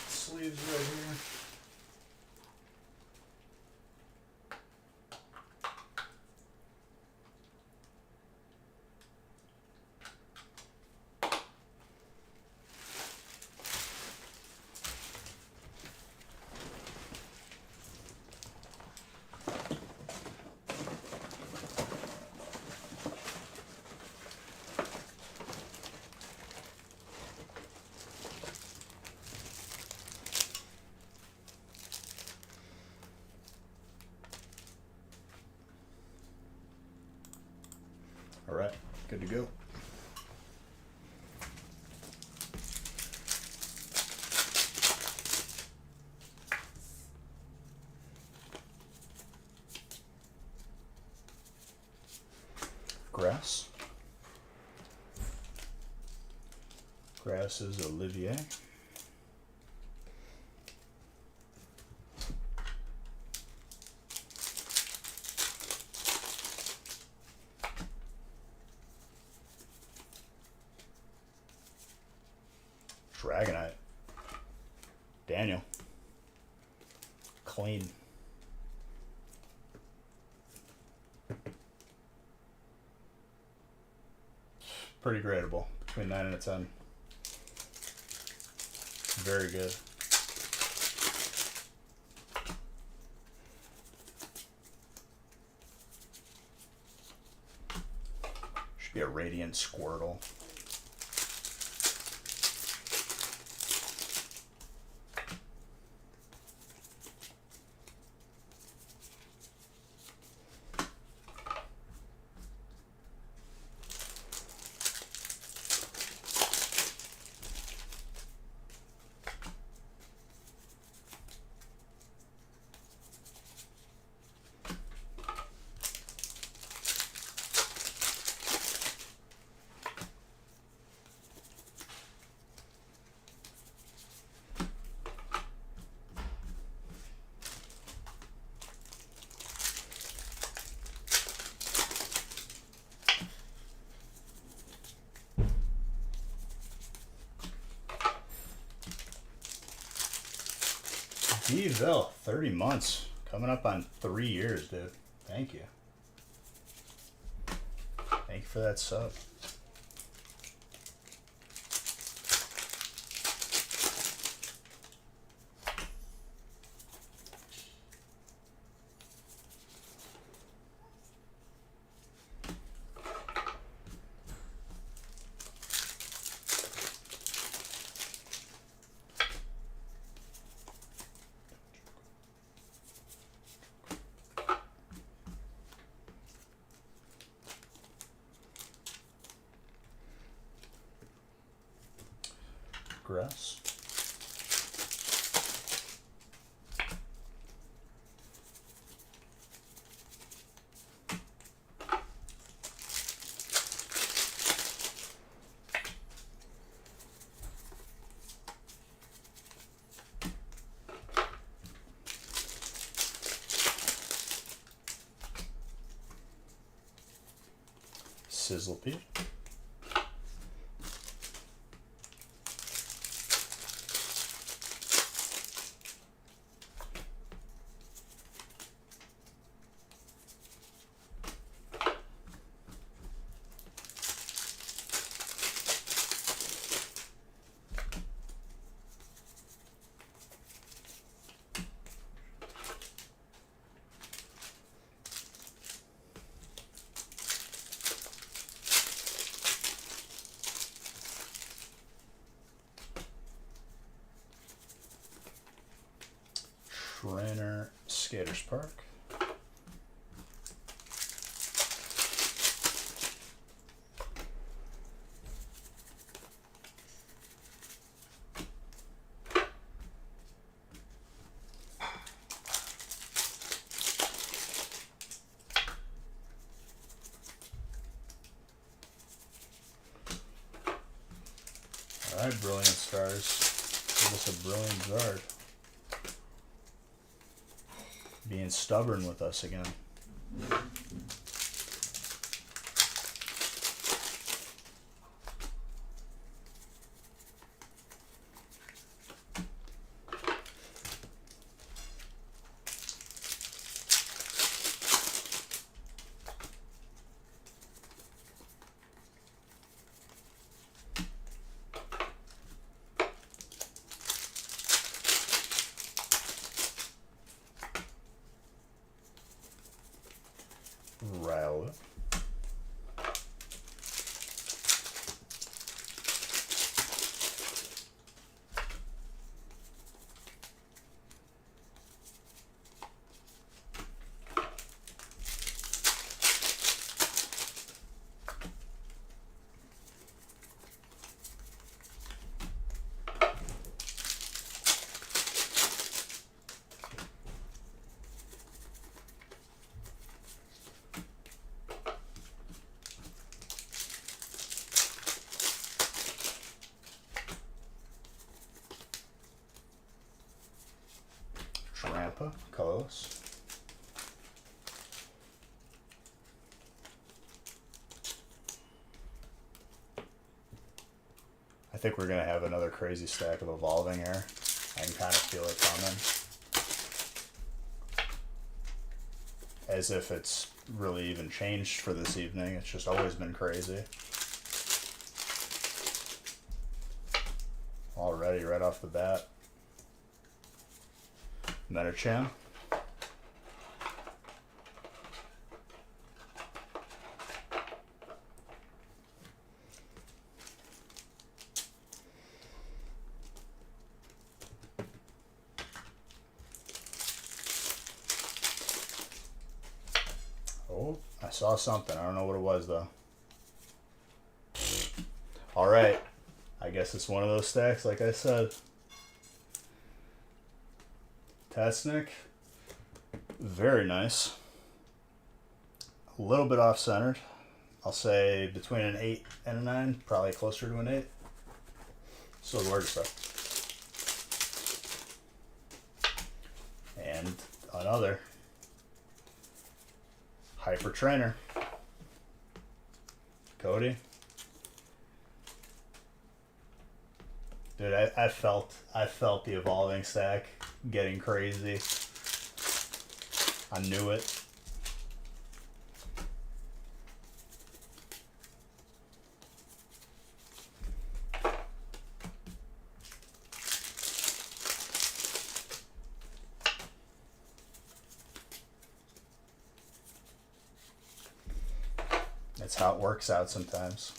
Sleeves right here. All right, good to go. Grass. Grass is Olivier. Dragonite. Daniel. Clean. Pretty gradable. Between 9 and a 10. Very good. Should be a Radiant Squirtle. Steveville, 30 months. Coming up on 3 years, dude. Thank you. Thank you for that sub. Grass. Sizzle Pete. Trainer Skaters Park. All right, Brilliant Stars. Give us a Brilliant Zard. Being stubborn with us again. Riley. Trampa, colorless. I think we're gonna have another crazy stack of Evolving Air. I can kind of feel it coming. As if it's really even changed for this evening. It's just always been crazy. Already, right off the bat. Metachan. Oh, I saw something. I don't know what it was though. All right. I guess it's one of those stacks, like I said. Tasnik, very nice. A little bit off-centered. I'll say between an 8 and a 9, probably closer to an 8. Still gorgeous stuff. And another Hyper Trainer. Cody. Dude, I felt the evolving stack getting crazy. I knew it. That's how it works out sometimes.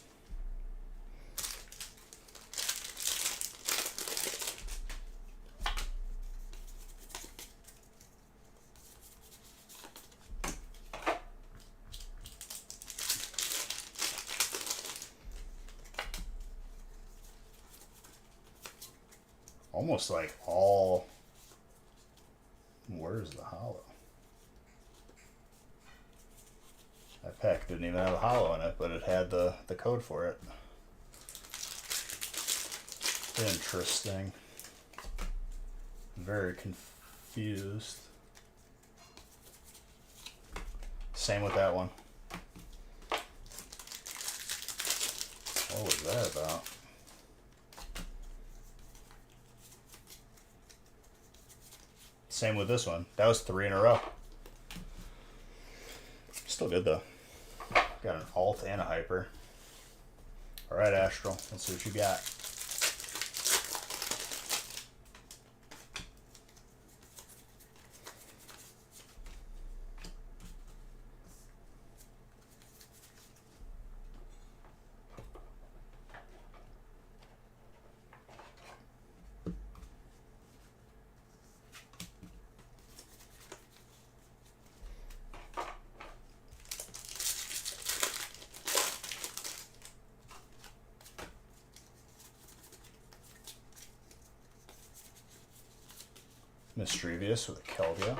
Almost like all. Where's the hollow? That pack didn't even have a hollow in it, but it had the code for it. Interesting. Very confused. Same with that one. What was that about? Same with this one. That was 3 in a row. Still good though. Got an alt and a hyper. Alright, Astral. Let's see what you got. Mischievous with a Kelvia.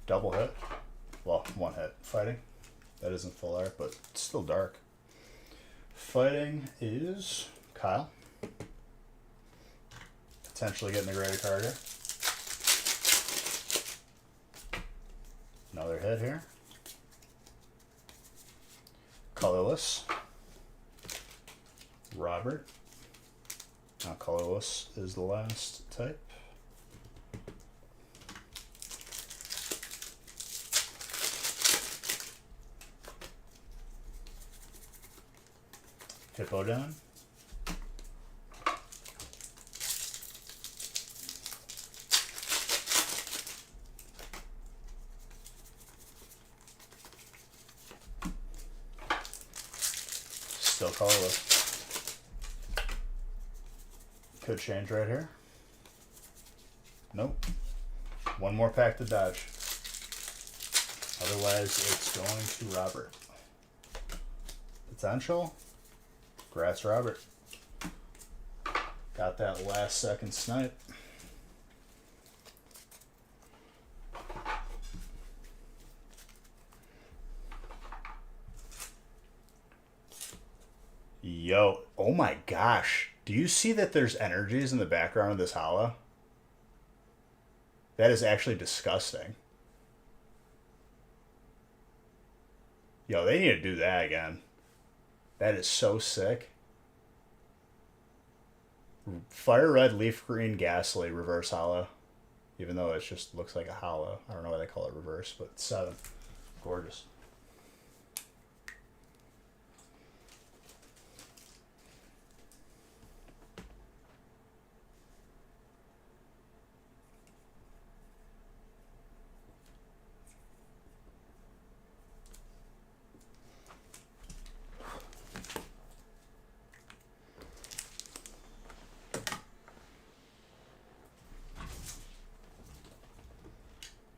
Double hit. Well, one hit. Fighting. That isn't full art, but it's still dark. Fighting is Kyle. Potentially getting a greater card here. Another hit here. Colorless. Robert. Now colorless is the last type. Hippodon. Still colorless. Could change right here. Nope. One more pack to dodge. Otherwise, it's going to Robert. Potential. Grass Robert. Got that last second snipe. Yo, oh my gosh. Do you see that there's energies in the background of this hollow? That is actually disgusting. Yo, they need to do that again. That is so sick. Fire red, leaf green, ghastly, reverse hollow. Even though it just looks like a hollow. I don't know why they call it reverse, but it's 7. Gorgeous.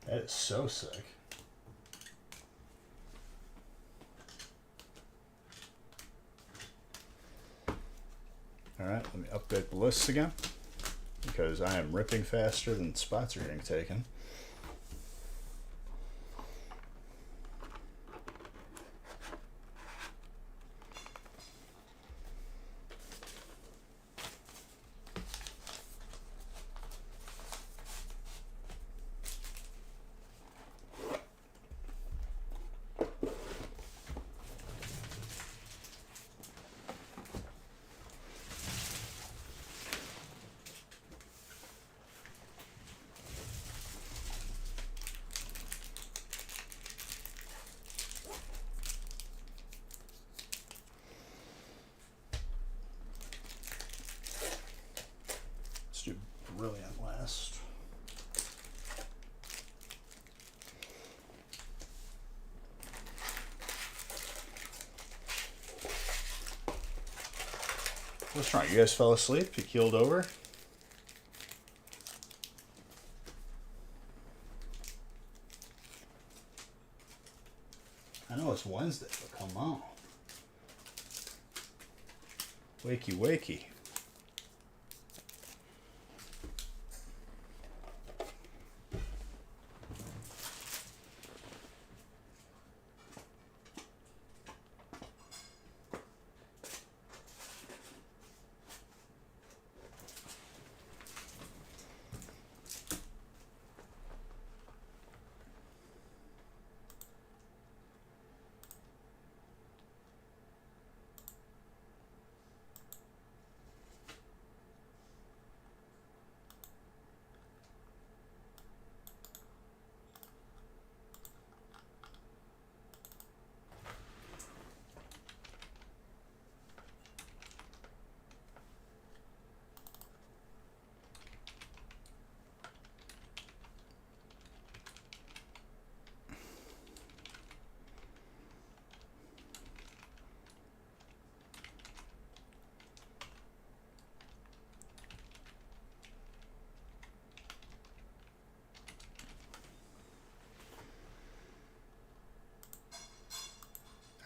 That is so sick. Alright, let me update the lists again. Because I am ripping faster than spots are getting taken. brilliant last. What's wrong? You guys fell asleep? You keeled over? I know it's Wednesday, but come on. Wakey, wakey.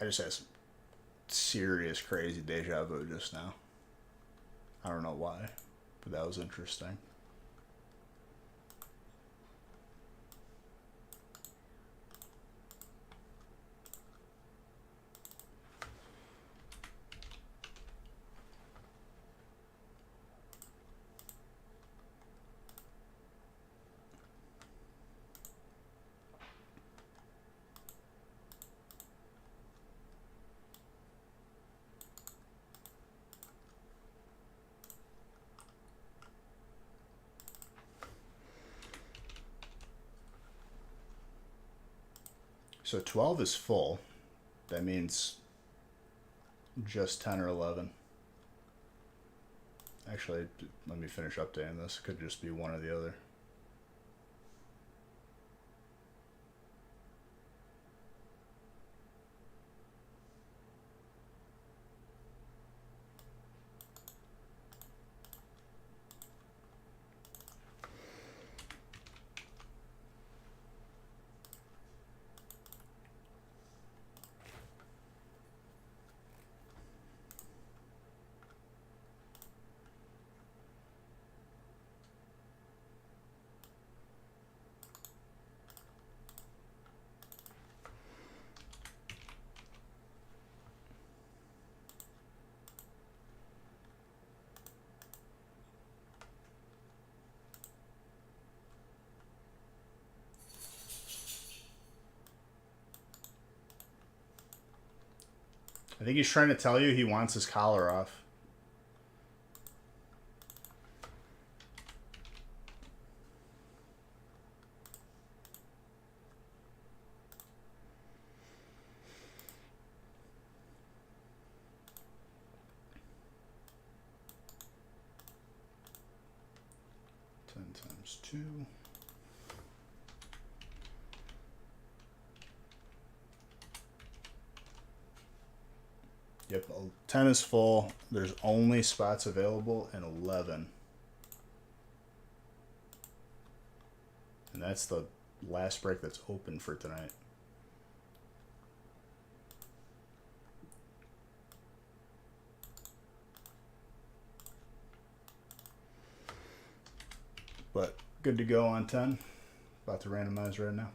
I just had some serious crazy deja vu just now. I don't know why, but that was interesting. So 12 is full. That means just 10 or 11. Actually, let me finish updating this. It could just be one or the other. I think he's trying to tell you he wants his collar off. Times 2. Yep, 10 is full. There's only spots available in 11. And that's the last break that's open for tonight. But good to go on 10. About to randomize right now.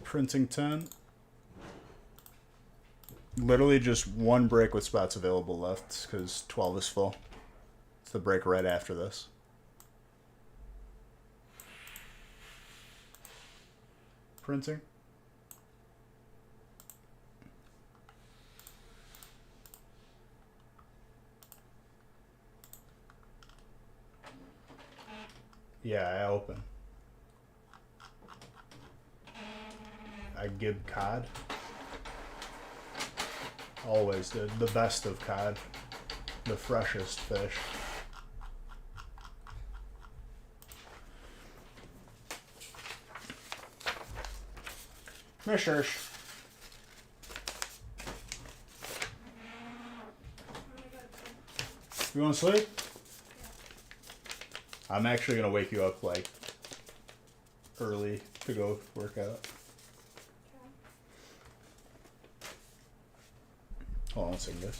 Printing 10. Literally just one break with spots available left because 12 is full. It's the break right after this. Printing. Yeah, I open. I give cod. Always did. The best of cod. The freshest fish. Mishers. You want to sleep? I'm actually going to wake you up like early to go work out. Hold on one second, guys.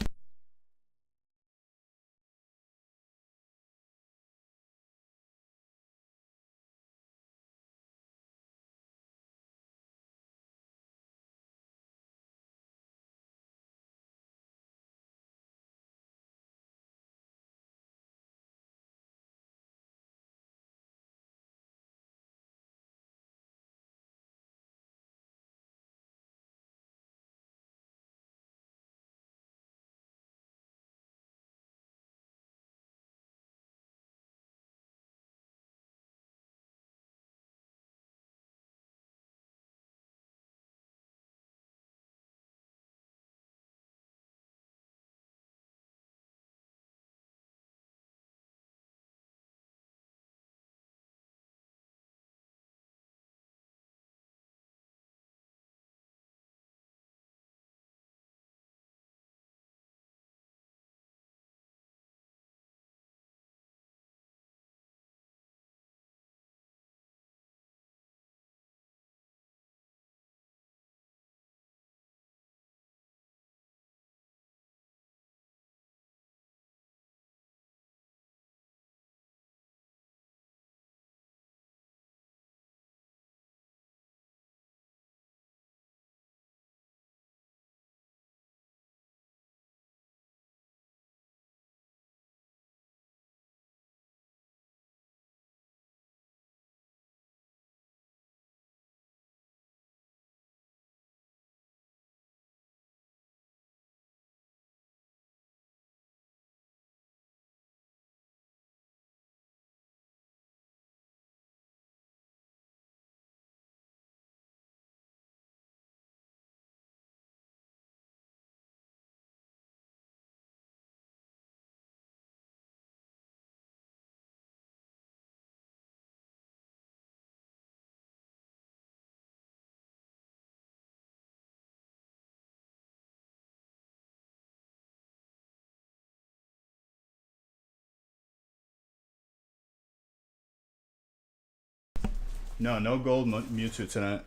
No gold Mewtwo tonight.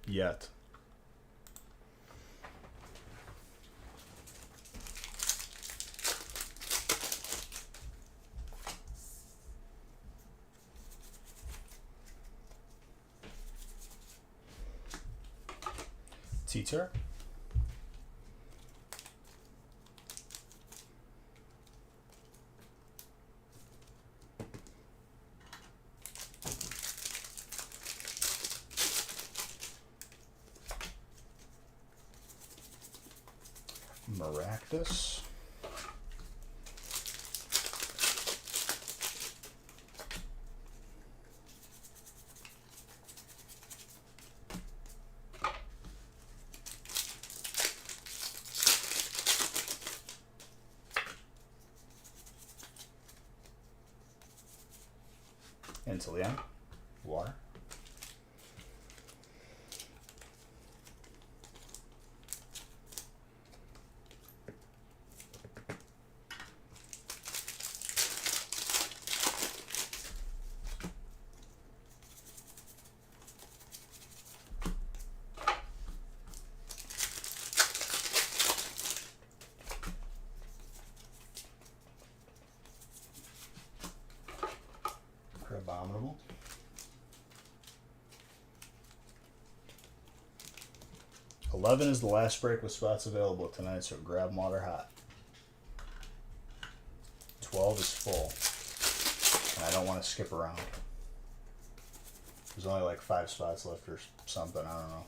Yet. Teacher. Maractus. Inteleon. Water. 11 is the last break with spots available tonight, so grab them while they're hot. 12 is full. And I don't want to skip around. There's only like 5 spots left or something, I don't know.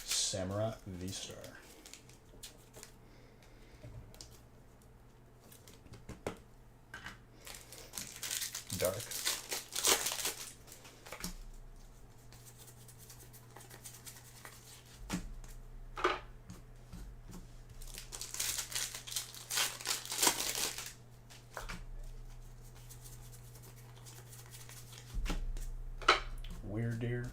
Samurai V-Star. Dark. Weird Deer.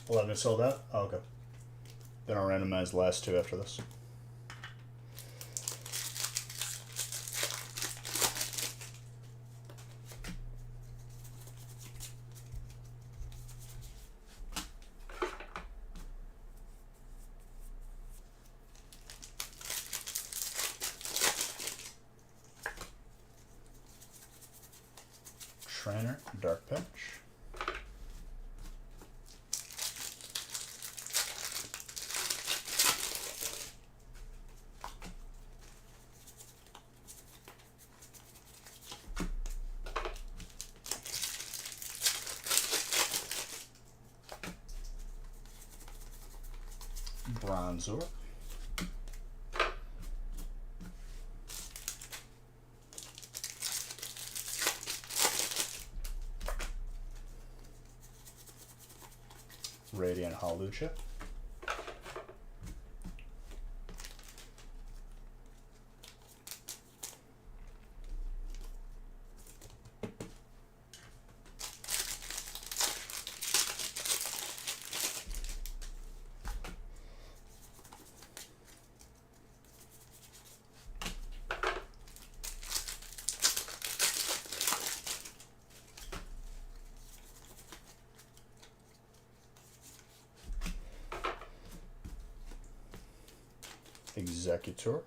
Eleven sold out? Oh, okay. Then I'll randomize the last 2 after this. Trainer, Dark Patch. Bronzor. Radiant Halucha. Executor.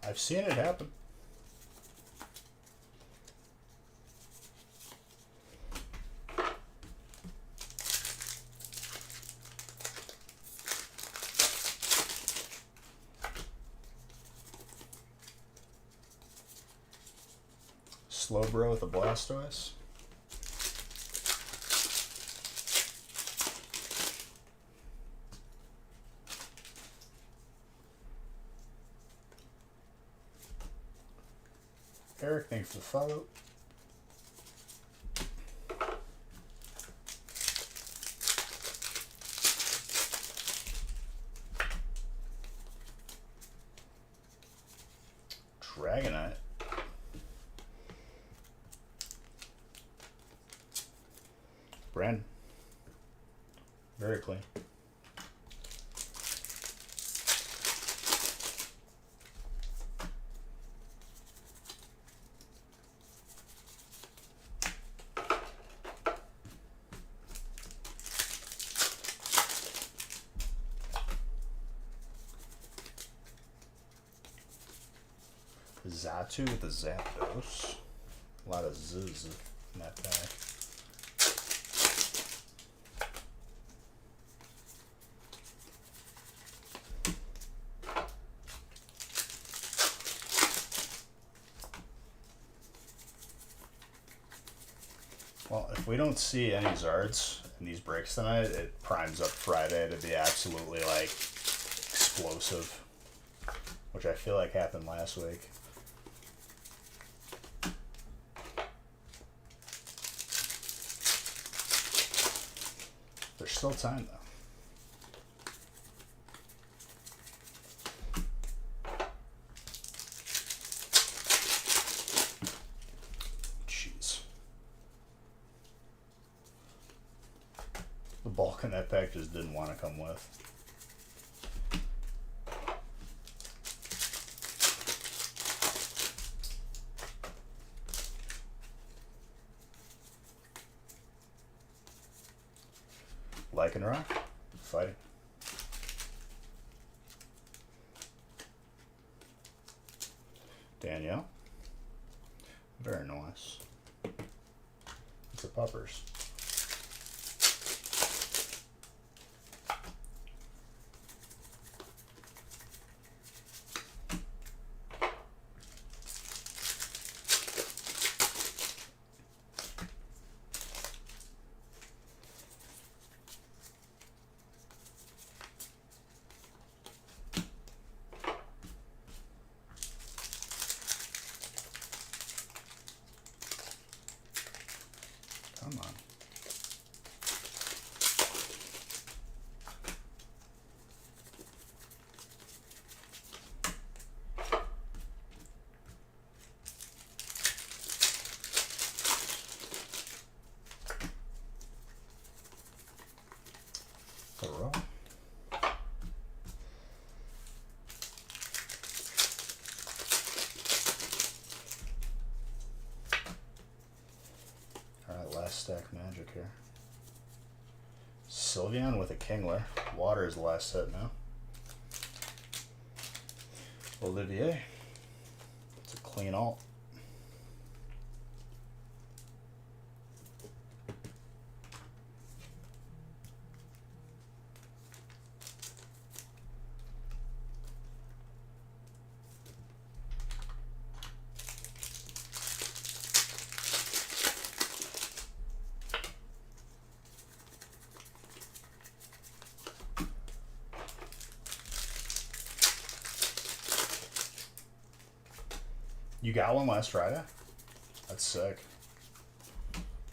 I've seen it happen. Slowbro with a Blastoise. Eric, thanks for the follow. Dragonite. Brandon. Very clean. Zatu with the Zapdos. A lot of Zzz in that pack. Well, if we don't see any Zards in these breaks tonight, it primes up Friday to be absolutely like explosive, which I feel like happened last week. There's still time though. The bulk in that pack just didn't want to come with. Lycanroc, fighting. Danielle, very nice. It's a puppers. Come on. Thorough. Alright, last stack magic here. Sylveon with a Kingler. Water is the last set now. Olivier. It's a clean alt. You got one last Friday? That's sick.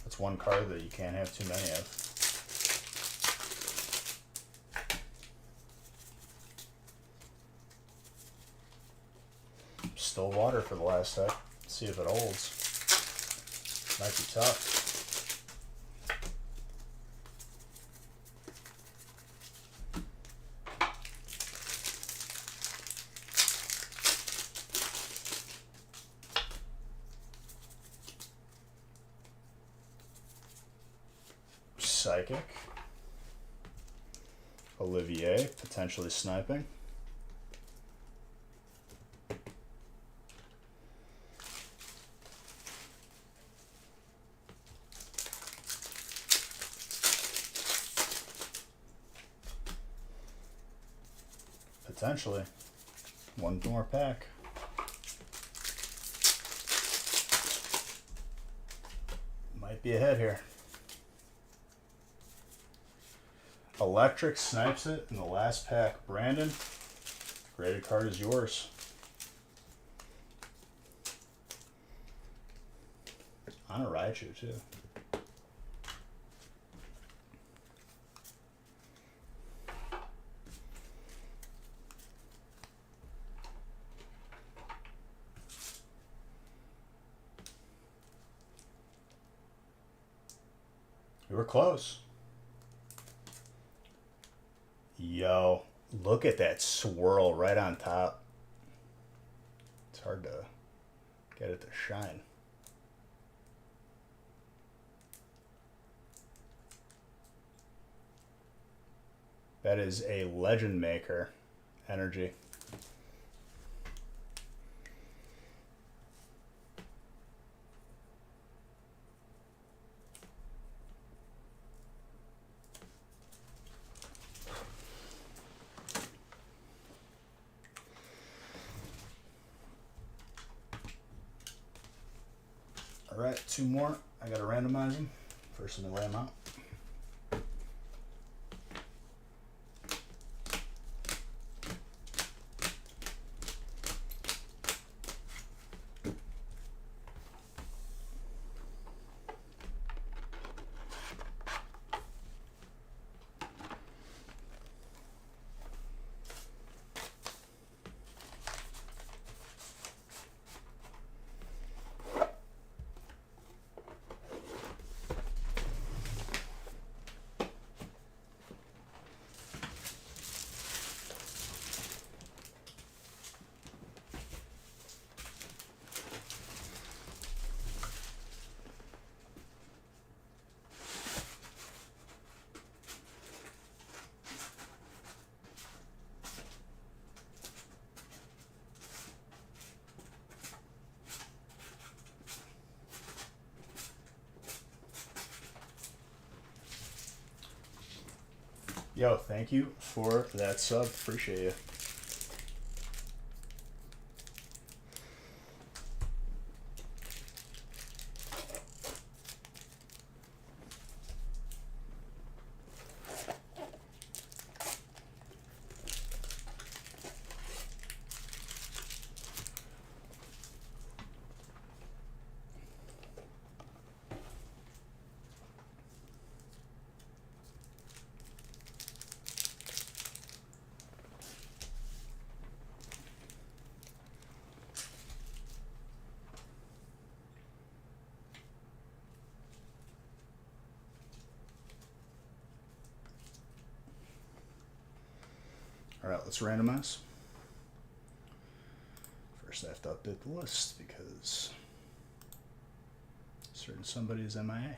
That's one card that you can't have too many of. Still water for the last set. See if it holds. Might be tough. Psychic. Olivier, potentially sniping. Potentially. One more pack. Might be ahead here. Electric snipes it in the last pack. Brandon, graded card is yours. On a Raichu too. We were close. Yo, look at that swirl right on top. It's hard to get it to shine. That is a Legend Maker energy. All right, two more. I gotta randomize them. First, let me lay them out. Yo, thank you for that sub. Appreciate you. All right, let's randomize. First, I have to update the list because certain somebody is MIA.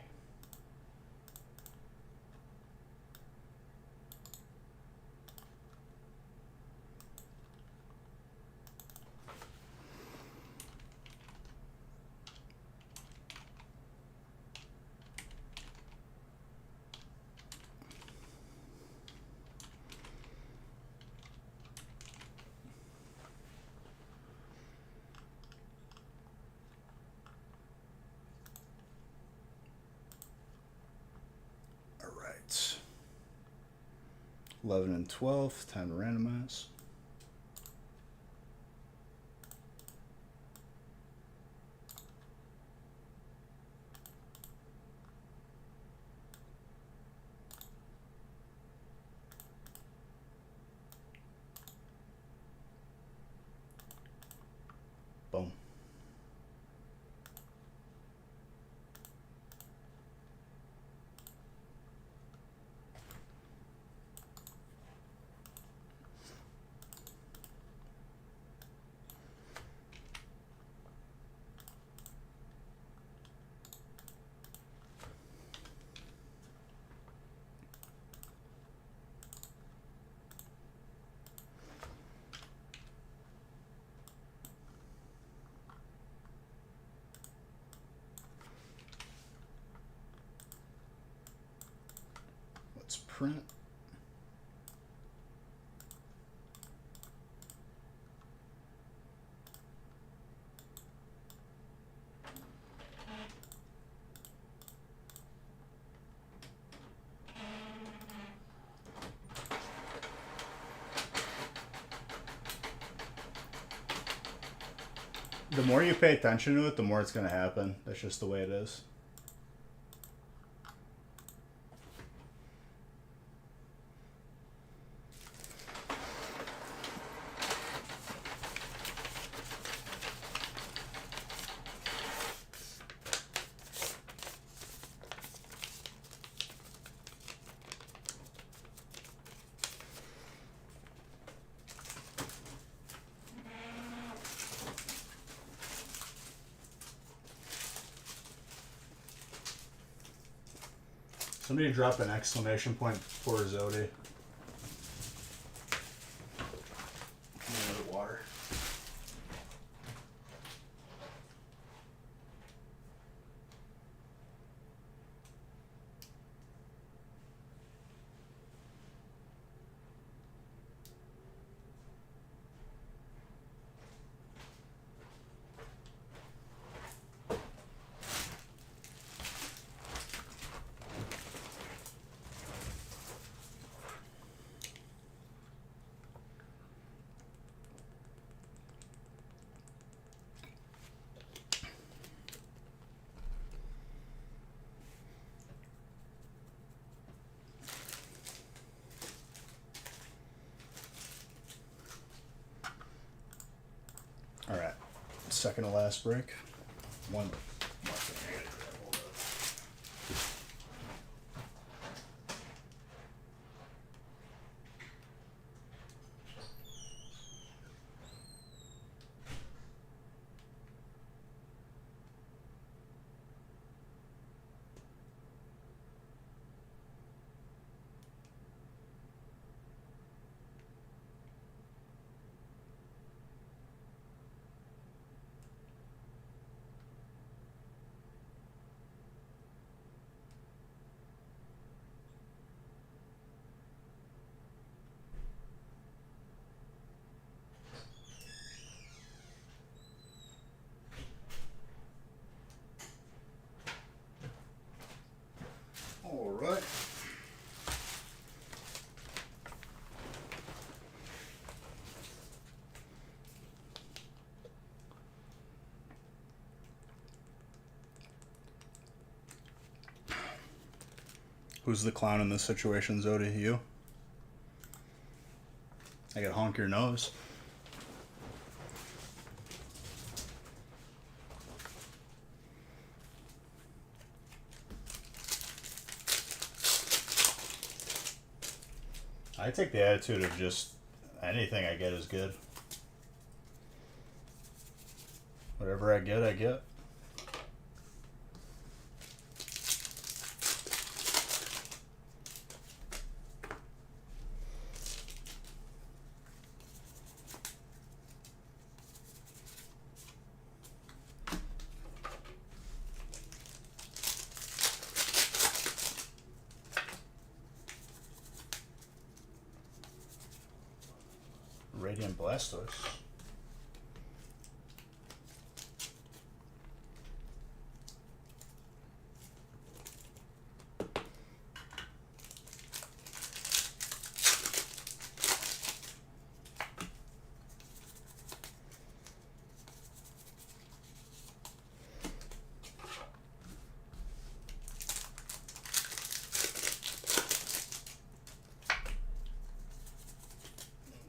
All right. 11 and 12, time to randomize. Boom. Let's print. The more you pay attention to it, the more it's going to happen. That's just the way it is. Somebody drop an exclamation point for Zodi. Water. second to last break. One more thing I gotta grab hold of. All right. Who's the clown in this situation, Zodi? You? I gotta honk your nose. I take the attitude of just anything I get is good. Whatever I get, I get. Radiant Blastoise.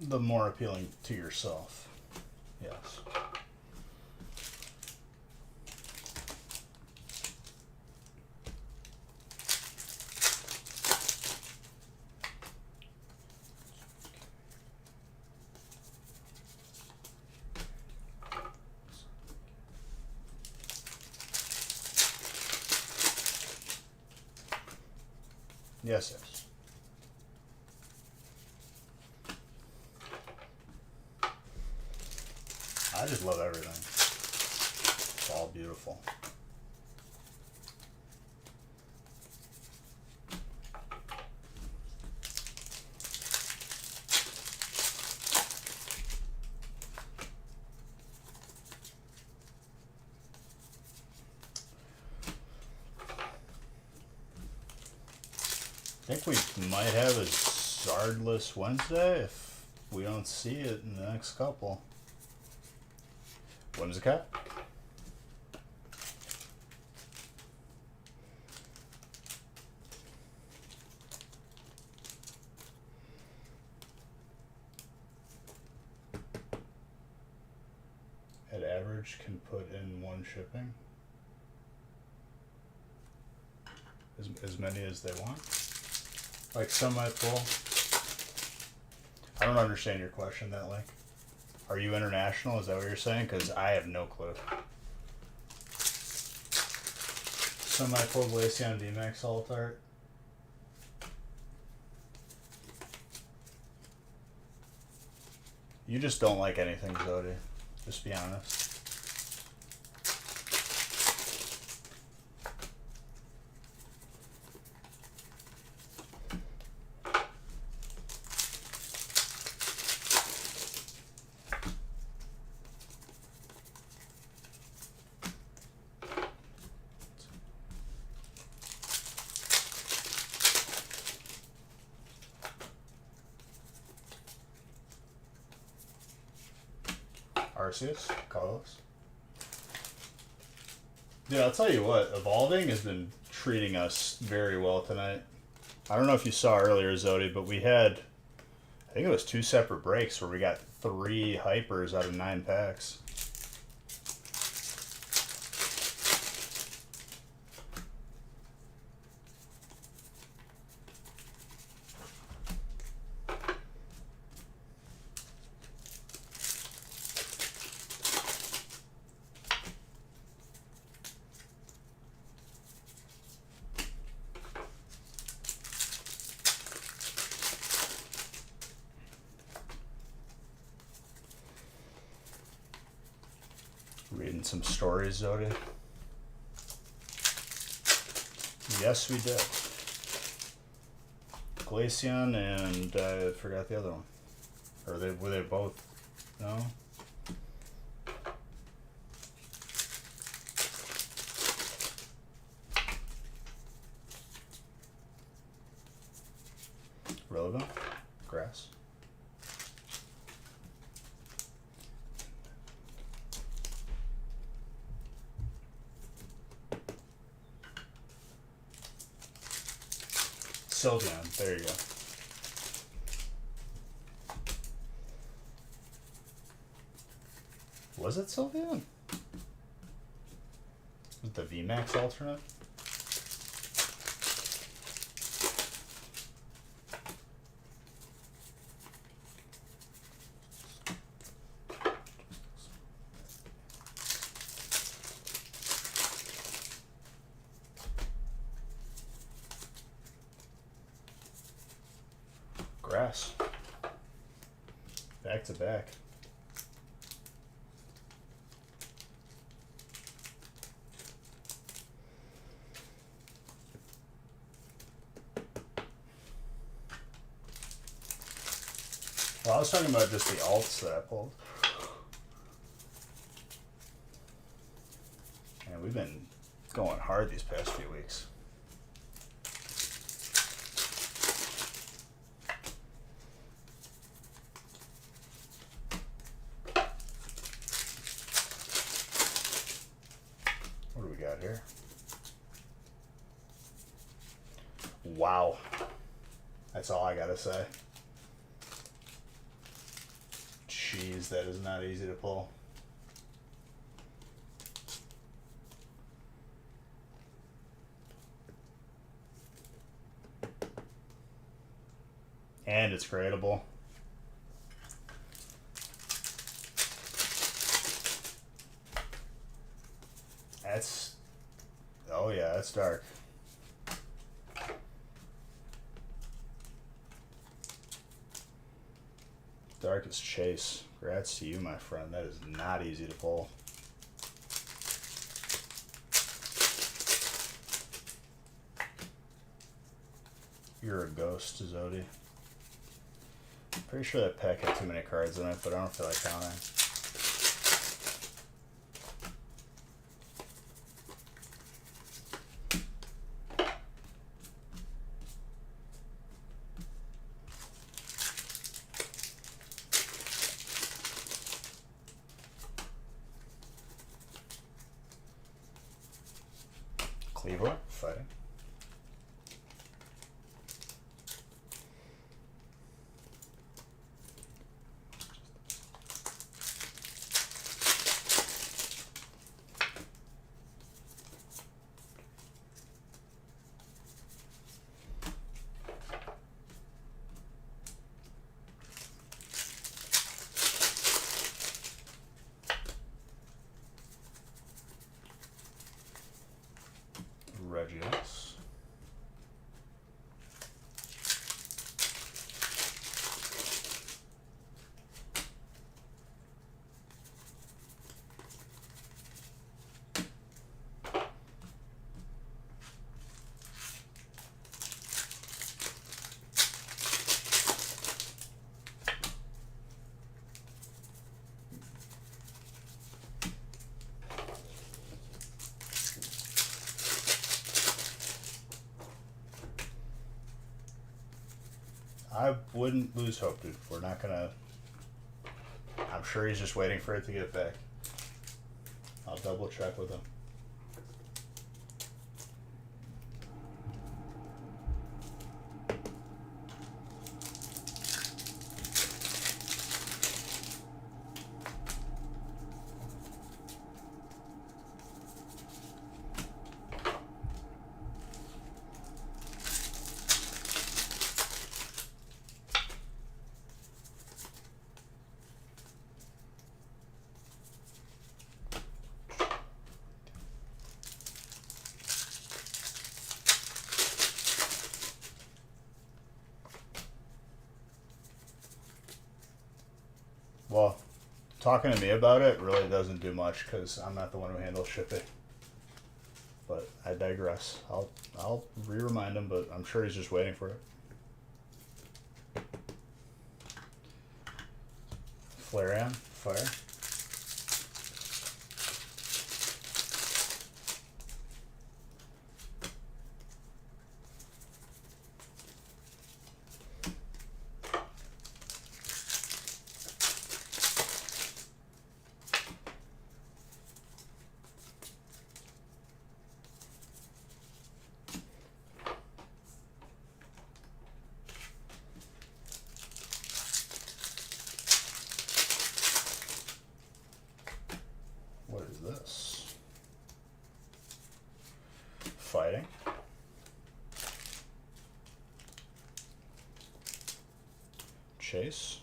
The more appealing to yourself. Yes. Yes, yes. I just love everything. It's all beautiful. I think we might have a Zardless Wednesday if we don't see it in the next couple. Whimsicott. At average, can put in one shipping. As many as they want. Like semi-full. I don't understand your question that like. Are you international? Is that what you're saying? Because I have no clue. Semi-full Glaceon VMAX Alt Art. You just don't like anything, Zodi. Just be honest. Arceus, Carlos. Dude, I'll tell you what, Evolving has been treating us very well tonight. I don't know if you saw earlier, Zodi, but we had, I think it was 2 separate breaks where we got 3 hypers out of 9 packs. reading some stories, Zodi? Yes, we did. Glaceon and I forgot the other one. Or were they both? No? Relevant? Grass? Sylveon, there you go. Was it Sylveon? Was it the VMAX alternate? Grass. Back to back. Well, I was talking about just the alts that I pulled. And we've been going hard these past few weeks. What do we got here? Wow. That's all I gotta say. Jeez, that is not easy to pull. And it's gradable. That's... Oh yeah, that's dark. Darkest Chase. Congrats to you, my friend. That is not easy to pull. You're a ghost, Zodi. Pretty sure that pack had too many cards in it, but I don't feel like counting. Cleaver, fighting. Regius. I wouldn't lose hope, dude. We're not gonna... I'm sure he's just waiting for it to get back. I'll double check with him. Well, talking to me about it really doesn't do much because I'm not the one who handles shipping. But I digress. I'll re-remind him, but I'm sure he's just waiting for it. Flare on, fire. What is this? Fighting. Chase.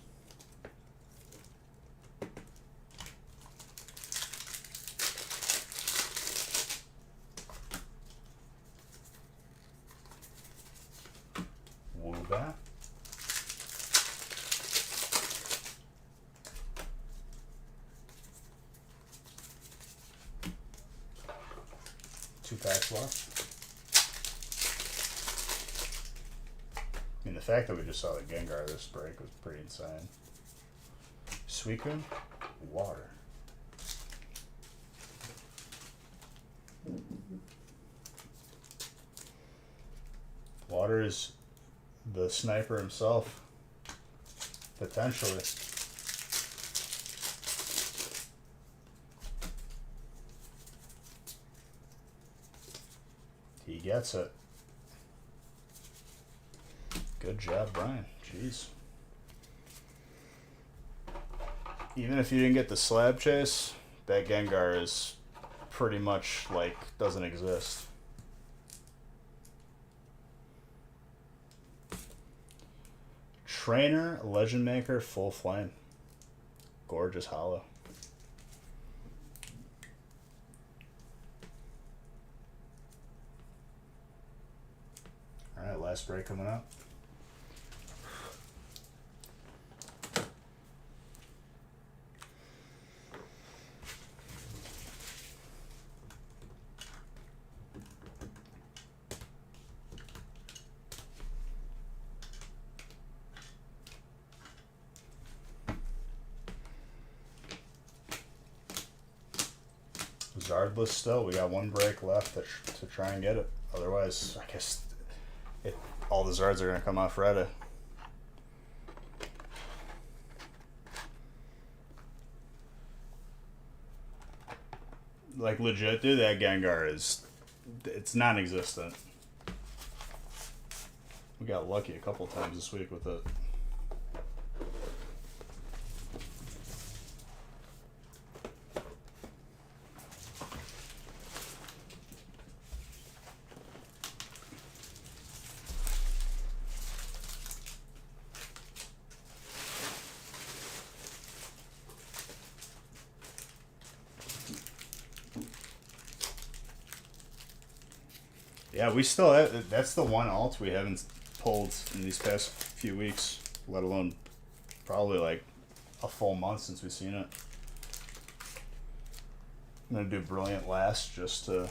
Woobat. Two packs left. I mean, the fact that we just saw the Gengar this break was pretty insane. Suicune, water. Water is the sniper himself, potentially. He gets it. Good job, Brian. Jeez. Even if you didn't get the slab chase, that Gengar is pretty much like doesn't exist. Trainer, Legend Maker, Full Flame. Gorgeous hollow. Alright, last break coming up. Zardless still. We got one break left to try and get it. Otherwise, I guess all the Zards are going to come off Reddit. Like, legit, dude, that Gengar it's non-existent. We got lucky a couple times this week with it. Yeah, we still have, that's the one alt we haven't pulled in these past few weeks, let alone probably like a full month since we've seen it. I'm going to do Brilliant last just to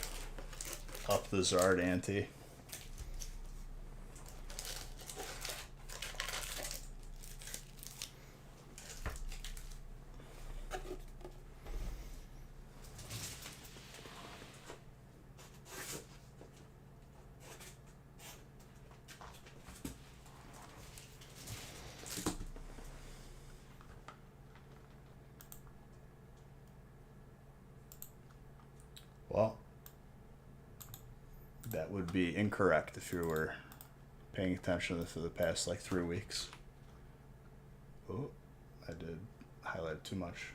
up the Zard ante. Well, that would be incorrect if you were paying attention for the past like 3 weeks. Oh, I did highlight too much.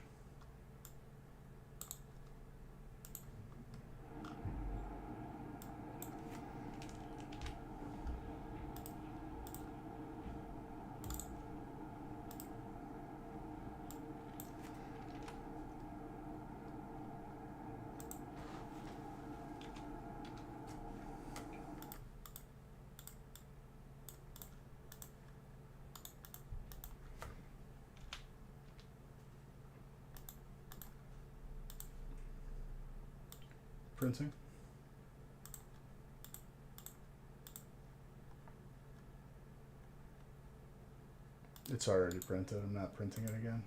printing? It's already printed. I'm not printing it again.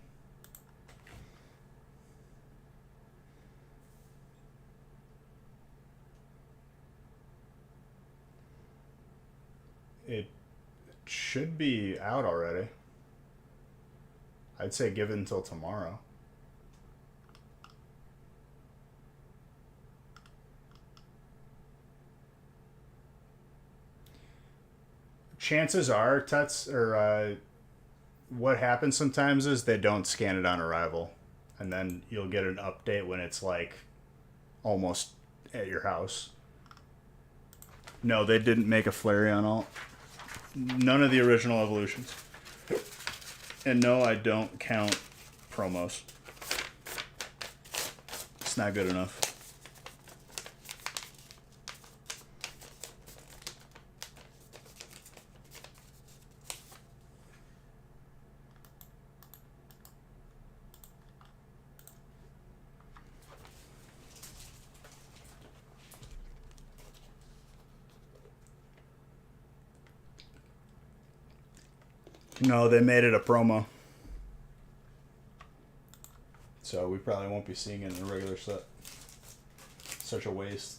It should be out already. I'd say give it until tomorrow. Chances are, what happens sometimes is they don't scan it on arrival, and then you'll get an update when it's like almost at your house. No, they didn't make a Flareon alt. None of the original evolutions. And no, I don't count promos. It's not good enough. No, they made it a promo. So we probably won't be seeing it in a regular set. Such a waste.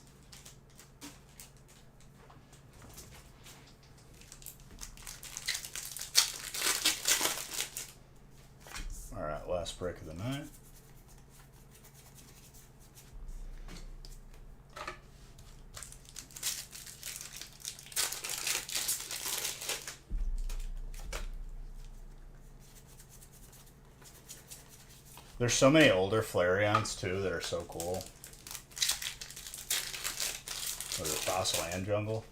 Alright, last break of the night. There's so many older Flareons too that are so cool. Was it Fossil and Jungle?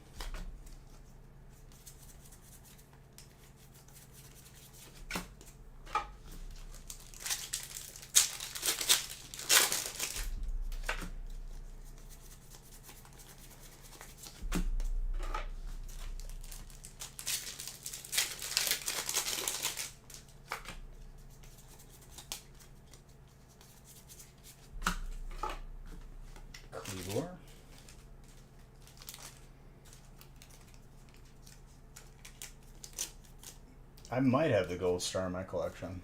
I might have the gold star in my collection.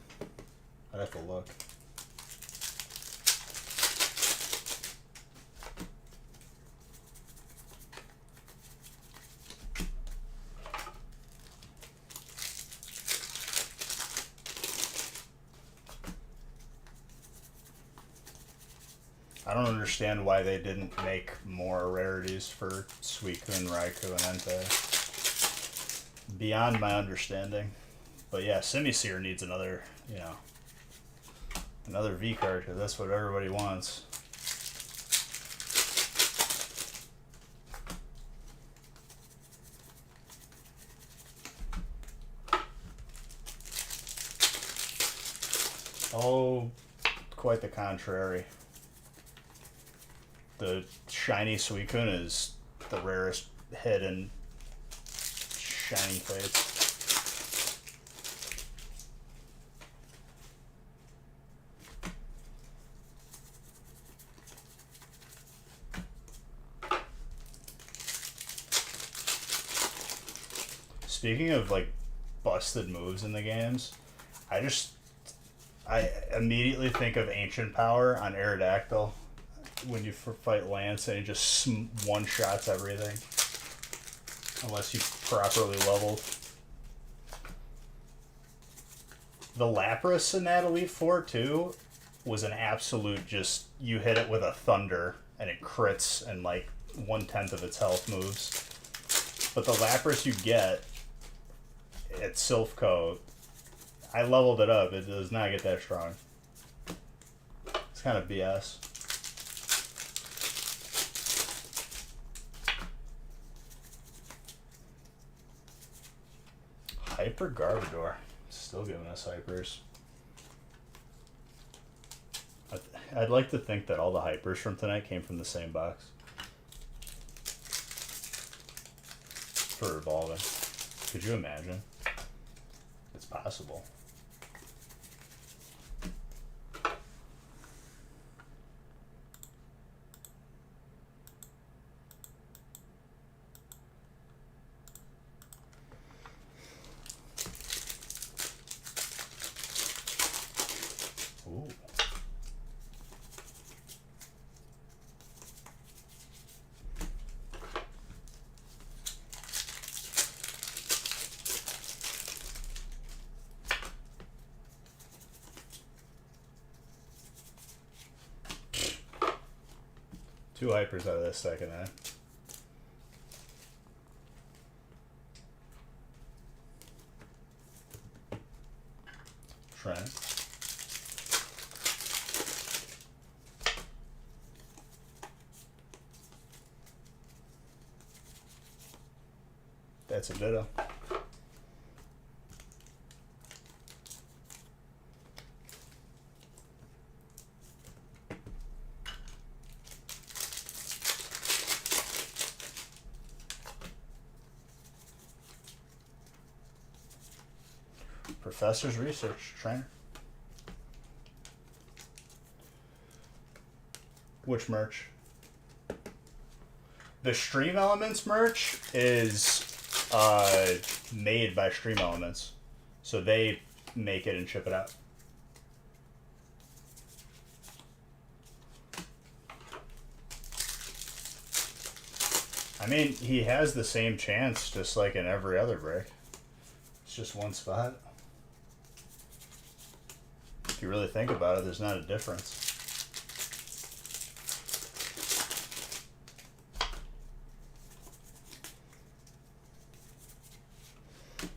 I'd have to look. I don't understand why they didn't make more rarities for Suicune, Raikou, and Entei. Beyond my understanding. But yeah, Simisear needs another, another V card, because that's what everybody wants. Oh, quite the contrary. The shiny Suicune is the rarest hit in Shining Fates. Speaking of like busted moves in the games, I immediately think of Ancient Power on Aerodactyl when you fight Lance and he just one-shots everything. Unless you properly leveled. The Lapras in that Elite Four too was an absolute you hit it with a thunder and it crits and like 1/10 of its health moves. But the Lapras you get at Silphco, I leveled it up. It does not get that strong. It's kind of BS. Hyper Garbodor. Still giving us hypers. I'd like to think that all the hypers from tonight came from the same box. For Evolving. Could you imagine? It's possible. 2 hypers out of this second eye. Trent. That's a ditto. Professor's research trainer. Which merch? The Stream Elements merch is made by Stream Elements, so they make it and ship it out. I mean, he has the same chance just like in every other break. It's just one spot. If you really think about it, there's not a difference.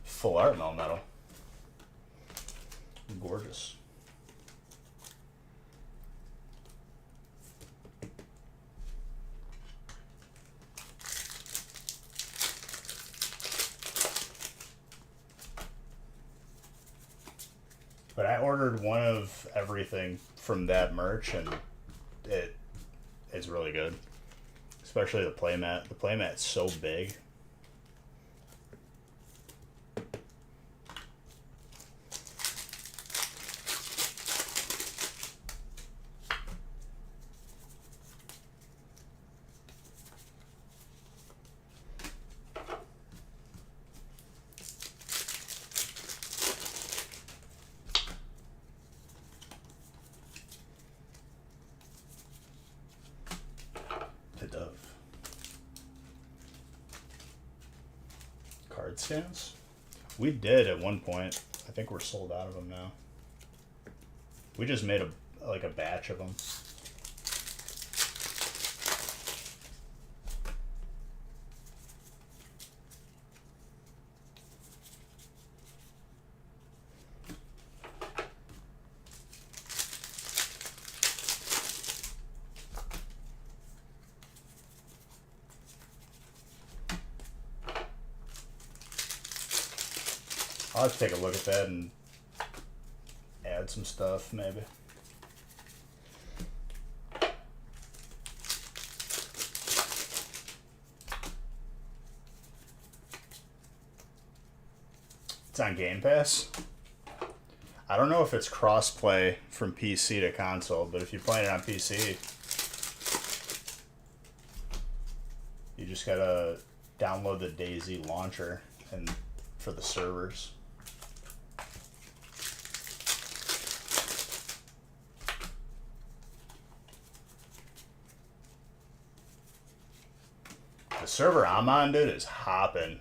Full art Melmetal. Gorgeous. But I ordered one of everything from that merch, and it's really good. Especially the playmat. The playmat's so big. Dove. Card stands? We did at one point. I think we're sold out of them now. We just made a batch of them. I'll have to take a look at that and add some stuff, maybe. It's on Game Pass. I don't know if it's cross-play from PC to console, but if you're playing it on PC, you just gotta download the DayZ launcher and for the servers. The server I'm on, dude, is hopping.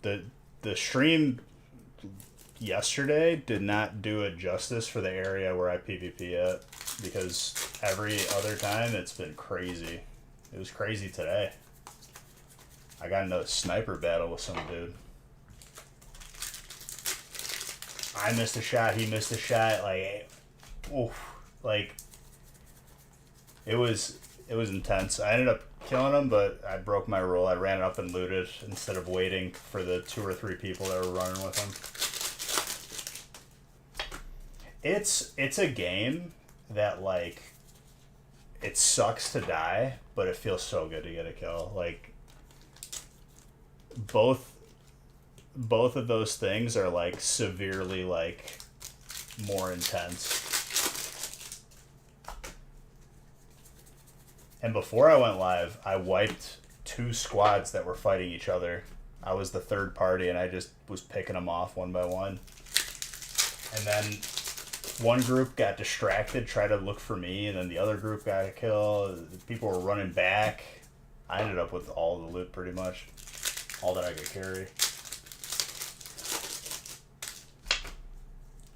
The stream yesterday did not do it justice for the area where I PvP at, because every other time it's been crazy. It was crazy today. I got into a sniper battle with some dude. I missed a shot, he missed a shot, like, oof, like, it was intense. I ended up killing him, but I broke my rule. I ran up and looted instead of waiting for the 2 or 3 people that were running with him. It's a game that, like, it sucks to die, but it feels so good to get a kill. Like, both of those things are, like, severely, like, more intense. And before I went live, I wiped 2 squads that were fighting each other. I was the third party, and I just was picking them off one by one. And then one group got distracted, tried to look for me, and then the other group got a kill. People were running back. I ended up with all the loot, pretty much. All that I could carry.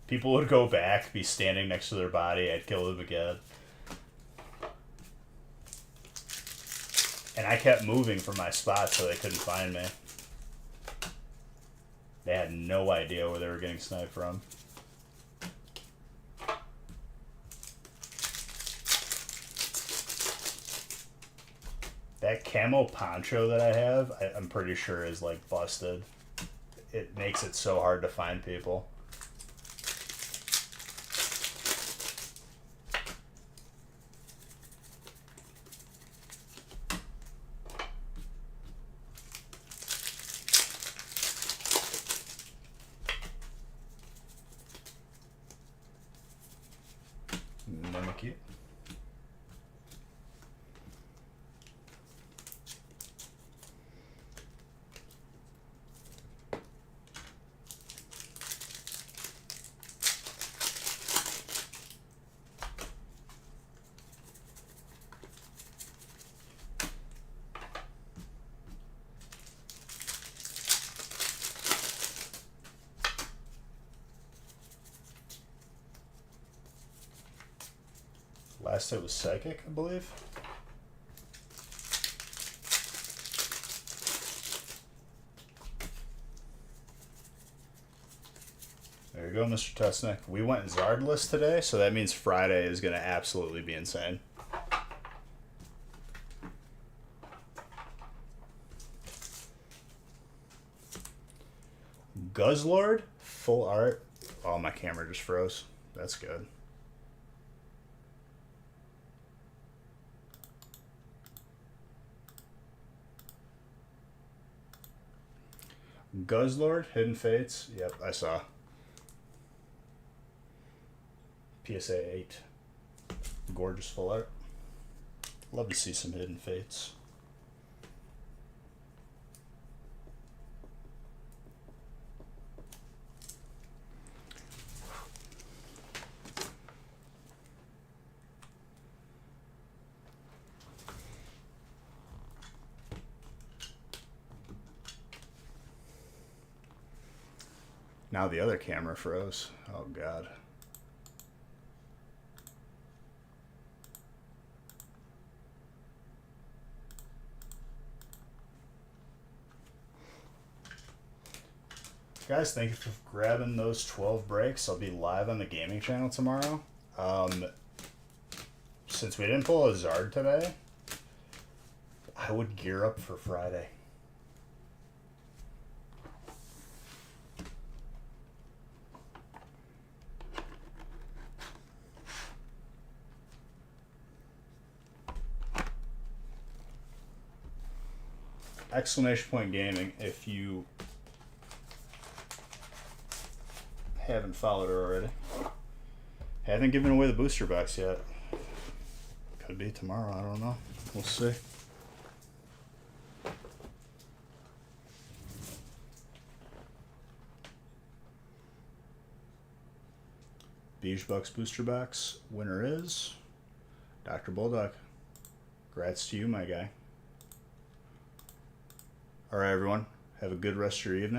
People would go back, be standing next to their body, I'd kill them again. And I kept moving from my spot so they couldn't find me. They had no idea where they were getting sniped from. That camo poncho that I have, I'm pretty sure is like busted. It makes it so hard to find people. Thank you. Last hit was Psychic, I believe. There you go, Mr. Tusnick. We went Zardless today, so that means Friday is going to absolutely be insane. Guzzlord, full art. Oh, my camera just froze. That's good. Guzzlord, Hidden Fates. Yep, I saw. PSA 8. Gorgeous full art. Love to see some Hidden Fates. Now the other camera froze. Oh, God. Guys, thank you for grabbing those 12 breaks. I'll be live on the gaming channel tomorrow. Since we didn't pull a Zard today, I would gear up for Friday. Exclamation point gaming if you haven't followed her already. Haven't given away the booster box yet. Could be tomorrow, I don't know. We'll see. Beige Bucks booster box winner is Dr. Bulldog. Congrats to you, my guy. All right, everyone. Have a good rest of your evening.